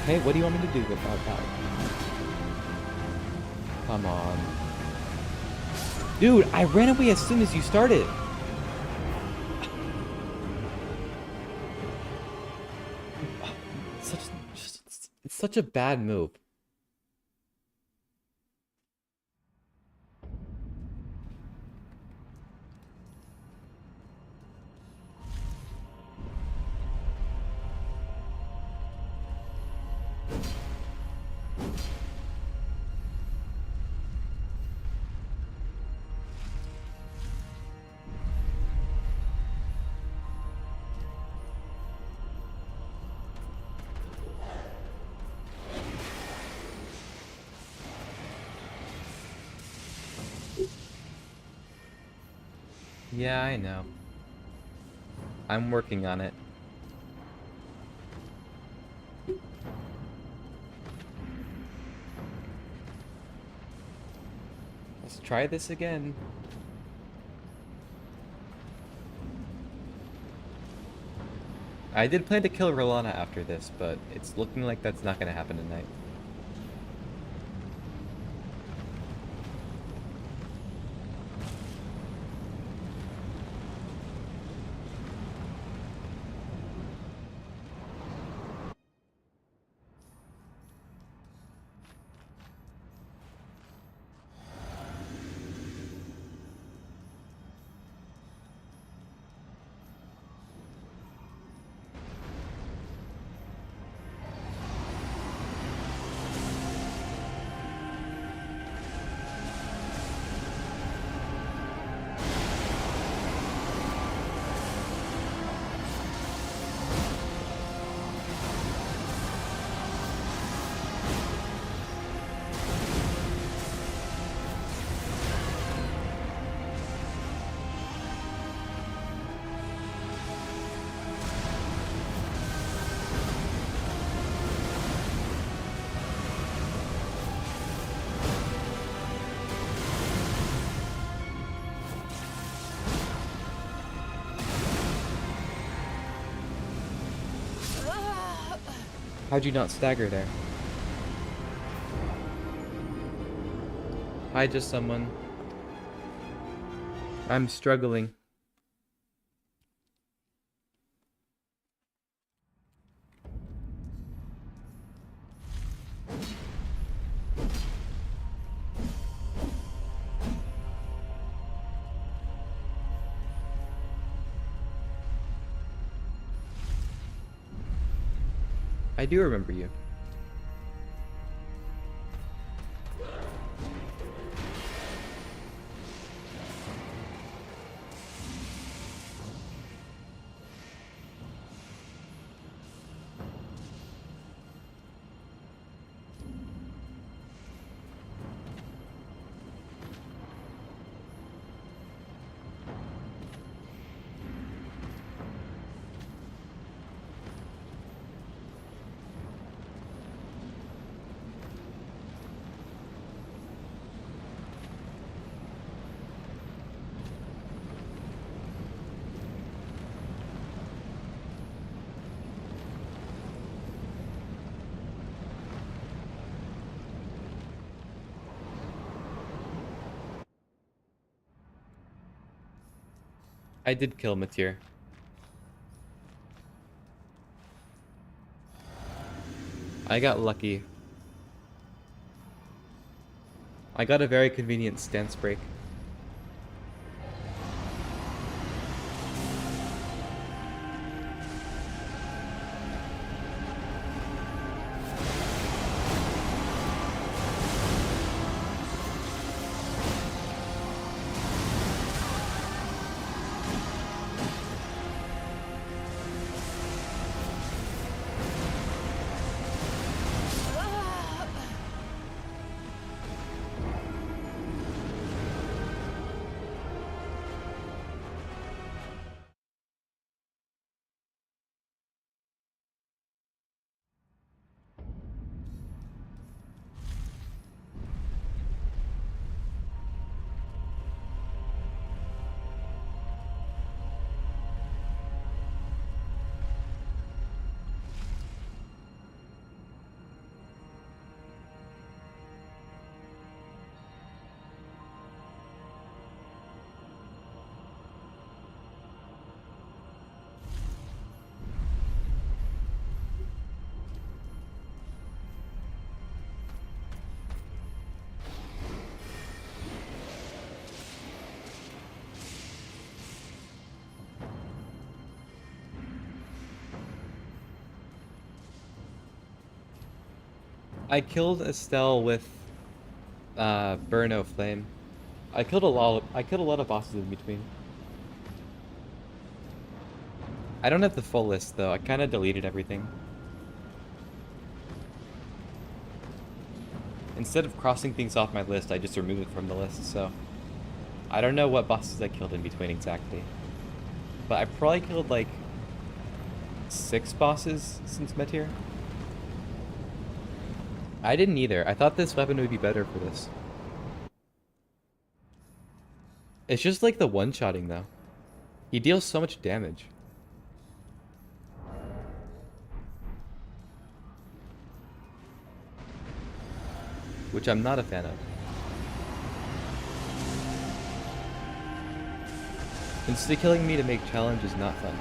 Okay, what do you want me to do about that? Come on. Dude, I ran away as soon as you started. It's such a bad move. Yeah, I know. I'm working on it. Let's try this again. I did plan to kill Rolana after this, but it's looking like that's not going to happen tonight. How'd you not stagger there? Hi, just someone. I'm struggling. I do remember you. I did kill Matir. I got lucky. I got a very convenient stance break. I killed Estelle with Burno Flame. I killed a lot of bosses in between. I don't have the full list though. I kind of deleted everything. Instead of crossing things off my list, I just removed it from the list, so I don't know what bosses I killed in between exactly. but I probably killed like 6 bosses since Meteor. I didn't either. I thought this weapon would be better for this. It's just like the one-shotting though. He deals so much damage. Which I'm not a fan of. Insta-killing me to make challenge is not fun.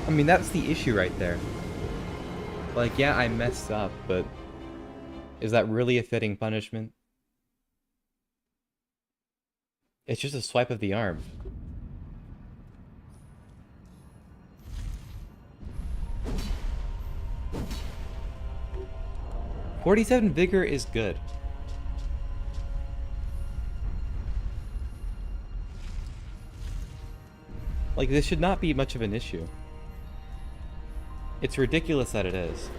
I mean, that's the issue right there. Like, yeah, I messed up, but is that really a fitting punishment? It's just a swipe of the arm. "47 Vigor is good. Like, this should not be much of an issue. It's ridiculous that it is.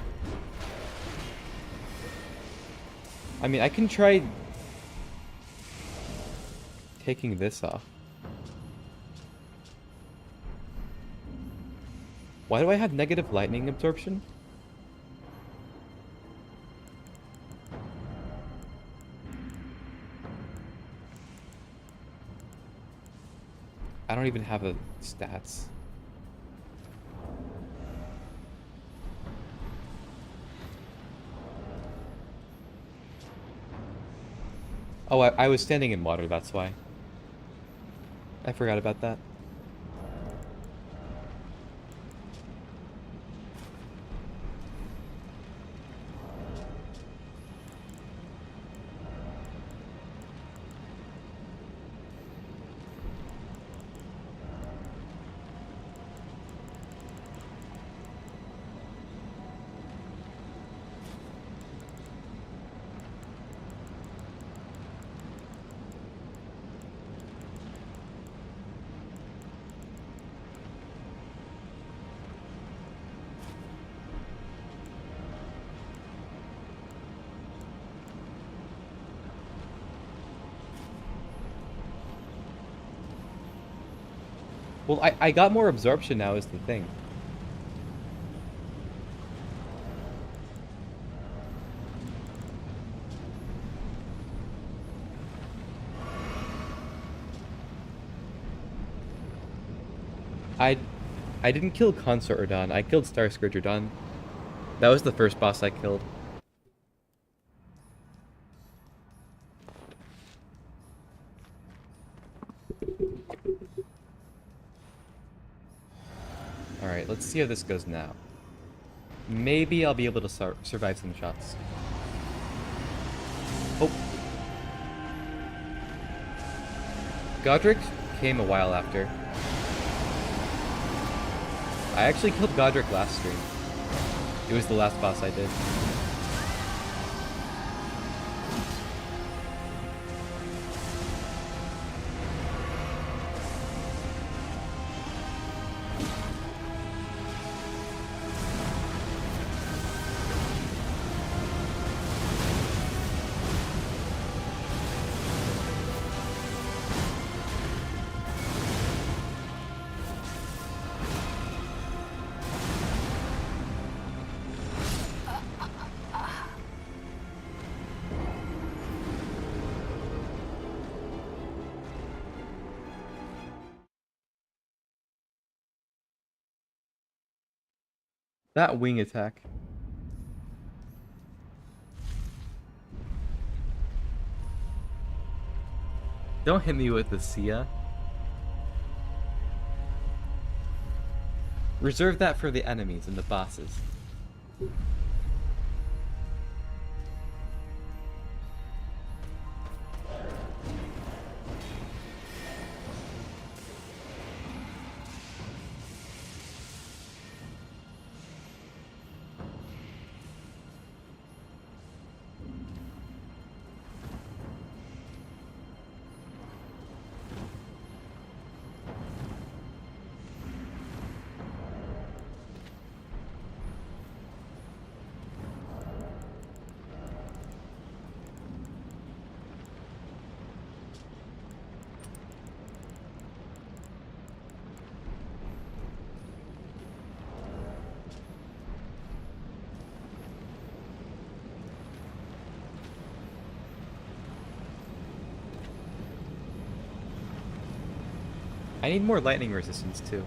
I mean, I can try taking this off. Why do I have negative lightning absorption? I don't even have a stats. Oh, I was standing in water, that's why. I forgot about that. Well, I got more absorption now is the thing. I didn't kill Consort Radahn, I killed Starscourge Radahn. That was the first boss I killed. Alright, let's see how this goes now. Maybe I'll be able to survive some shots. Oh. Godric came a while after. I actually killed Godric last stream. It was the last boss I did. That wing attack. Don't hit me with the Sia. Reserve that for the enemies and the bosses. I need more lightning resistance too.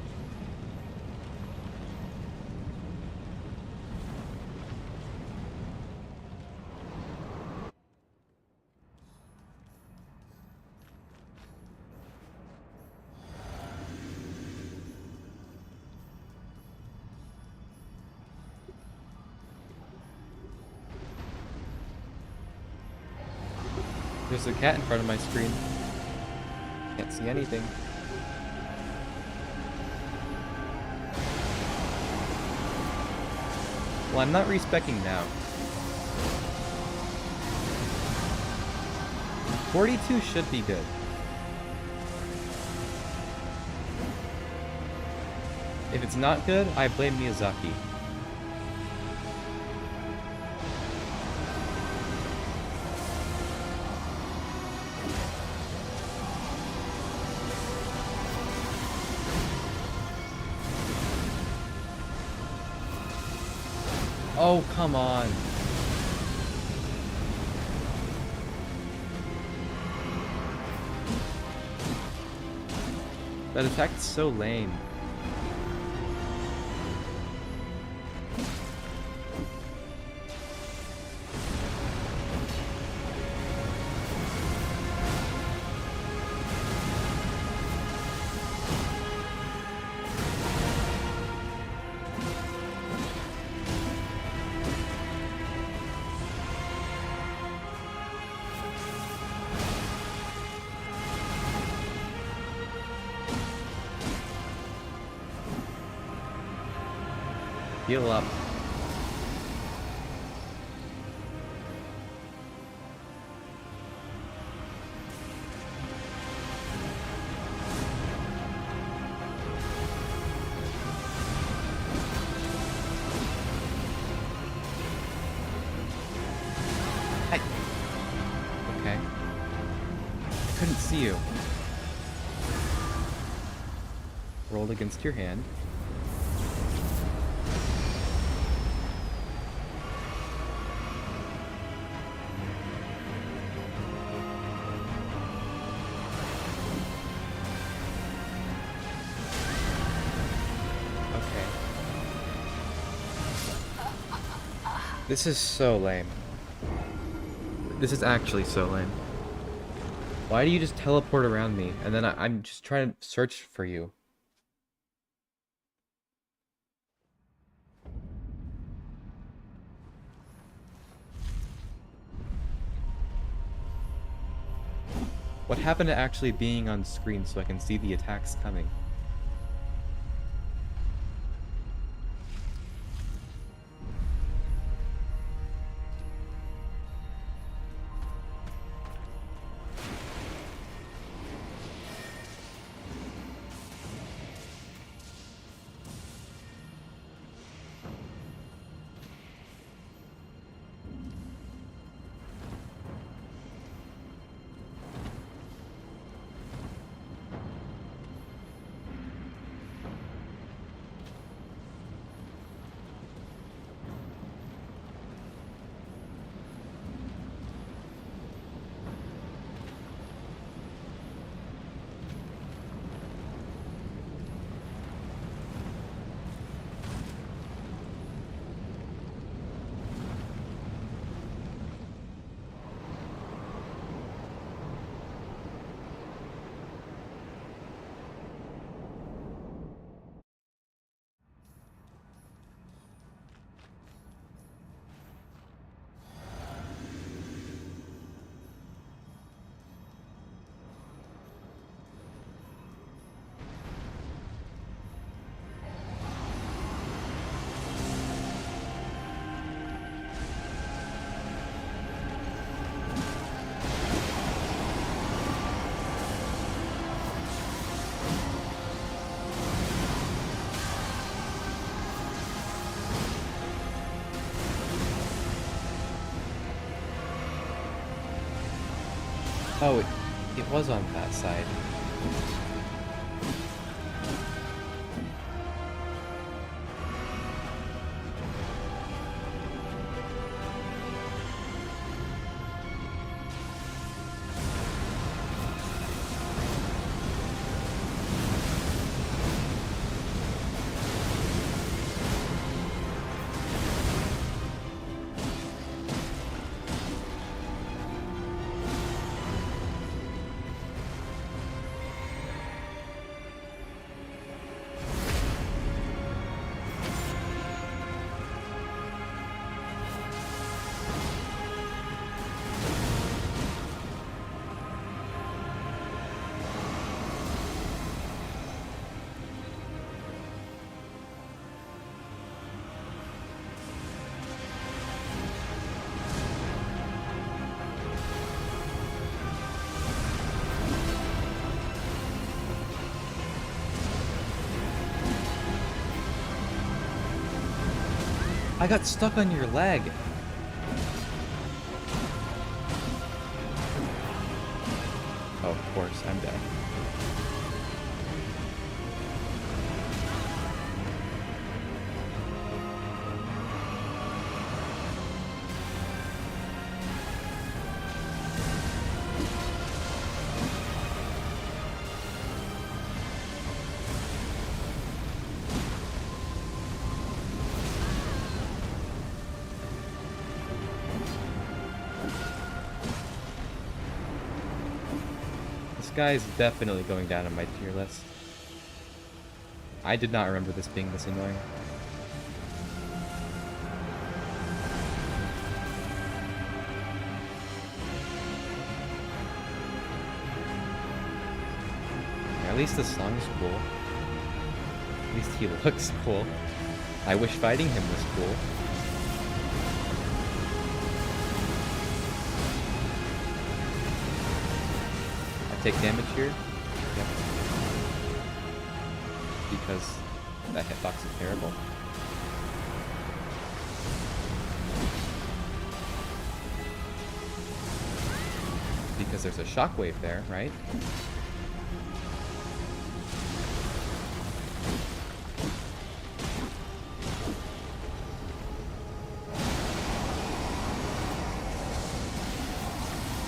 There's a cat in front of my screen. Can't see anything. Well, I'm not respecking now. 42 should be good. If it's not good, I blame Miyazaki. Oh, come on. That attack's so lame. Heal up. Okay. I couldn't see you. Roll against your hand. This is so lame. This is actually so lame. Why do you just teleport around me and then I'm just trying to search for you? What happened to actually being on screen so I can see the attacks coming? Oh, it was on that side. I got stuck on your leg. Oh, of course, I'm dead. This guy is definitely going down on my tier list. I did not remember this being this annoying. At least the song's cool. At least he looks cool. I wish fighting him was cool. I take damage here. Yep. Because that hitbox is terrible. Because there's a shockwave there, right?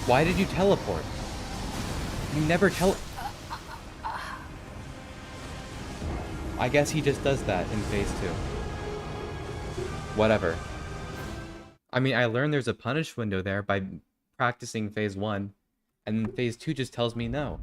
Why did you teleport? You never I guess he just does that in phase 2. Whatever. I mean, I learned there's a punish window there by practicing phase 1, and then phase 2 just tells me no.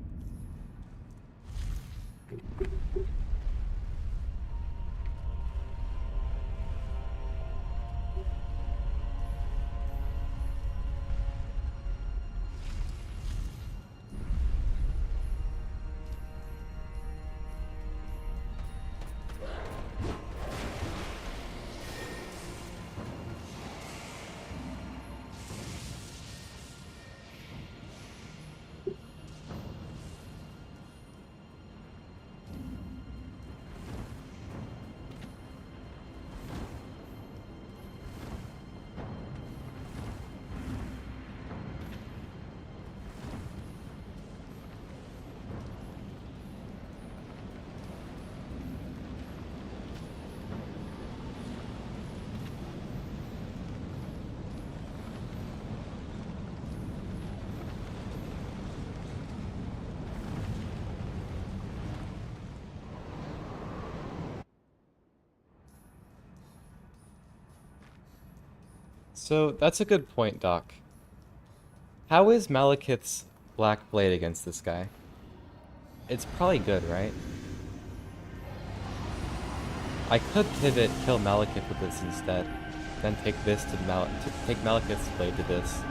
So, that's a good point, Doc. How is Malekith's Black Blade against this guy? It's probably good, right? I could pivot, kill Malekith with this instead. Then take this to take Malekith's blade to this.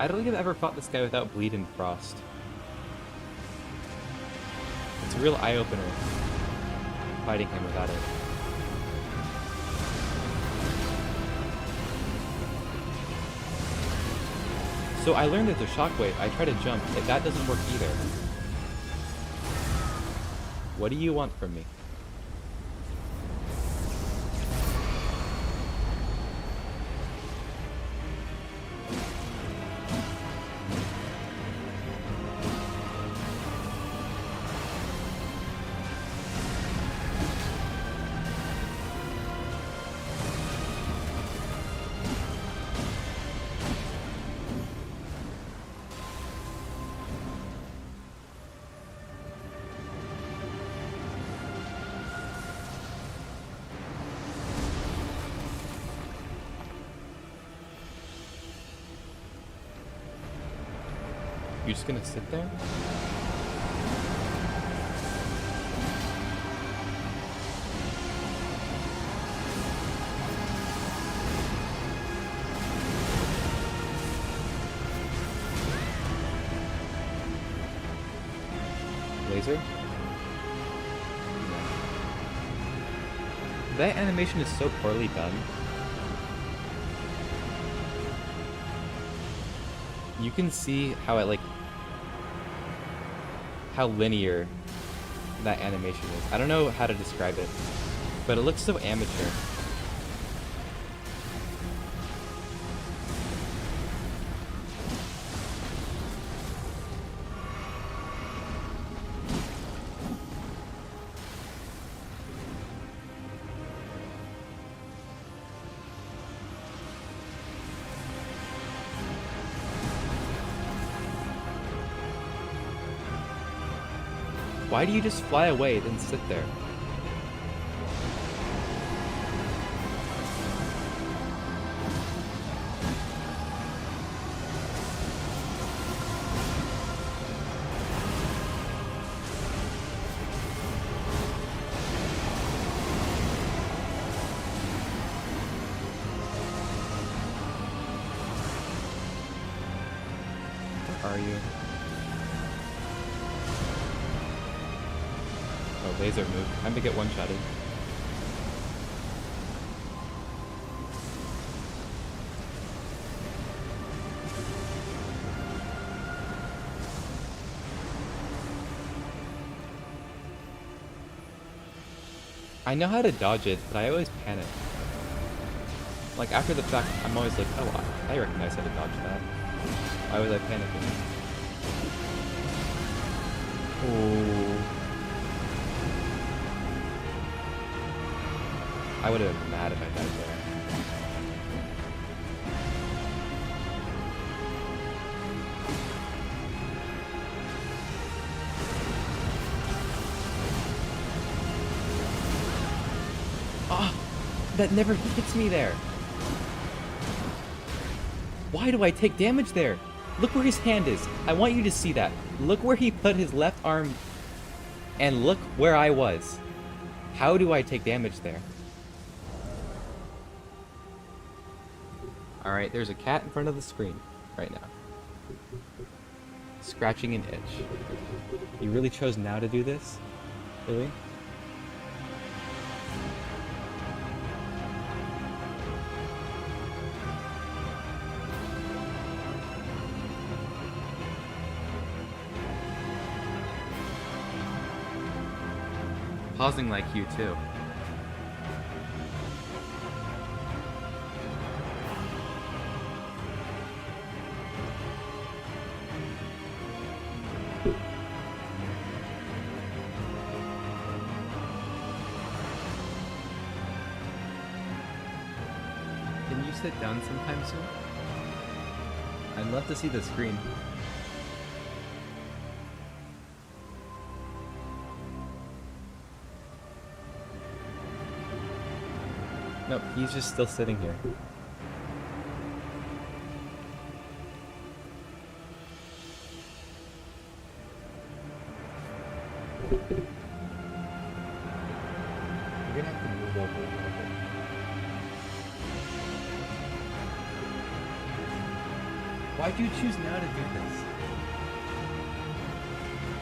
I don't think I've ever fought this guy without Bleed and Frost. It's a real eye-opener fighting him without it. So I learned there's a shockwave. I try to jump. That doesn't work either. What do you want from me? You're just gonna sit there? Laser? No. That animation is so poorly done. You can see how it how linear that animation is. I don't know how to describe it, but it looks so amateur. Why do you just fly away, then sit there? Where are you? Oh, laser move. Time to get one-shotted. I know how to dodge it, but I always panic. Like, after the fact, I'm always like, oh, I recognize how to dodge that. Why was I panicking? Oh. I would have been mad if I died there. Ah! That never hits me there! Why do I take damage there? Look where his hand is. I want you to see that. Look where he put his left arm, and look where I was. How do I take damage there? Alright, there's a cat in front of the screen right now. Scratching an itch. You really chose now to do this? Really? Pausing like you too. Can you sit down sometime soon? I'd love to see the screen. Nope, he's just still sitting here. You're gonna have to move over a little bit. Why'd you choose now to do this?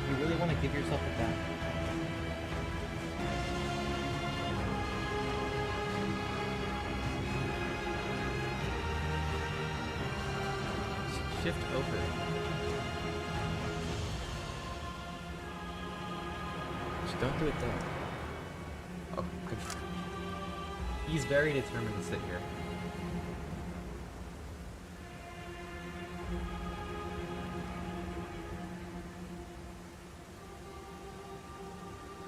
You really want to give yourself a back? Shift over. Just don't do it then. Oh, good. He's very determined to sit here.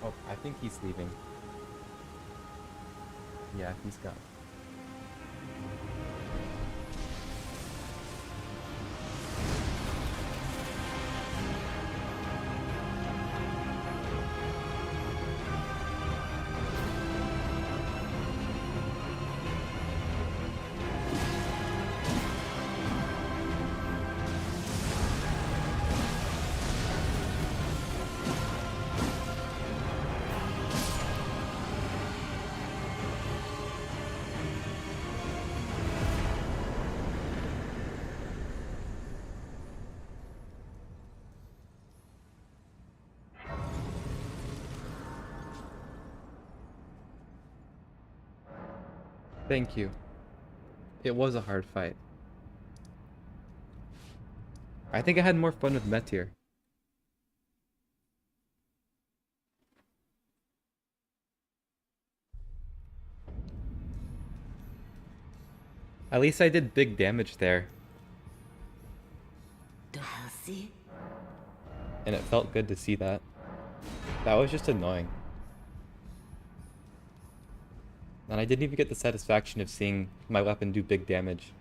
Oh, I think he's leaving. Yeah, he's gone. Thank you. It was a hard fight. I think I had more fun with Meteor. At least I did big damage there. And it felt good to see that. That was just annoying. And I didn't even get the satisfaction of seeing my weapon do big damage.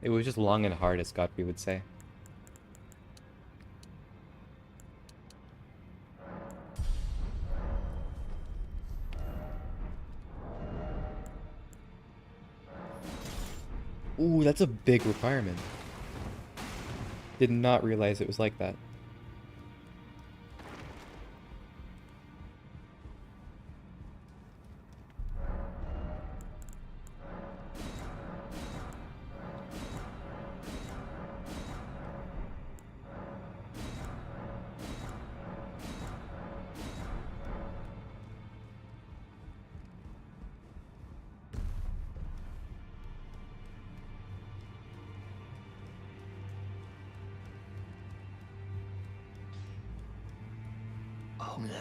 It was just long and hard, as Godfrey would say. Ooh, that's a big requirement. Did not realize it was like that. Oh no.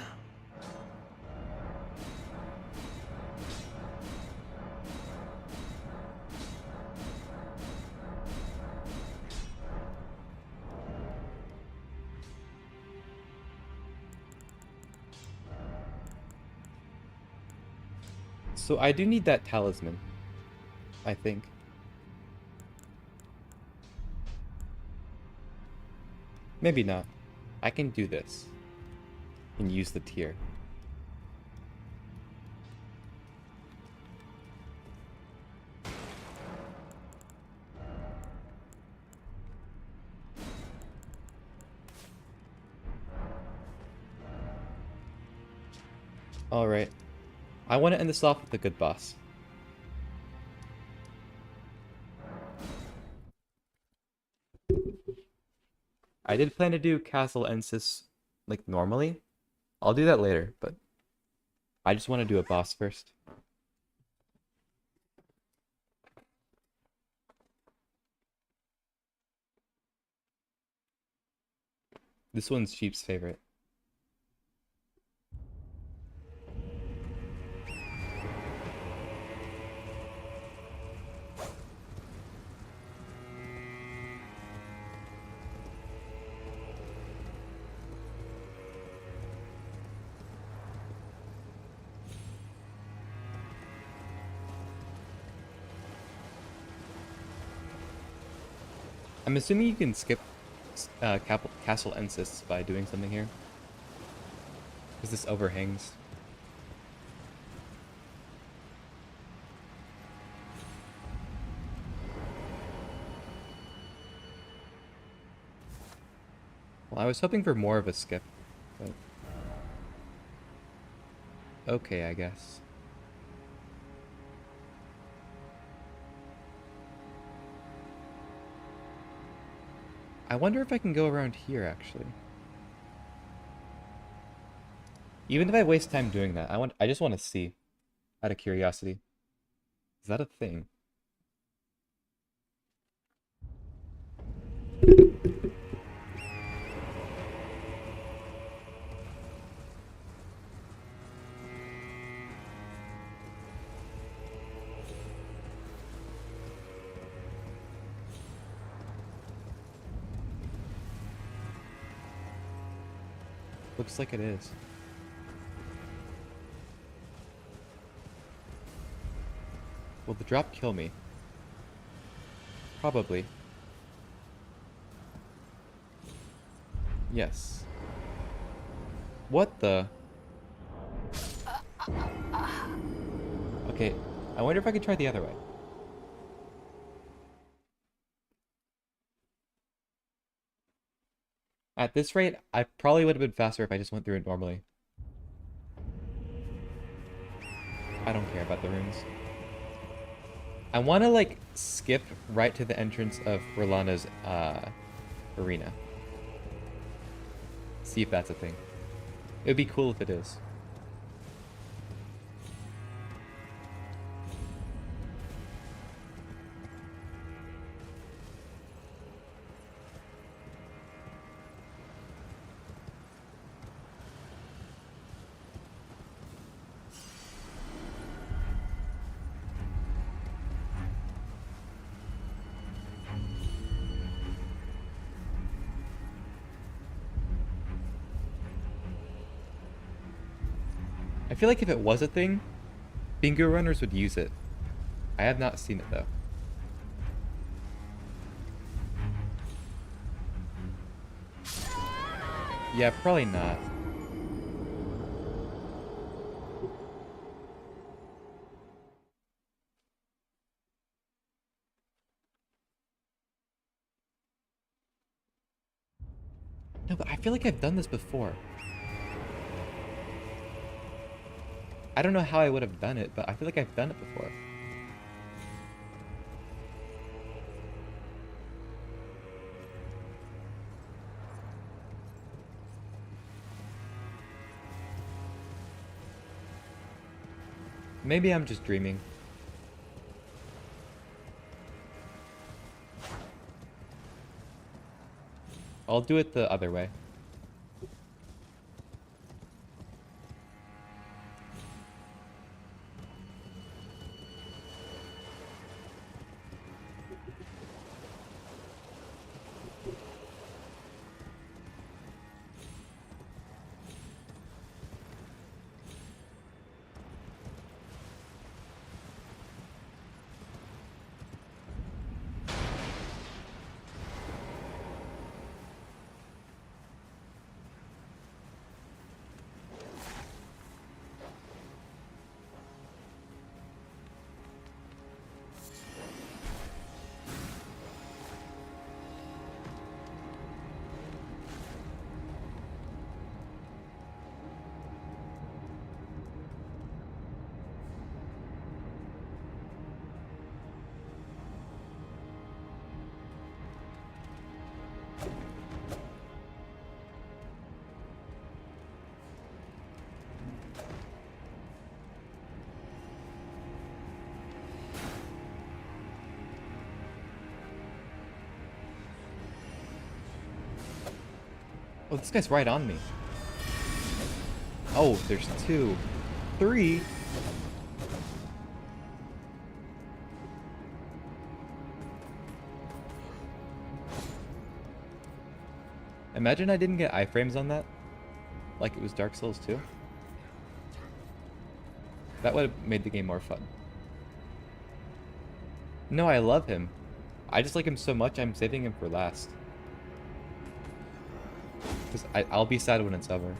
So I do need that talisman, I think. Maybe not. I can do this. And use the tier. Alright. I want to end this off with a good boss. I did plan to do Castle Ensis like normally. I'll do that later, but I just want to do a boss first. This one's Sheep's favorite. I'm assuming you can skip Castle Ensis by doing something here. Because this overhangs. Well, I was hoping for more of a skip, but... okay, I guess. I wonder if I can go around here, actually. Even if I waste time doing that, I just want to see, out of curiosity. Is that a thing? Looks like it is. Will the drop kill me? Probably. Yes. What the? Okay, I wonder if I could try the other way. At this rate, I probably would have been faster if I just went through it normally. I don't care about the runes. I want to, like, skip right to the entrance of Rolana's, arena. See if that's a thing. It would be cool if it is. I feel like if it was a thing, bingo runners would use it. I have not seen it though. Yeah, probably not. No, but I feel like I've done this before. I don't know how I would have done it, but I feel like I've done it before. Maybe I'm just dreaming. I'll do it the other way. Oh, this guy's right on me. Oh, there's 2. 3. Imagine I didn't get iframes on that. Like it was Dark Souls 2. That would have made the game more fun. No, I love him. I just like him so much I'm saving him for last. Because I'll be sad when it's over.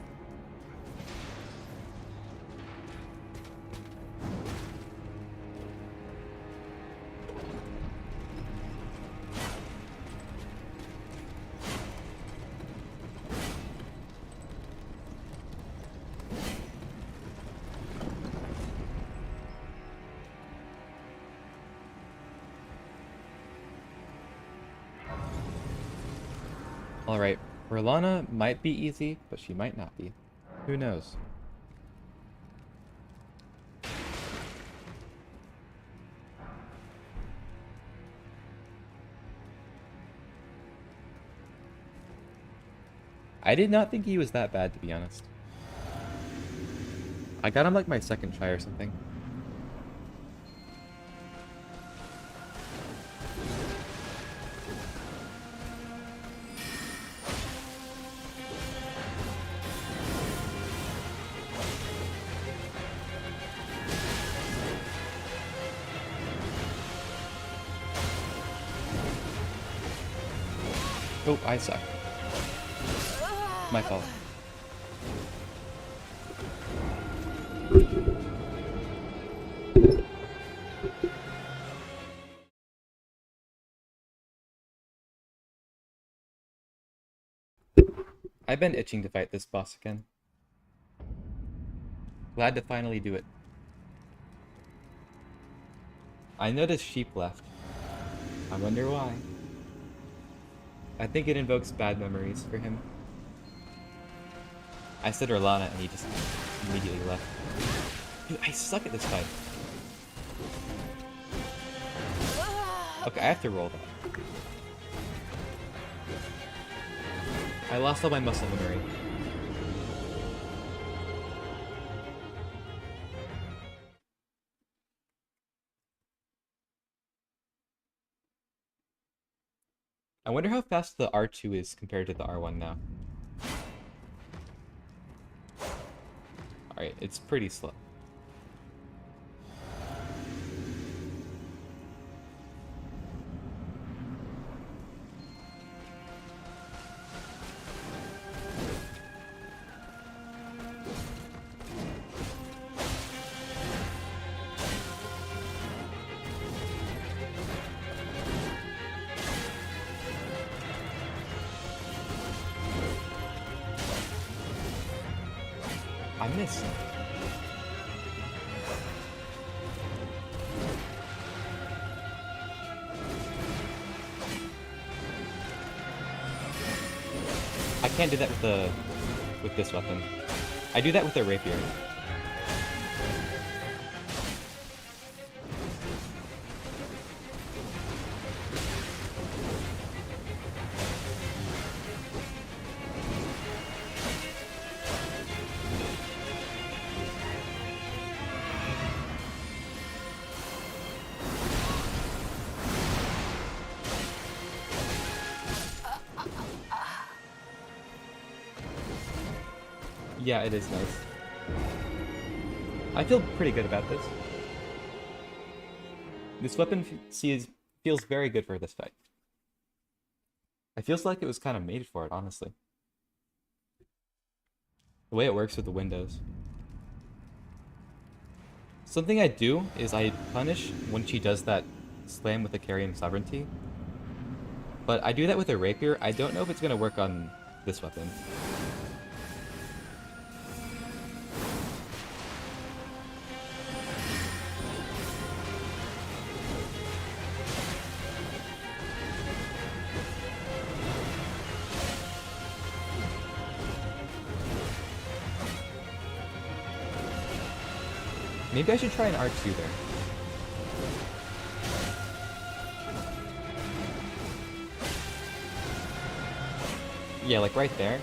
Alright, Orlana might be easy, but she might not be. Who knows? I did not think he was that bad, to be honest. I got him like my second try or something. Oh, I suck. My fault. I've been itching to fight this boss again. Glad to finally do it. I noticed sheep left. I wonder why. I think it invokes bad memories for him. I said Orlana and he just immediately left. Dude, I suck at this fight. Okay, I have to roll that. I lost all my muscle memory. I wonder how fast the R2 is compared to the R1 now. Alright, it's pretty slow. I missed. I can't do that with this weapon. I do that with the rapier. Yeah, it is nice. I feel pretty good about this. This weapon feels very good for this fight. It feels like it was kind of made for it, honestly. The way it works with the windows. Something I do is I punish when she does that slam with the carrying sovereignty. But I do that with a rapier. I don't know if it's going to work on this weapon. Maybe I should try an R2 there. Yeah, like right there.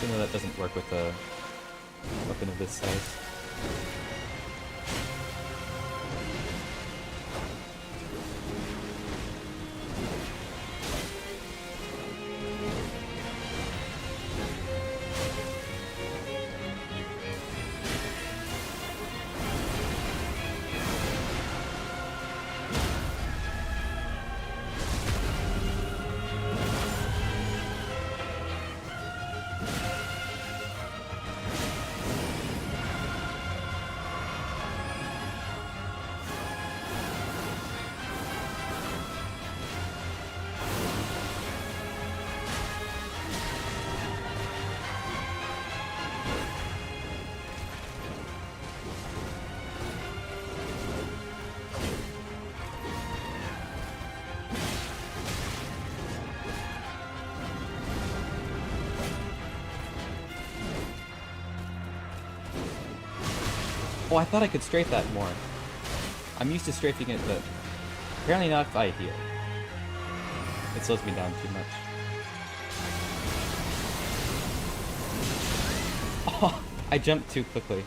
Even though that doesn't work with a weapon of this size. Oh, I thought I could strafe that more. I'm used to strafing it, but apparently not if I heal. It slows me down too much. Oh, I jumped too quickly.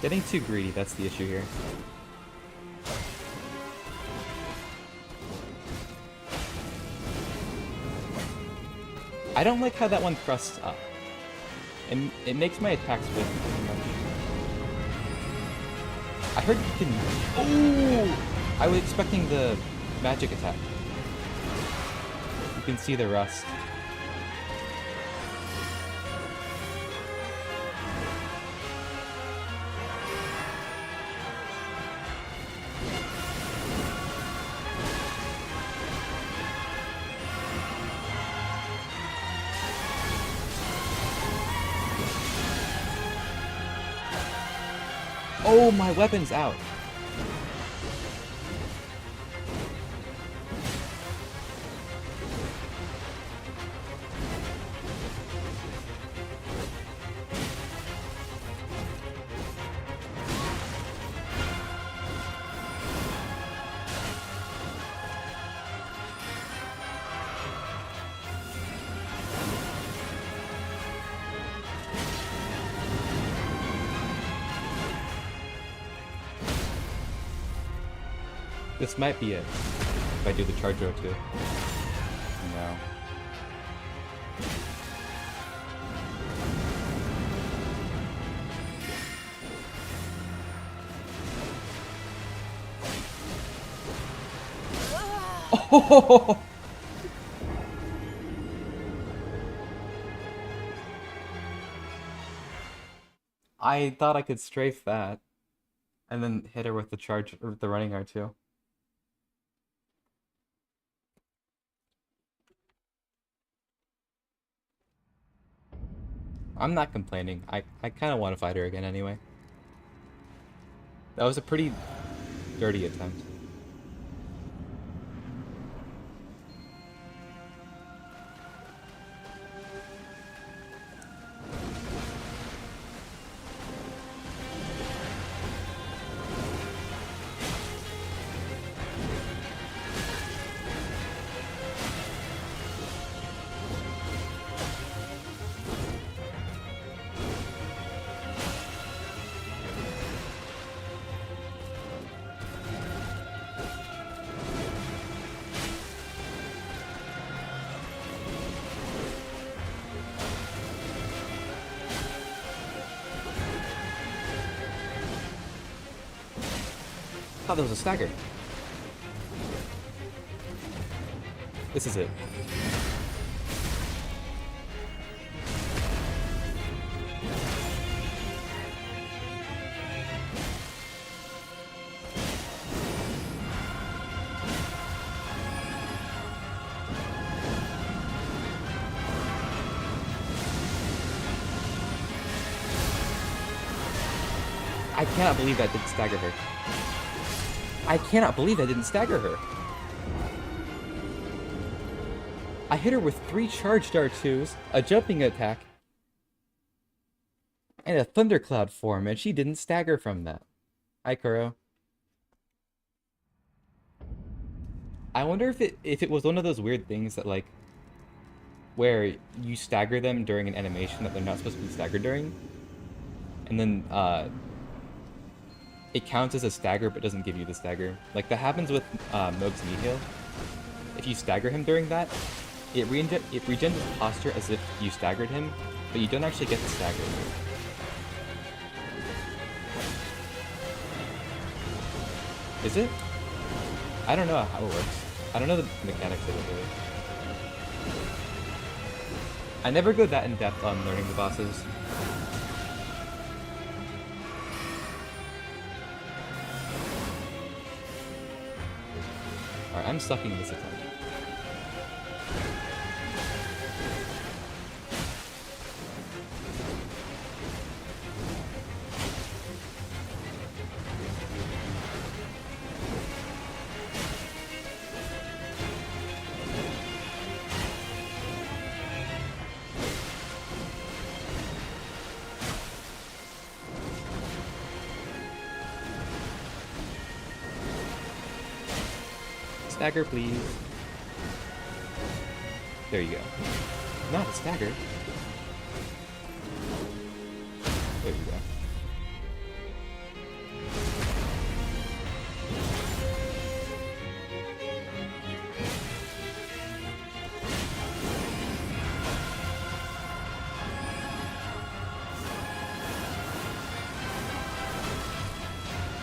Getting too greedy, that's the issue here. I don't like how that one thrusts up. And it makes my attacks whiff too much. I heard you can... Oh! I was expecting the magic attack. You can see the rust. Oh, my weapon's out. This might be it. If I do the charge row too. No. Oh! I thought I could strafe that, and then hit her with the charge or the running R2. I'm not complaining. I kind of want to fight her again anyway. That was a pretty dirty attempt. Oh, there was a stagger. This is it. I cannot believe that didn't stagger her. I cannot believe I didn't stagger her. I hit her with 3 charged R2s, a jumping attack, and a thundercloud form, and she didn't stagger from that. Hi, Kuro. I wonder if it was one of those weird things that, like, where you stagger them during an animation that they're not supposed to be staggered during, and then it counts as a stagger but doesn't give you the stagger. Like that happens with Moog's knee heal. If you stagger him during that, it regens his posture as if you staggered him, but you don't actually get the stagger. Is it? I don't know how it works. I don't know the mechanics of it really. I never go that in depth on learning the bosses. Alright, I'm sucking this attempt. Stagger, please. There you go. Not a stagger. There you go.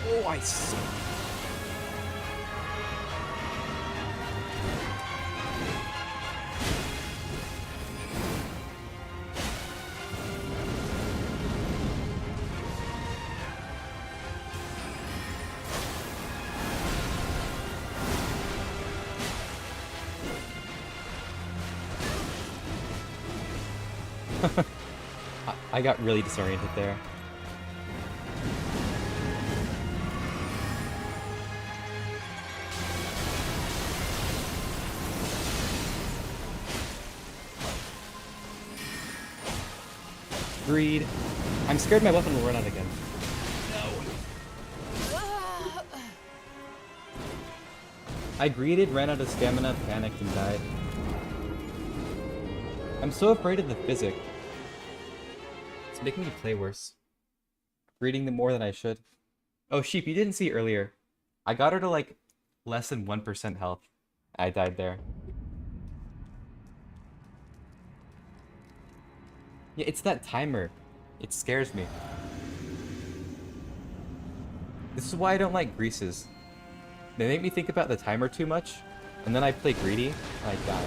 Oh, I see. I got really disoriented there. Greed. I'm scared my weapon will run out again. I greeted, ran out of stamina, panicked, and died. I'm so afraid of the physic. It's making me play worse. Reading them more than I should. Oh, Sheep, you didn't see earlier. I got her to, like, less than 1% health. I died there. Yeah, it's that timer. It scares me. This is why I don't like greases. They make me think about the timer too much, and then I play greedy, and I die.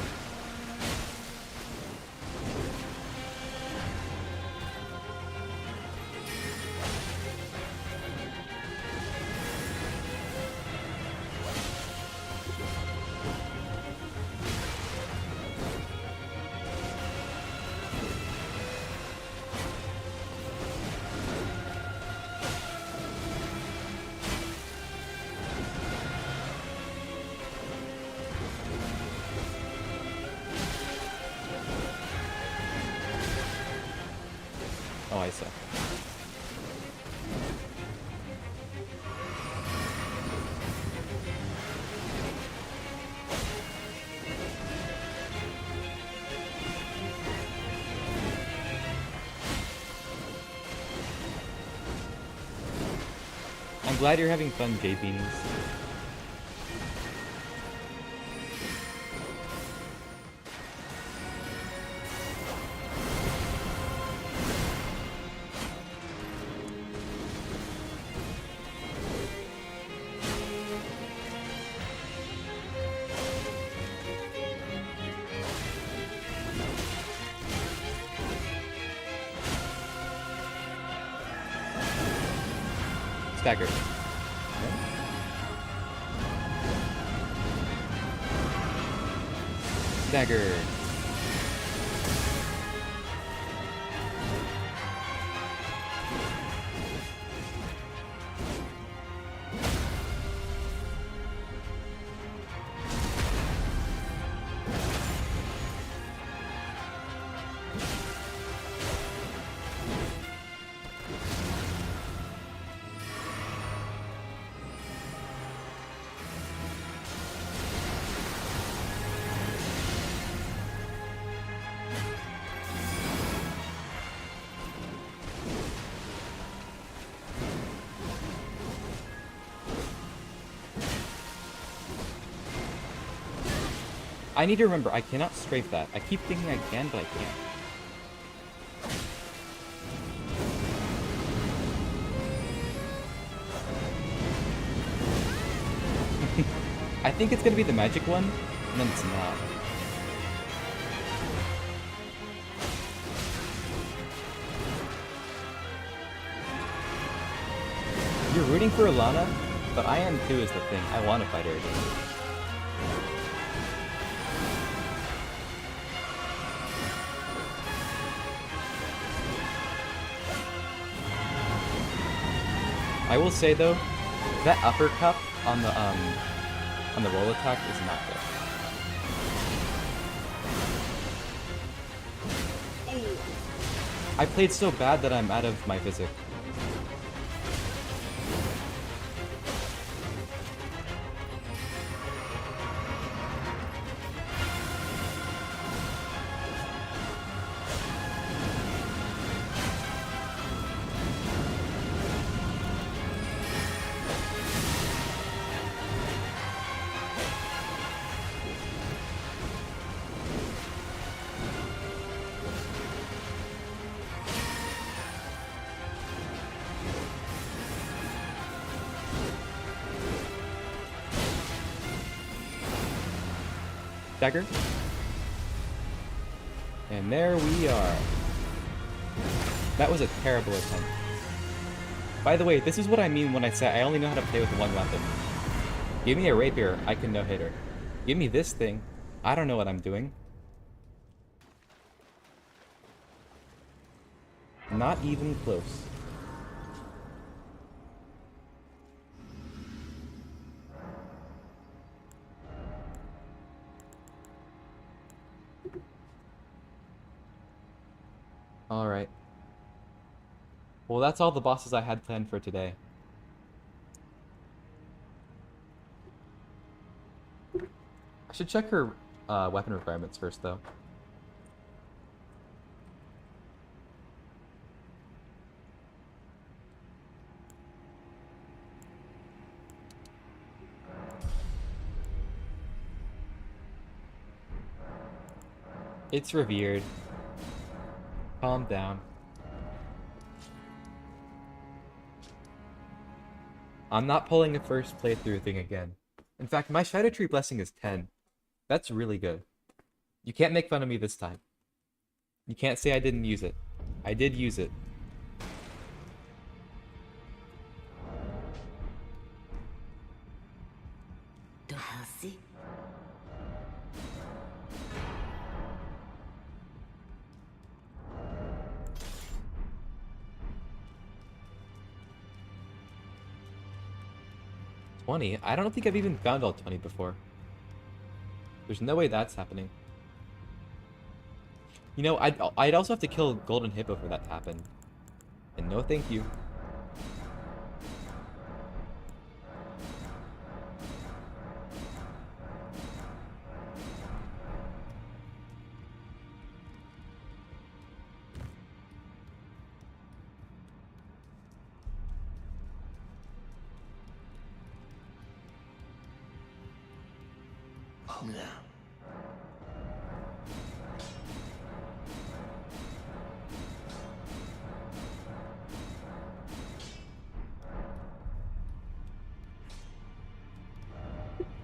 Oh, I suck. I'm glad you're having fun, J-Beanies. Stagger. Stagger. I need to remember, I cannot strafe that. I keep thinking I can, but I can't. I think it's gonna be the magic one, and then it's not. You're rooting for Alana, but I am too is the thing. I want to fight her again. I will say though, that uppercut on the roll attack is not good. I played so bad that I'm out of my physics. Dagger. And there we are. That was a terrible attempt. By the way, this is what I mean when I say I only know how to play with one weapon. Give me a rapier, I can no-hit her. Give me this thing, I don't know what I'm doing. Not even close. Alright. Well, that's all the bosses I had planned for today. I should check her weapon requirements first, though. It's revered. Calm down. I'm not pulling a first playthrough thing again. In fact, my Shadow Tree Blessing is 10. That's really good. You can't make fun of me this time. You can't say I didn't use it. I did use it. Healthy. $20? I don't think I've even found all 20 before. There's no way that's happening. You know, I'd also have to kill Golden Hippo for that to happen. And no thank you. Oh no.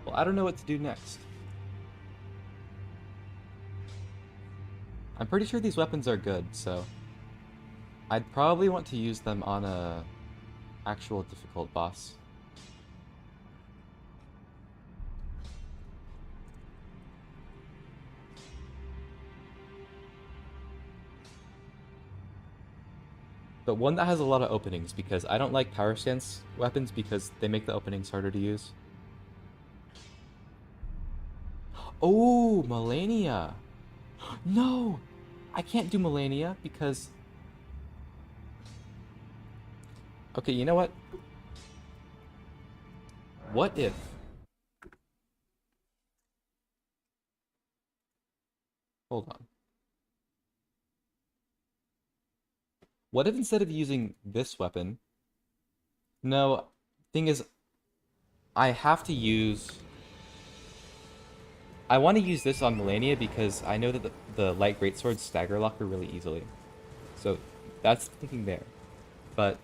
Well, I don't know what to do next. I'm pretty sure these weapons are good, so I'd probably want to use them on a actual difficult boss. But one that has a lot of openings, because I don't like power stance weapons because they make the openings harder to use. Oh, Melania! No! I can't do Melania because... Okay, you know what? What if... Hold on. What if instead of using this weapon... No, thing is, I have to use... I want to use this on Melania because I know that the light greatswords stagger lock her really easily. So that's thinking there. But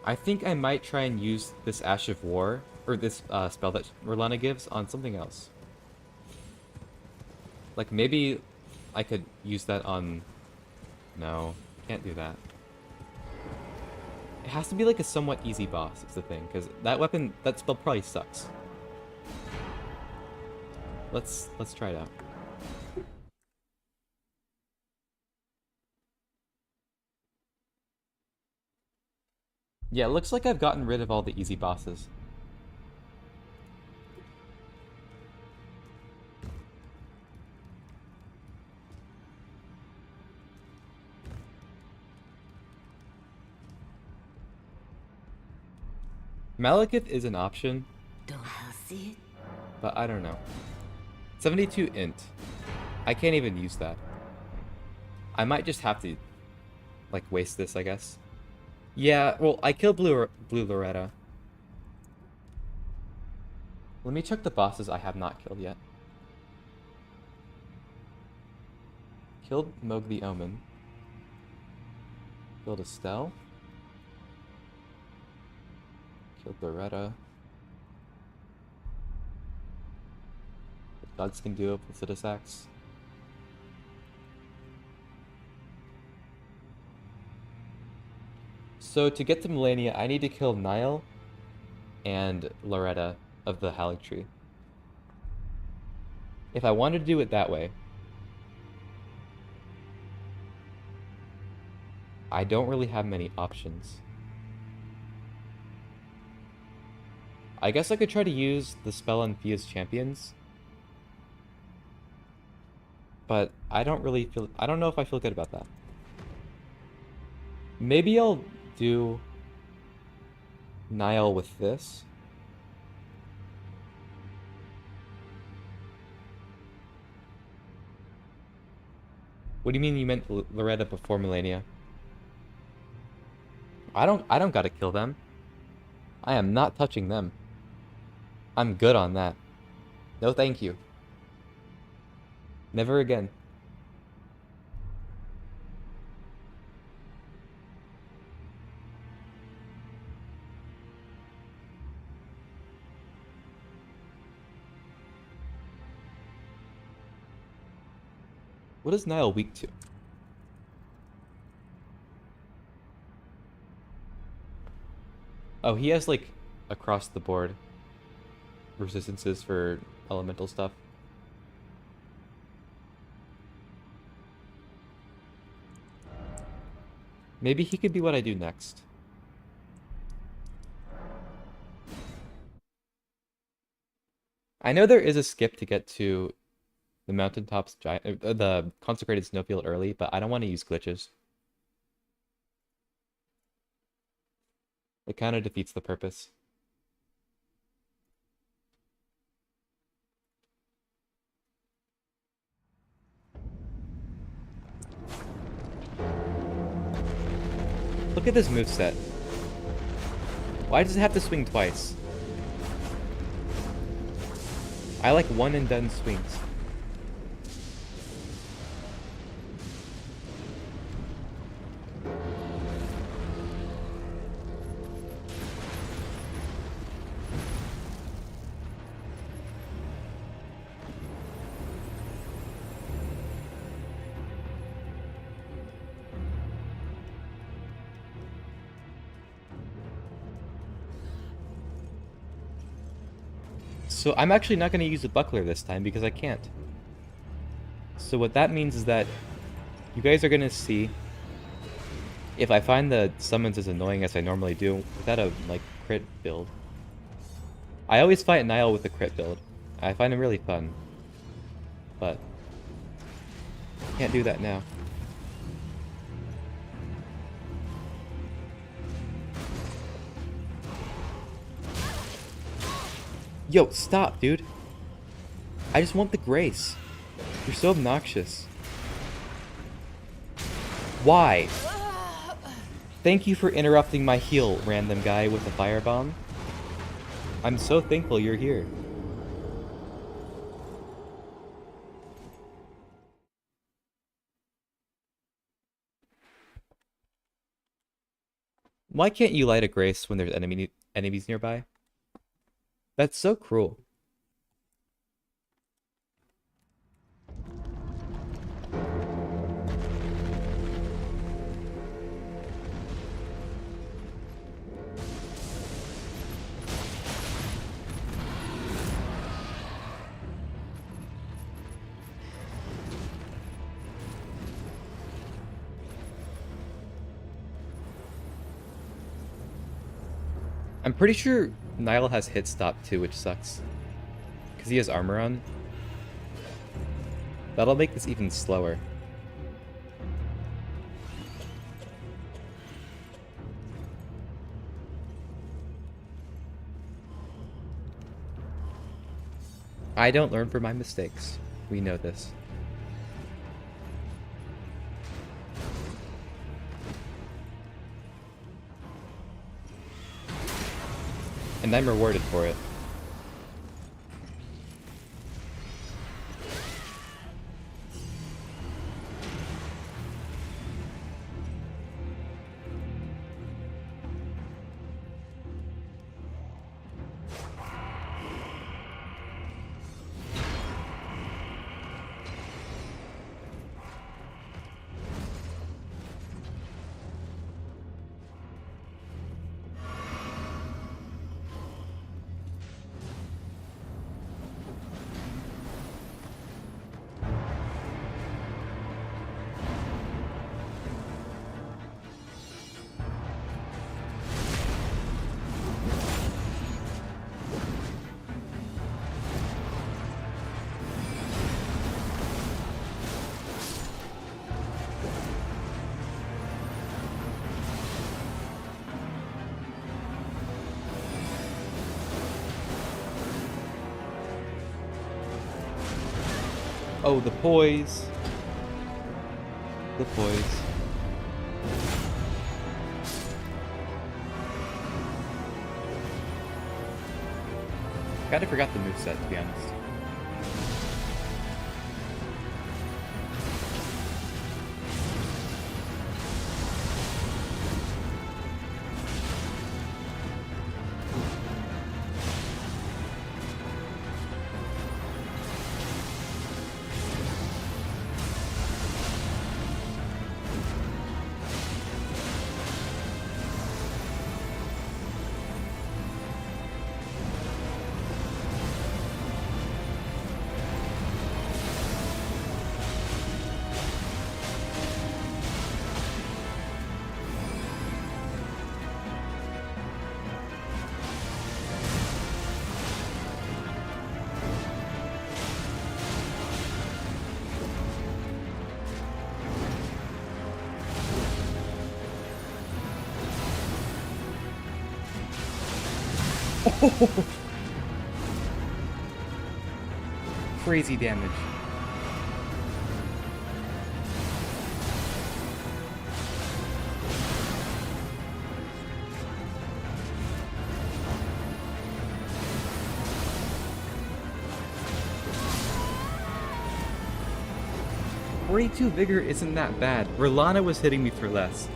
I think I might try and use this Ash of War, or this spell that Rolana gives, on something else. Like maybe I could use that on... No, can't do that. It has to be like a somewhat easy boss, is the thing, because that weapon, that spell probably sucks. Let's try it out. Yeah, it looks like I've gotten rid of all the easy bosses. Malekith is an option, Don't I see it? but I don't know. 72 int. I can't even use that. I might just have to, like, waste this, I guess. Yeah, well, I killed Blue Loretta. Let me check the bosses I have not killed yet. Killed Moog the Omen. Killed Estelle. Killed Loretta. Godskin Duo, Placidus Axe. So to get to Melania, I need to kill Niall and Loretta of the Halig Tree. If I wanted to do it that way, I don't really have many options. I guess I could try to use the spell on Fia's champions, but I don't know if I feel good about that. Maybe I'll do Niall with this. What do you mean you meant Loretta before Melania? I don't gotta kill them. I am not touching them. I'm good on that. No thank you. Never again. What is Niall weak to? Oh, he has like across the board resistances for elemental stuff. Maybe he could be what I do next. I know there is a skip to get to the mountaintops giant, the consecrated snowfield early, but I don't want to use glitches. It kind of defeats the purpose. Look at this moveset. Why does it have to swing twice? I like one and done swings. So I'm actually not going to use a buckler this time because I can't. So what that means is that you guys are going to see if I find the summons as annoying as I normally do without a like crit build. I always fight Niall with a crit build. I find him really fun. But can't do that now. Yo, stop, dude. I just want the grace. You're so obnoxious. Why? Thank you for interrupting my heal, random guy with a firebomb. I'm so thankful you're here. Why can't you light a grace when there's enemies nearby? That's so cruel. I'm pretty sure Niall has hit stop too, which sucks. Because he has armor on. That'll make this even slower. I don't learn from my mistakes. We know this. And I'm rewarded for it. Oh, the poise. The poise. Kinda forgot the moveset, to be honest. Oh! Crazy damage. "42 Vigor isn't that bad. Rolana was hitting me for less."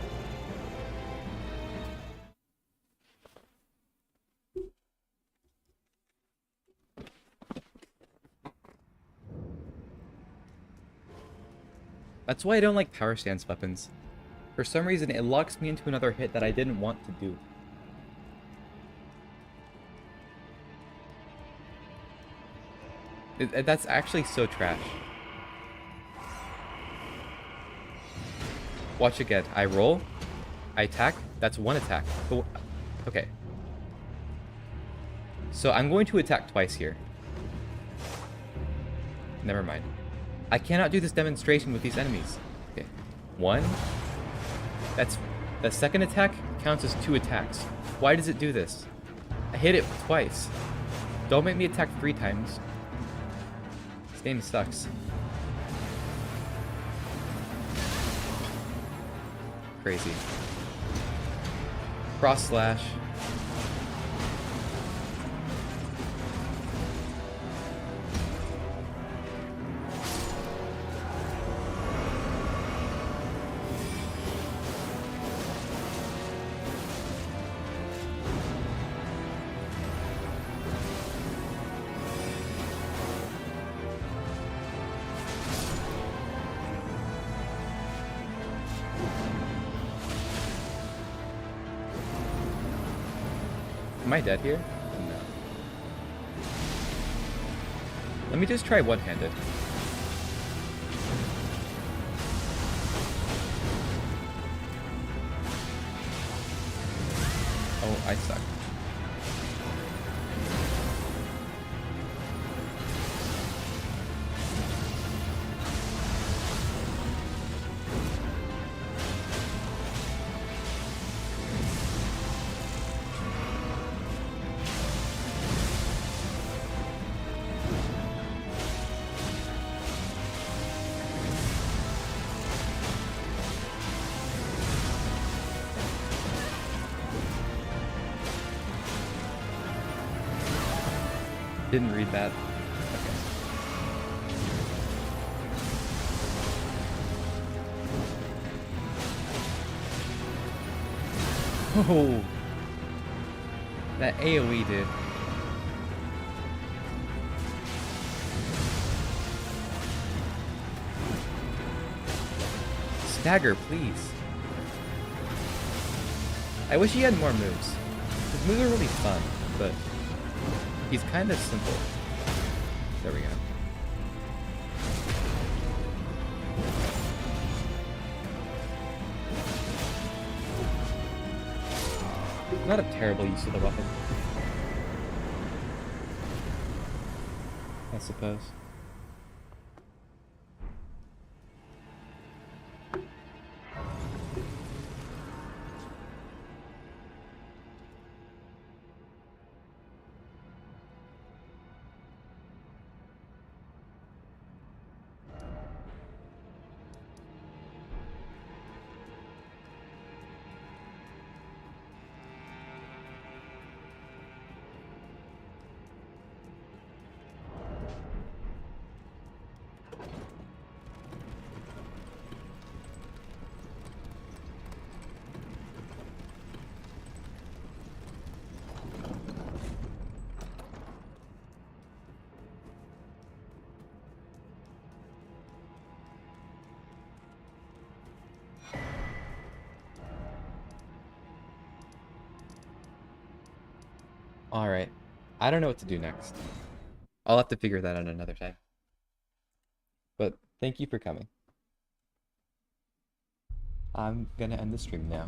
That's why I don't like power stance weapons. For some reason, it locks me into another hit that I didn't want to do. That's actually so trash. Watch again. I roll, I attack. That's one attack. But, okay. So I'm going to attack twice here. Never mind. I cannot do this demonstration with these enemies. Okay. One. That's... The second attack counts as 2 attacks. Why does it do this? I hit it twice. Don't make me attack 3 times. This game sucks. Crazy. Cross slash. Am I dead here? No. Let me just try one-handed. Oh, I suck. Didn't read that. Okay. Oh, that AoE did. Stagger, please. I wish he had more moves. His moves are really fun, but he's kind of simple. There we go. Not a terrible use of the weapon, I suppose. Alright. I don't know what to do next. I'll have to figure that out another time. But thank you for coming. I'm gonna end the stream now.